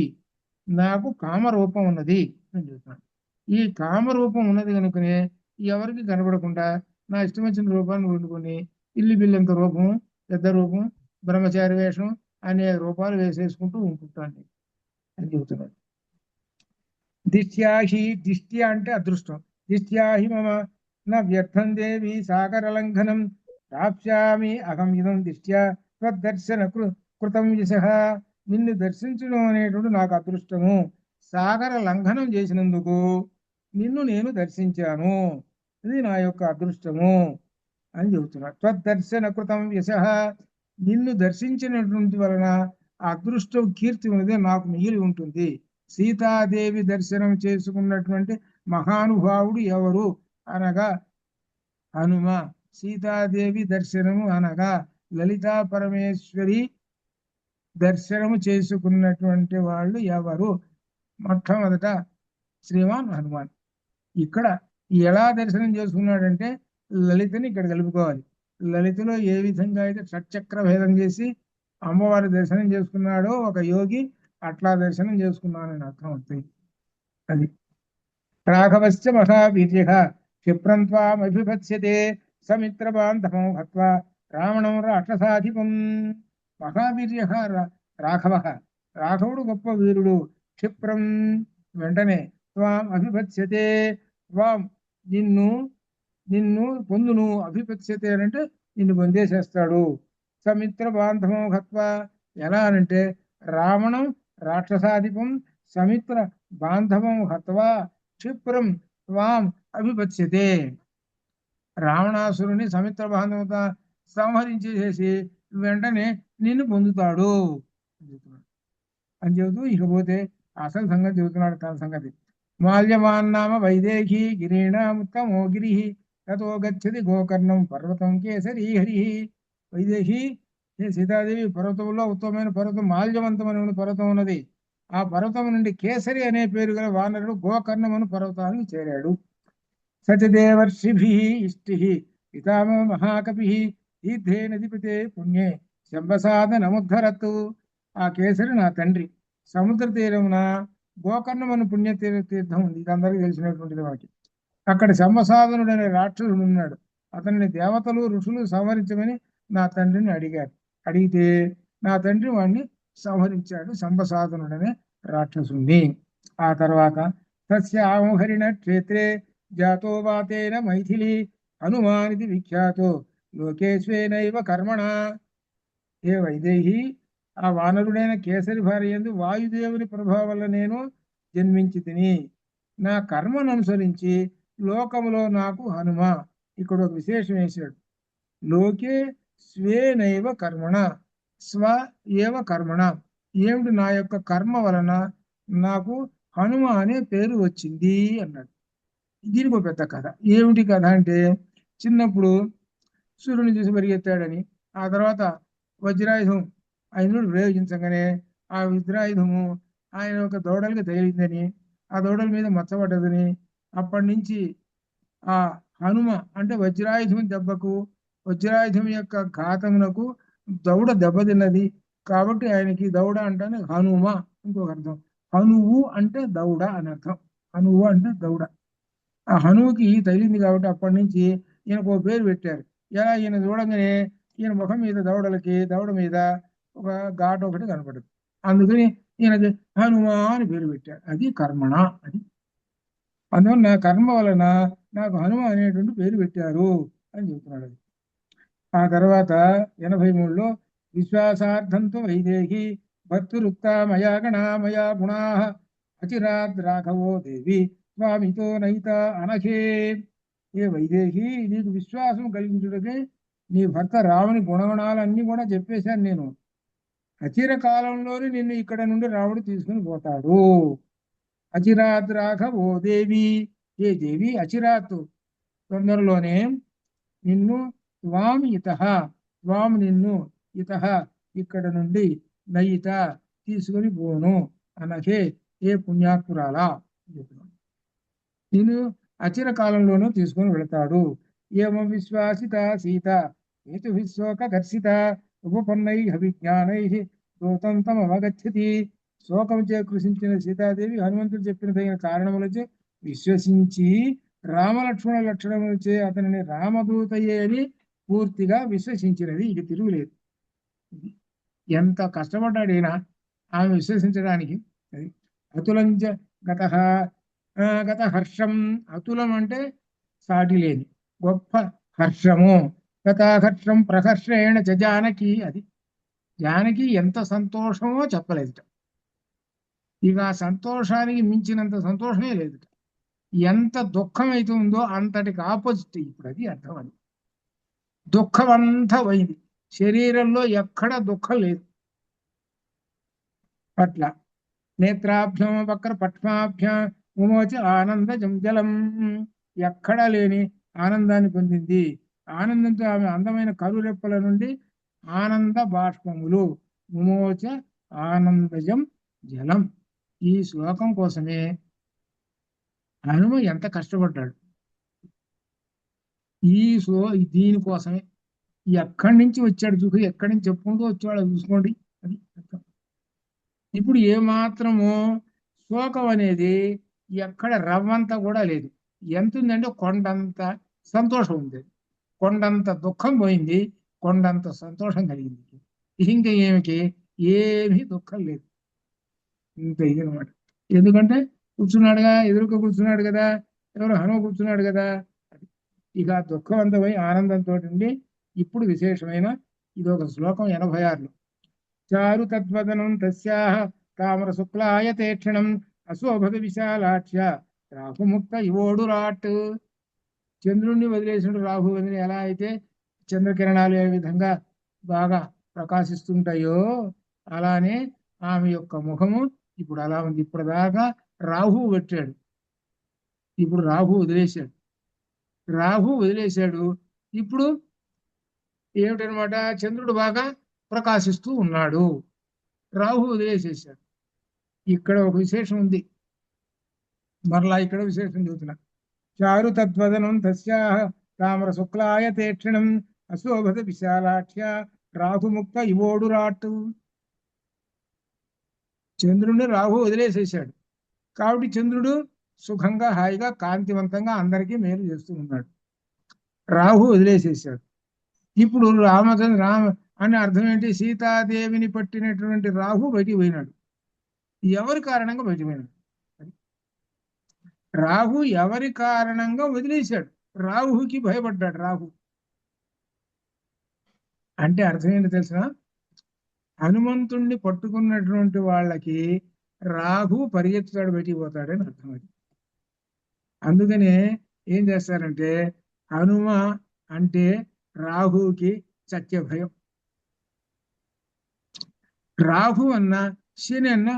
నాకు కామరూపం ఉన్నది అని చెప్తాను. ఈ కామరూపం ఉన్నది కనుకనే ఎవరికి కనబడకుండా నా ఇష్టం వచ్చిన రూపాన్ని వండుకొని ఇల్లు బిల్లంత రూపం, పెద్ద రూపం, బ్రహ్మచారి వేషం అనేక రూపాలు వేసేసుకుంటూ ఉంటుంటాను అని చెబుతున్నాడు. దిష్ట్యా అంటే అదృష్టం. దిష్ట్యాహి మమ నా వ్యర్థం దేవి సాగర లంఘనం ప్రాప్స్యామి అహం ఇదం దిష్ట్యా త్వద్దర్శన కృతం యశః. నిన్ను దర్శించడం అనేటువంటి నాకు అదృష్టము. సాగర లంఘనం చేసినందుకు నిన్ను నేను దర్శించాను, ఇది నా యొక్క అదృష్టము అని చెబుతున్నాడు. త్వద్దర్శన కృతం యశః. నిన్ను దర్శించినటువంటి వలన ఆ అదృష్టం కీర్తి అనేది నాకు మిగిలి ఉంటుంది. సీతాదేవి దర్శనం చేసుకున్నటువంటి మహానుభావుడు ఎవరు అనగా హనుమ. సీతాదేవి దర్శనము అనగా లలితా పరమేశ్వరి దర్శనము చేసుకున్నటువంటి వాళ్ళు ఎవరు? మొట్టమొదట శ్రీమాన్ హనుమాన్. ఇక్కడ ఎలా దర్శనం చేసుకున్నాడంటే లలితని ఇక్కడ కలుపుకోవాలి. లలితలో ఏ విధంగా అయితే షట్చక్ర భేదం చేసి అమ్మవారి దర్శనం చేసుకున్నాడో ఒక యోగి, అట్లా దర్శనం చేసుకున్నానని అర్థం అవుతుంది. అది రాఘవశ్చ మహావీర్య క్షిప్రం త్వామభిపత్స్యతే సమిత్ర బాంధవం హత్వా రావణం రాక్షసాధిపం. మహావీర్య రాఘవ, రాఘవుడు గొప్ప వీరుడు. క్షిప్రం వెంటనే, త్వాం అభిపత్స్యతే త్వాం నిన్ను పొందును. అభిపత్స్యతే అంటే నిన్ను పొందేసేస్తాడు. సమిత్ర బాంధవం హత్వా ఎలా అనంటే రావణం రాక్షసాధిపం సమిత్ర బాంధవం హత్వా క్షిప్రం త్వాం అభిపత్స్యతే. రావణాసురుని సమిత్ర బాంధవంతో సంహరించేసేసి వెంటనే నిన్ను పొందుతాడు అని చెబుతూ ఇకపోతే అసలు సంగతి చెబుతున్నాడు. తన సంగతి. మాల్యమాన్నామ వైదేహి గిరీణాముత్తమో గిరి తతో గచ్చతి గోకర్ణం పర్వతం కేసరి హరి. వైదేహి సీతాదేవి పర్వతంలో ఉత్తమమైన పర్వతం మాల్యవంతమైన పర్వతం ఉన్నది. ఆ పర్వతం నుండి కేసరి అనే పేరు గల వానరుడు గోకర్ణమును పర్వతానికి చేరాడు. సచదేవర్షిభి ఇష్టి పితామో మహాకపి తీర్థే నదిపితే పుణ్యే శంబసాధనముద్ధరతు. ఆ కేసరి నా తండ్రి. సముద్ర తీరమున గోకర్ణమను పుణ్య తీర్థం ఉంది, ఇది అందరికీ తెలిసినటువంటిది. వాటి అక్కడ శంబసాధనుడు అనే రాక్షసుడు ఉన్నాడు. అతన్ని దేవతలు ఋషులు సంహరించమని నా తండ్రిని అడిగారు. అడిగితే నా తండ్రి వాడిని సంహరించాడు, శంబసాధనుడనే రాక్షసుని. ఆ తర్వాత తస్య ఆమోహరిణ క్షేత్రే జాతో వాతేన మైథిలి హనుమానిది విఖ్యాతో లోకేశ్వేనైవ కర్మణ. ఏ వైదేహి, ఆ వానరుడైన కేసరి భార్య యందు వాయుదేవుని ప్రభావం వల్ల నేను జన్మించి తిని నా కర్మను అనుసరించి లోకములో నాకు హనుమ. ఇక్కడ ఒక విశేషం వేశాడు. లోకే స్వేనైవ కర్మణ స్వ ఏవ కర్మణ ఏమిటి నా యొక్క కర్మ వలన నాకు హనుమ అనే పేరు వచ్చింది అన్నాడు. దీనికి ఒక పెద్ద కథ. ఏమిటి కథ అంటే, చిన్నప్పుడు సూర్యుని చూసి పరిగెత్తాడని, ఆ తర్వాత వజ్రాయుధం ఆయన ప్రయోగించగానే ఆ వజ్రాయుధము ఆయన ఒక దౌడలకి తగిలిందని, ఆ దౌడల మీద మచ్చబడ్డదని, అప్పటి నుంచి ఆ హనుమ అంటే వజ్రాయుధం దెబ్బకు, వజ్రాయుధం యొక్క ఘాతమునకు దౌడ దెబ్బతిన్నది కాబట్టి ఆయనకి దౌడ అంటే హనుమ. ఇంకొక అర్థం హనువు అంటే దౌడ అని అర్థం. హనువు అంటే దౌడ. ఆ హనువుకి తగిలింది కాబట్టి అప్పటి నుంచి ఈయనకు ఒక పేరు పెట్టారు. ఎలా ఈయన చూడంగానే ఈయన ముఖం మీద దౌడ మీద ఒక ఘాటు ఒకటి కనపడదు. అందుకని ఈయనకి హనుమా అని పేరు పెట్టారు. అది కర్మణ. అది అందువల్ల నా కర్మ వలన నాకు హనుమ అనేటువంటి పేరు పెట్టారు అని చెబుతున్నాడు. అది ఆ తర్వాత 83లో విశ్వాసార్థంతో వైదేహి భర్తురుక్త మయా గణా మయా గుణా అచిరాద్ రాఘవో దేవి స్వామితో నైత అనఖే. ఏ వైదేహి, నీకు విశ్వాసం కలిగించుటకే నీ భర్త రాముని గుణగణాలన్నీ కూడా చెప్పేశాను నేను. అచిర కాలంలోనే నిన్ను ఇక్కడ నుండి రాముడు తీసుకుని పోతాడు. అచిరాత్ రాఘవో దేవి, ఏ దేవి అచిరాత్ తొందరలోనే నిన్ను త్వాం ఇతః, త్వాం నిన్ను ఇతః ఇక్కడ నుండి నయిత తీసుకొని పోను అనకే ఏ పుణ్యాత్మురాలా నేను అచిర కాలంలోనూ తీసుకొని వెళతాడు. ఏమ విశ్వాసిత సీత ఏతు విశ్వక దర్శిత ఉపపన్నై విజ్ఞానై దూతం తమవగచ్చతి. శోకముచే కృషించిన సీతాదేవి హనుమంతుడు చెప్పిన తగిన కారణములచే విశ్వసించి రామలక్ష్మణ లక్షణములచే అతనిని రామదూతయే అని పూర్తిగా విశ్వసించినది. ఇక తిరుగులేదు. ఎంత కష్టపడ్డాడు ఈయన ఆమె విశ్వసించడానికి. అది అతులంచ గత గత హర్షం. అతులం అంటే సాటి లేని గొప్ప హర్షము. గతాహర్షం ప్రహర్షేణ చ జానకి. అది జానకి ఎంత సంతోషమో చెప్పలేదు. ఇక ఆ సంతోషానికి మించినంత సంతోషమే లేదు. ఎంత దుఃఖం అయితే ఉందో అంతటికి ఆపోజిట్ ఇప్పుడు అది అర్థం. అది దుఃఖం అంతా పోయింది, శరీరంలో ఎక్కడ దుఃఖం లేదు. పట్ల నేత్రాభ్యం వక్ర పట్మాభ్యం ముమోచ ఆనంద జంజలం. ఎక్కడా లేని ఆనందాన్ని పొందింది. ఆనందంతో ఆమె అందమైన కరురెప్పల నుండి ఆనంద బాష్పములు. ముమోచ ఆనందజం జలం. ఈ శ్లోకం కోసమే హనుమ ఎంత కష్టపడ్డాడు. దీనికోసమే ఎక్కడి నుంచి వచ్చాడు చూసి, ఎక్కడి నుంచి చెప్పుకుంటూ వచ్చాడో చూసుకోండి. అది ఇప్పుడు ఏమాత్రము శోకం అనేది ఎక్కడ రవ్వంతా కూడా లేదు. ఎంత ఉందంటే కొండంత సంతోషం ఉంది. కొండంత దుఃఖం పోయింది, కొండంత సంతోషం కలిగింది. ఇంకా ఏమికి ఏమీ దుఃఖం లేదు. ఇంత ఇదనమాట. ఎందుకంటే కూర్చున్నాడుగా, ఎదురుగా కూర్చున్నాడు కదా, ఎవరు హనుమ కూర్చున్నాడు కదా. ఇక దుఃఖం అంతా పోయి ఆనందంతో ఉండి ఇప్పుడు విశేషమైన ఇది ఒక శ్లోకం 86లో. చారు తద్వదనం తస్యాహ తామర శుక్లాయతే క్షణం అశోభత విశాలాక్ష్య రాహుముక్త ఇవోడు రాట్. చంద్రుణ్ణి వదిలేసిన రాహు వదిలి ఎలా అయితే చంద్రకిరణాలు ఏ విధంగా బాగా ప్రకాశిస్తుంటాయో అలానే ఆమె యొక్క ముఖము ఇప్పుడు అలా ఉంది. ఇప్పుడు దాకా రాహు పెట్టాడు, ఇప్పుడు రాహు వదిలేశాడు. ఇప్పుడు ఏమిటనమాట, చంద్రుడు బాగా ప్రకాశిస్తూ ఉన్నాడు, రాహు వదిలేసేసాడు. ఇక్కడ ఒక విశేషం ఉంది, మరలా ఇక్కడ విశేషం చెబుతున్నా. చారు తద్వదనం తస్యాహ తామర శుక్లాయతే క్షణం అశోభత విశాలాక్ష్య రాహుముక్త ఇవోడు రాట్. చంద్రుడిని రాహు వదిలేసేసాడు కాబట్టి చంద్రుడు సుఖంగా హాయిగా కాంతివంతంగా అందరికీ మేలు చేస్తూ ఉన్నాడు. రాహు వదిలేసేసాడు. ఇప్పుడు రామ అని అర్థం ఏంటి, సీతాదేవిని పట్టినటువంటి రాహు బయటికి పోయినాడు. ఎవరి కారణంగా బయటికి పోయినాడు? రాహు ఎవరి కారణంగా వదిలేశాడు? రాహుకి భయపడ్డాడు. రాహు అంటే అర్థం ఏంటి తెలిసిన, హనుమంతుణ్ణి పట్టుకున్నటువంటి వాళ్ళకి రాహు పరిగెత్తుతాడు, బయటికి పోతాడని అర్థం. అది అందుకనే ఏం చేస్తారంటే హనుమ అంటే రాహుకి సత్య భయం. రాహు అన్న శని అన్న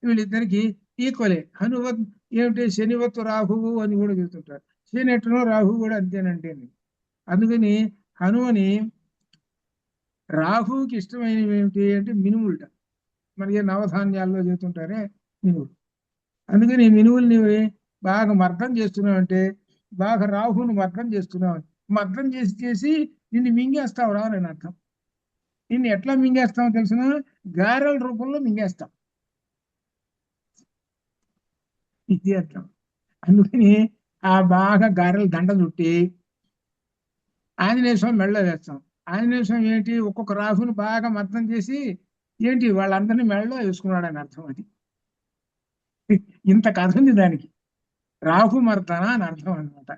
వీళ్ళిద్దరికి ఈక్వలే. హనువత్ ఏమిటి శనివత్తు రాహువు అని కూడా చెబుతుంటారు. శని ఎట్లనో రాహు కూడా అంతేనంటే. అందుకని హనుమని రాహువుకి ఇష్టమైనవి ఏమిటి అంటే మినుములట. మనకి నవధాన్యాల్లో చెబుతుంటారే మినువులు. అందుకని ఈ మినువుల్ని బాగా మర్దం చేస్తున్నావు అంటే బాగా రాహువుని మర్దం చేస్తున్నావు. మర్దం చేసి చేసి నిన్ను మింగేస్తావు రా అని అర్థం. నిన్ను ఎట్లా మింగేస్తామో తెలిసిన గారెల రూపంలో మింగేస్తాం. ఇది అర్థం. అందుకని ఆ బాగా గారెల దండ చుట్టి ఆంజనేయ స్వామి మెడలో వేస్తాం. ఆంజనేయ స్వామి ఏంటి ఒక్కొక్క రాహుని బాగా మర్దం చేసి ఏంటి వాళ్ళందరినీ మెడలో వేసుకున్నాడు అని అర్థం. అది ఇంత కథ ఉంది దానికి. రాహు మర్దన అని అర్థం అనమాట.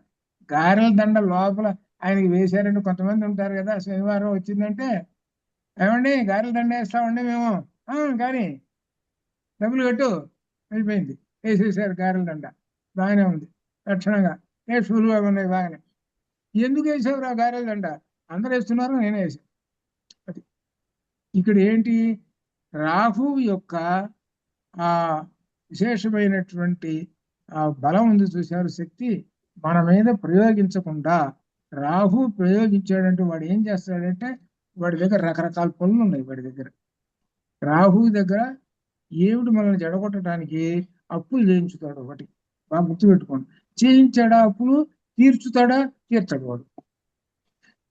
గారెల దండ లోపల ఆయనకి వేశారని కొంతమంది ఉంటారు కదా. శనివారం వచ్చిందంటే ఏమండి గారెల దండ వేస్తామండి మేము. కానీ డబ్బులు కట్టు అయిపోయింది. వేసేసారు గారెల దండ. బాగానే ఉంది లక్షణంగా. సులువుగా ఉన్నాయి బాగానే. ఎందుకు వేసావు రా గారెల దండ? అందరు వేస్తున్నారు నేనే వేసాను. అది ఇక్కడ ఏంటి రాహు యొక్క ఆ విశేషమైనటువంటి ఆ బలం ఉంది చూశారు, శక్తి మన మీద ప్రయోగించకుండా రాహు ప్రయోగించాడంటే వాడు ఏం చేస్తాడంటే వాడి దగ్గర రకరకాల పనులు ఉన్నాయి. వాడి దగ్గర రాహు దగ్గర ఏమిటి మనల్ని జడగొట్టడానికి అప్పులు చేయించుతాడు. ఒకటి బాగా గుర్తుపెట్టుకోండి. చేయించాడా అప్పులు, తీర్చుతాడా, తీర్చడు. వాడు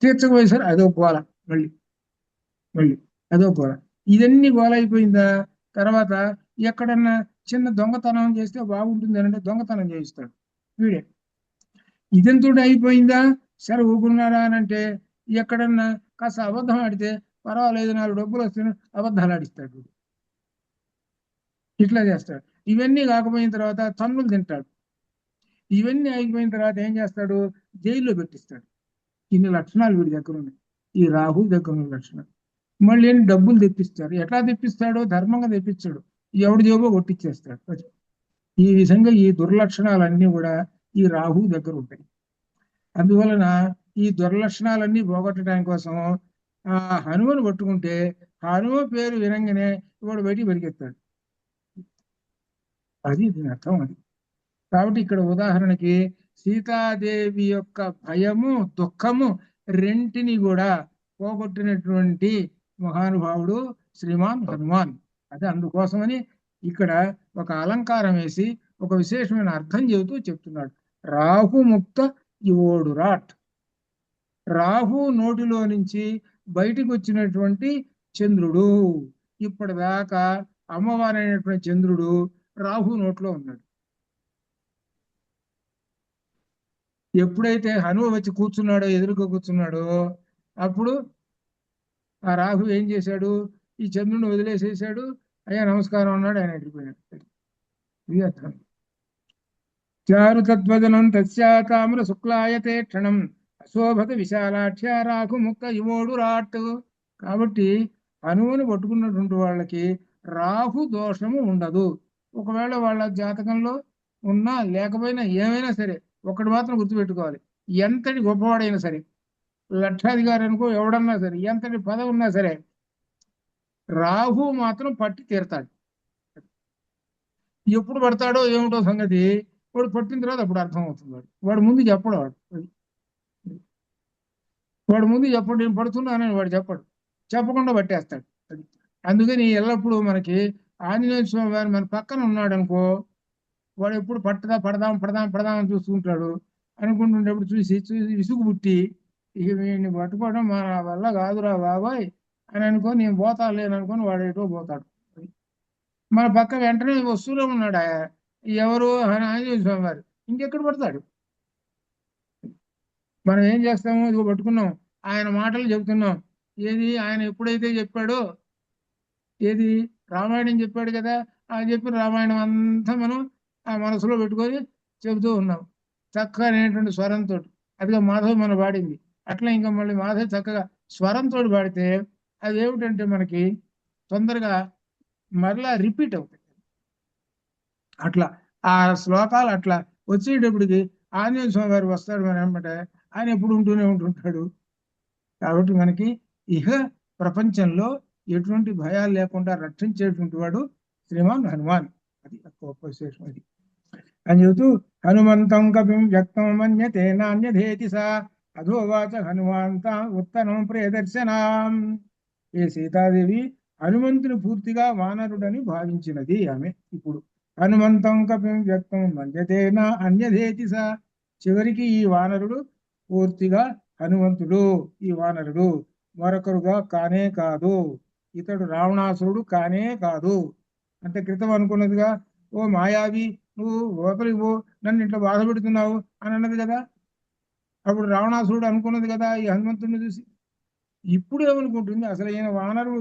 తీర్చకపోయేసరి అదో గోల. మళ్ళీ మళ్ళీ అదో గోల. ఇదన్నీ గోల అయిపోయిందా తర్వాత ఎక్కడన్నా చిన్న దొంగతనం చేస్తే బాగుంటుంది అని అంటే దొంగతనం చేయిస్తాడు వీడే. ఇదంతా అయిపోయిందా సరే ఊరుకున్నారా అని అంటే ఎక్కడన్నా కాస్త అబద్ధం ఆడితే పర్వాలేదు 4 డబ్బులు వస్తే అబద్ధాలు ఆడిస్తాడు వీడు. ఇట్లా చేస్తాడు. ఇవన్నీ కాకపోయిన తర్వాత తన్నులు తింటాడు. ఇవన్నీ అయిపోయిన తర్వాత ఏం చేస్తాడు? జైల్లో పెట్టిస్తాడు. ఇన్ని లక్షణాలు వీడి దగ్గర ఉన్నాయి. ఈ రాహు దగ్గర ఉన్న లక్షణాలు. మళ్ళీ డబ్బులు తెప్పిస్తాడు. ఎట్లా తెప్పిస్తాడో ధర్మంగా తెప్పించాడు. ఎవడి జేబో కొట్టిచ్చేస్తాడు. ఈ విధంగా ఈ దుర్లక్షణాలన్నీ కూడా ఈ రాహు దగ్గర ఉంటాయి. అందువలన ఈ దుర్లక్షణాలన్నీ పోగొట్టడానికి కోసం ఆ హనుమను పట్టుకుంటే హనుమ పేరు వినంగానే వాడు బయటికి పరిగెత్తాడు. అది దీని అర్థం. అది కాబట్టి ఇక్కడ ఉదాహరణకి సీతాదేవి యొక్క భయము దుఃఖము రెంటిని కూడా పోగొట్టినటువంటి మహానుభావుడు శ్రీమాన్ హనుమాన్. అది అందుకోసమని ఇక్కడ ఒక అలంకారం వేసి ఒక విశేషమైన అర్థం చెబుతూ చెప్తున్నాడు. రాహుముక్త యువోడు రాట్. రాహు నోటిలో నుంచి బయటికి వచ్చినటువంటి చంద్రుడు. ఇప్పటిదాకా అమ్మవారైనటువంటి చంద్రుడు రాహు నోట్లో ఉన్నాడు. ఎప్పుడైతే హనుమ వచ్చి కూర్చున్నాడో, ఎదురుగా కూర్చున్నాడో, అప్పుడు ఆ రాహు ఏం చేశాడు? ఈ చంద్రుని వదిలేసేసాడు. అయ్యా నమస్కారం అన్నాడు. ఆయన వెళ్ళిపోయాడు. ఇది అర్థం. చారు తద్వదనం తస్యా తామ్ర శుక్లాయతే క్షణం అశోభత విశాలాక్ష రాహు ముక్త యువోడు రాట్. కాబట్టి హనుమను పట్టుకున్నటువంటి వాళ్ళకి రాహు దోషము ఉండదు. ఒకవేళ వాళ్ళ జాతకంలో ఉన్నా లేకపోయినా ఏమైనా సరే ఒకటి మాత్రం గుర్తుపెట్టుకోవాలి. ఎంతటి గొప్పవాడైనా సరే, లక్షాధికారి అనుకో ఎవడన్నా సరే, ఎంతటి పదవి ఉన్నా సరే రాహు మాత్రం పట్టి తీరతాడు. ఎప్పుడు పడతాడో ఏమిటో సంగతి వాడు పట్టిన తర్వాత అప్పుడు అర్థం అవుతుంది. వాడు ముందు చెప్పడు. వాడు ముందు చెప్పడు నేను పడుతున్నానని వాడు చెప్పడు. చెప్పకుండా పట్టేస్తాడు. అది అందుకని ఎల్లప్పుడూ మనకి ఆంజనేయ స్వామి వారు మన పక్కన ఉన్నాడు అనుకో, వాడు ఎప్పుడు పడదాం పడదాం పడదాం అని చూస్తుంటాడు. అనుకుంటుంటేప్పుడు చూసి చూసి విసుగు పుట్టి ఇక వీడిని పట్టుకోవడం మన వల్ల కాదురా బాబాయ్ అని అనుకొని నేను పోతా లేననుకొని వాడు ఎటో పోతాడు. మన పక్క వెంటనే వస్తూనే ఉన్నాడు ఎవరు ఆంజనేయ స్వామి వారు. ఇంకెక్కడ పడతాడు? మనం ఏం చేస్తాము? ఇదిగో పట్టుకున్నాం, ఆయన మాటలు చెబుతున్నాం. ఏది ఆయన ఎప్పుడైతే చెప్పాడో, ఏది రామాయణం చెప్పాడు కదా, ఆ చెప్పిన రామాయణం అంతా మనం ఆ మనసులో పెట్టుకొని చెబుతూ ఉన్నాం చక్కనేటువంటి స్వరంతో. అదిగా మాధవ్ మన పాడింది. అట్లా ఇంకా మళ్ళీ మాధవ్ చక్కగా స్వరంతో పాడితే అది ఏమిటంటే మనకి తొందరగా మరలా రిపీట్ అవుతాయి. అట్లా ఆ శ్లోకాలు అట్లా వచ్చేటప్పటికి ఆంజనేయ స్వామి వారు వస్తాడు మన వెంబట. ఆయన ఎప్పుడు ఉంటూనే ఉంటుంటాడు. కాబట్టి మనకి ఇహ ప్రపంచంలో ఎటువంటి భయాలు లేకుండా రక్షించేటువంటి వాడు శ్రీమాన్ హనుమాన్. అది గొప్ప విశేషం. అది అని చెబుతూ హనుమంతం కపిం వ్యక్తం మన్యతే నాణ్యధేతి సా అధోవాచ హనుమాంత ఉత్తరం ప్రియదర్శనాం. ఏ సీతాదేవి హనుమంతుని పూర్తిగా వానరుడని భావించినది ఆమె. ఇప్పుడు హనుమంతం కపిం వ్యక్తం మన్యతే నా అన్యధేతి సా, చివరికి ఈ వానరుడు పూర్తిగా హనుమంతుడు, ఈ వానరుడు మరొకరుగా కానే కాదు, ఇతడు రావణాసురుడు కానే కాదు. అంటే క్రితం అనుకున్నదిగా, ఓ మాయావి నువ్వు లోపలికి పో, నన్ను ఇట్లా బాధ పెడుతున్నావు అని అన్నది కదా. అప్పుడు రావణాసురుడు అనుకున్నది కదా ఈ హనుమంతుడిని చూసి. ఇప్పుడు ఏమనుకుంటుంది, అసలు ఈయన వానరుడు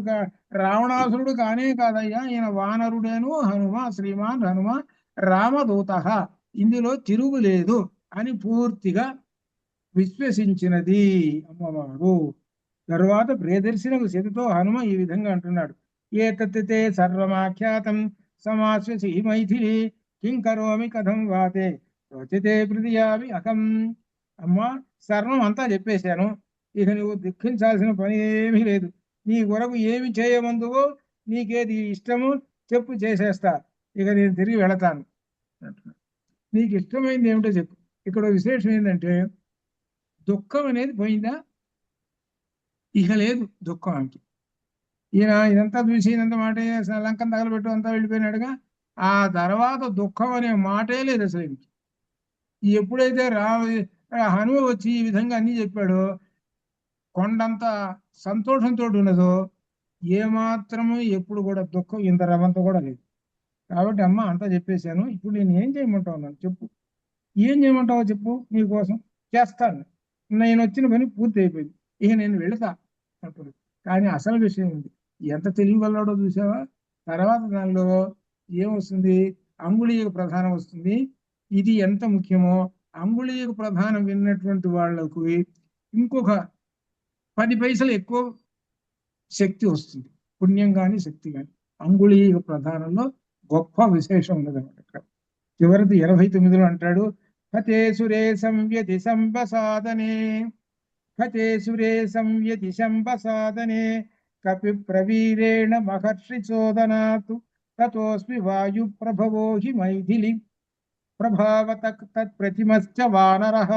రావణాసురుడు కానే కాదయ్యా, ఈయన వానరుడేను హనుమ, శ్రీమాన్ హనుమ రామదూత, ఇందులో తిరుగులేదు అని పూర్తిగా విశ్వసించినది అమ్మవారు. తరువాత ప్రియదర్శనకు సీతతో హనుమ ఈ విధంగా అంటున్నాడు, ఏ తత్తే సర్వమాఖ్యాతం సమాశ్వసి మైథిలి కిం కరోమి కథం వాతే రోచతే ప్రతియామి అహం. అమ్మా, సర్వం అంతా చెప్పేశాను, ఇక నువ్వు దుఃఖించాల్సిన పని ఏమీ లేదు. నీ కొరకు ఏమి చేయమందువో, నీకేది ఇష్టమో చెప్పు, చేసేస్తా, ఇక నేను తిరిగి వెళతాను అంటున్నాడు. నీకు ఇష్టమైంది ఏమిటో చెప్పు. ఇక్కడ విశేషం ఏంటంటే, దుఃఖం అనేది పోయిందా, ఇక లేదు దుఃఖం అంటే. ఈయన ఇదంతా చూసి ఇదంతా మాట లంకం తగలబెట్టు అంతా వెళ్ళిపోయినాడుగా, ఆ తర్వాత దుఃఖం అనే మాటే లేదు అసలు ఆయనకి. ఎప్పుడైతే హనుమ వచ్చి ఈ విధంగా అన్ని చెప్పాడో, కొండంత సంతోషంతో ఉన్నదో, ఏమాత్రము ఎప్పుడు కూడా దుఃఖం ఇంత రవంత కూడా లేదు. కాబట్టి అమ్మ అంతా చెప్పేశాను, ఇప్పుడు నేను ఏం చేయమంటావు, నన్ను చెప్పు, ఏం చేయమంటావో చెప్పు, నీకోసం చేస్తాను, నేను వచ్చిన పని పూర్తి అయిపోయింది, ఇక నేను వెళతా అంటుంది. కానీ అసలు విషయం ఉంది, ఎంత తెలివి వల్లాడో చూసావా. తర్వాత దానిలో ఏమొస్తుంది, అంగుళీయక ప్రధానం వస్తుంది. ఇది ఎంత ముఖ్యమో, అంగుళీయక ప్రధానం విన్నటువంటి వాళ్ళకు ఇంకొక 10 పైసలు ఎక్కువ శక్తి వస్తుంది, పుణ్యం కానీ శక్తి కానీ. అంగుళీయక ప్రధానంలో గొప్ప విశేషం ఉన్నదన్నమాట. ఇక్కడ చివరిది 89లో అంటాడు, హతే సురే సంవ్యతి సంపసాదనే, హతే సురే సంవ్యతి సంపసాదనే కపి ప్రవీరేణ మహర్షి చోదనాతు తతోస్మి వాయు ప్రభవో హి మైథిలి ప్రభావత తత్ప్రతిమశ్చ వానరః.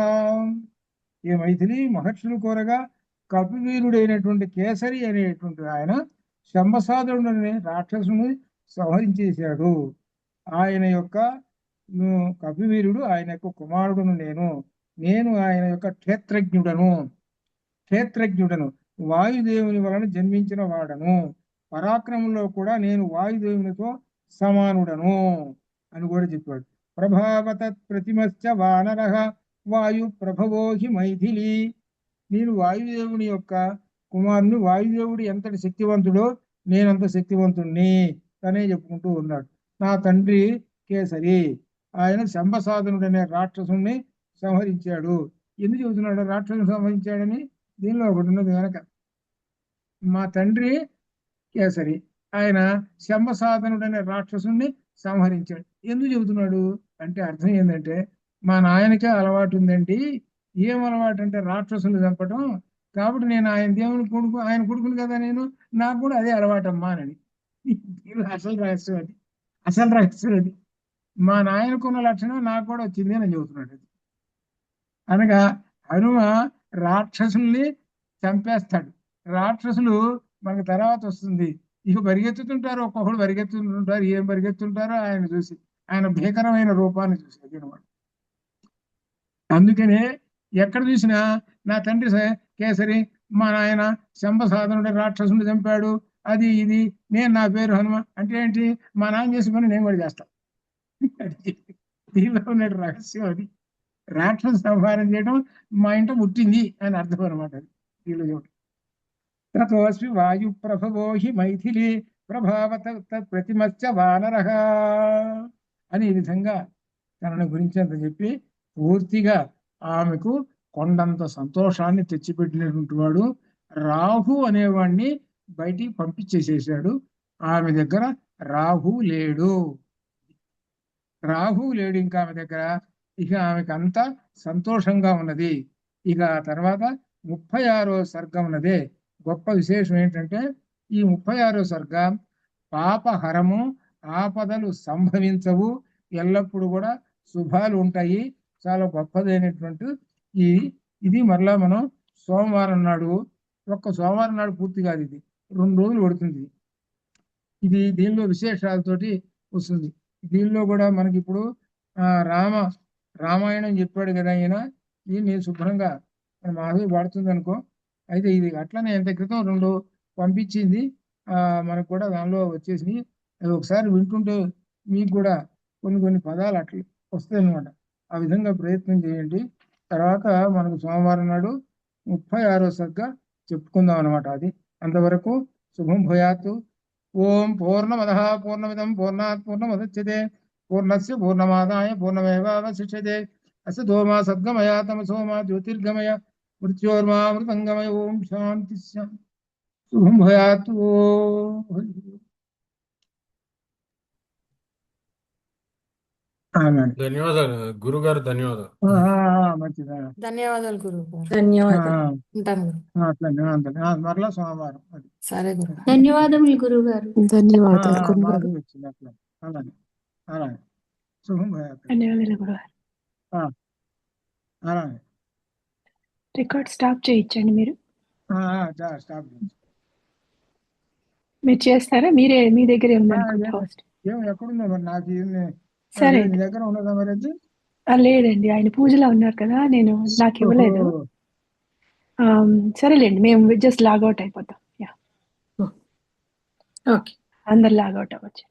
ఈ మైథిలి మహర్షులు కోరగా కపివీరుడైనటువంటి కేసరి అనేటువంటి ఆయన శంబసాదుడనే రాక్షసుని సంహరించేశాడు. ఆయన యొక్క కపివీరుడు, ఆయన యొక్క కుమారుడును నేను ఆయన యొక్క క్షేత్రజ్ఞుడను, వాయుదేవుని వలన జన్మించిన వాడను, పరాక్రమంలో కూడా నేను వాయుదేవునితో సమానుడను అని కూడా చెప్పాడు. ప్రభావత ప్రతిమశ్చ వానరః వాయు ప్రభవో హి మైథిలి. నేను వాయుదేవుని యొక్క కుమారుని, వాయుదేవుడు ఎంతటి శక్తివంతుడో నేనంత శక్తివంతుణ్ణి తనే చెప్పుకుంటూ ఉన్నాడు. నా తండ్రి కేసరి, ఆయన శంబసాధనుడనే రాక్షసుని సంహరించాడు. ఎందుకు చెబుతున్నాడు రాక్షసుని సంహరించాడని? దీనిలో ఒకటి ఉన్నది వెనక. మా తండ్రి కేసరి, ఆయన శంబసాధనుడనే రాక్షసుని సంహరించాడు. ఎందుకు చెబుతున్నాడు అంటే అర్థం ఏంటంటే, మా నాయనకే అలవాటు ఉందండి. ఏం అలవాటు అంటే రాక్షసులు చంపడం. కాబట్టి నేను ఆయన దేవుని కొడుకు, ఆయన కొడుకుని కదా నేను, నాకు కూడా అదే అలవాటమ్మా అని. అసలు రహస్యం అది, అసలు రహస్యం అది. మా నాయనకున్న లక్షణం నాకు కూడా వచ్చింది అని చెబుతున్నాడు. అది అనగా హనుమ రాక్షసుల్ని చంపేస్తాడు. రాక్షసులు మనకు తర్వాత వస్తుంది, ఇక పరిగెత్తుతుంటారు, ఒక్కొక్కడు పరిగెత్తుతుంటారు. ఏం పరిగెత్తుంటారో ఆయన చూసి, ఆయన భీకరమైన రూపాన్ని చూసి అనమాట. అందుకనే ఎక్కడ చూసినా నా తండ్రి కేసరి, మా నాయన శంబసాధనుడు రాక్షసుని చంపాడు, అది ఇది, నా పేరు హనుమ అంటే ఏంటి, మా నాయన చేసిన పని నేను కూడా చేస్తా. దీనిలో ఉన్న రహస్యం అది. రాక్షస సంహారం చేయడం మా ఇంట పుట్టింది అని అర్థం అనమాట. అది వీళ్ళు చూడండి. తతోస్మి వాయు ప్రభవో హి మైథిలి ప్రభావత ప్రతిమశ్చ వానరః అని ఈ విధంగా తనని గురించి అంత చెప్పి పూర్తిగా ఆమెకు కొండంత సంతోషాన్ని తెచ్చిపెట్టినటువంటి వాడు రాహు అనేవాడిని బయటికి పంపించేసేసాడు. ఆమె దగ్గర రాహు లేడు, ఇంకా ఆమె దగ్గర. ఇక ఆమెకు అంతా సంతోషంగా ఉన్నది. ఇక తర్వాత 36వ సర్గం ఉన్నదే గొప్ప విశేషం ఏంటంటే ఈ 36వ సర్గం పాపహరము, ఆపదలు సంభవించవు, ఎల్లప్పుడూ కూడా శుభాలు ఉంటాయి, చాలా గొప్పదైనటువంటి ఈ ఇది మరలా మనం సోమవారం నాడు, ఒక్క సోమవారం నాడు పూర్తి కాదు, ఇది 2 రోజులు పడుతుంది. ఇది దీనిలో విశేషాలతోటి వస్తుంది. దీనిలో కూడా మనకి ఇప్పుడు రామాయణం చెప్పాడు కదా ఆయన, దీన్ని శుభ్రంగా మన మాధవి పడుతుంది అనుకో. అయితే ఇది అట్లనే ఎంత క్రితం 2 పంపించింది, మనకు కూడా దానిలో వచ్చేసి అది ఒకసారి వింటుంటే మీకు కూడా కొన్ని పదాలు అట్లా వస్తాయి అనమాట. ఆ విధంగా ప్రయత్నం చేయండి. తర్వాత మనకు సోమవారం నాడు 36వ సర్గ చెప్పుకుందాం అనమాట. అది అంతవరకు శుభం భూయాత్. ఓం పూర్ణమదః పూర్ణమిదం పూర్ణాత్ పూర్ణముదచ్యతే పూర్ణస్య పూర్ణమాదాయ పూర్ణమేవావశిష్యతే. అసతో మా సద్గమయ తమసో మా జ్యోతిర్గమయ మృత్యోర్మా మృతంగమయ. ఓం శాంతి శాంతి. శుభం భూయాత్. ధన్యవాదాలు గురుగారు, ధన్యవాదాలు. మంచిదా, ధన్యవాదాలు గురువు గారు. ధన్యవాదాలు. ఉంటాను గురు. అట్లనే మరలా సోమవారం. అది సరే గురు. ధన్యవాదములు గురువు గారు. ధన్యవాదాలు గురుగారు. మాధవి వచ్చింది అట్లా. అలాగే అలాగే శుభం భూయాత్. ధన్యవాదాలు గురుగారు. అలాగే రికార్డ్ స్టాప్ చేయించండి. మీరు స్టాప్ చేయండి. మీరు చేస్తారా? మీ దగ్గరే ఉందనుకుంటా హోస్ట్. ఎక్కడుందో మరి నాకు సరే మీ దగ్గర ఉన్నదా మరి అది? లేదండి, ఆయన పూజలో ఉన్నారు కదా, నాకు ఇవ్వలేదు. సరేలేండి, మేము జస్ట్ లాగౌట్ అయిపోతాం. ఓకే. అందరు లాగౌట్ అవ్వచ్చు.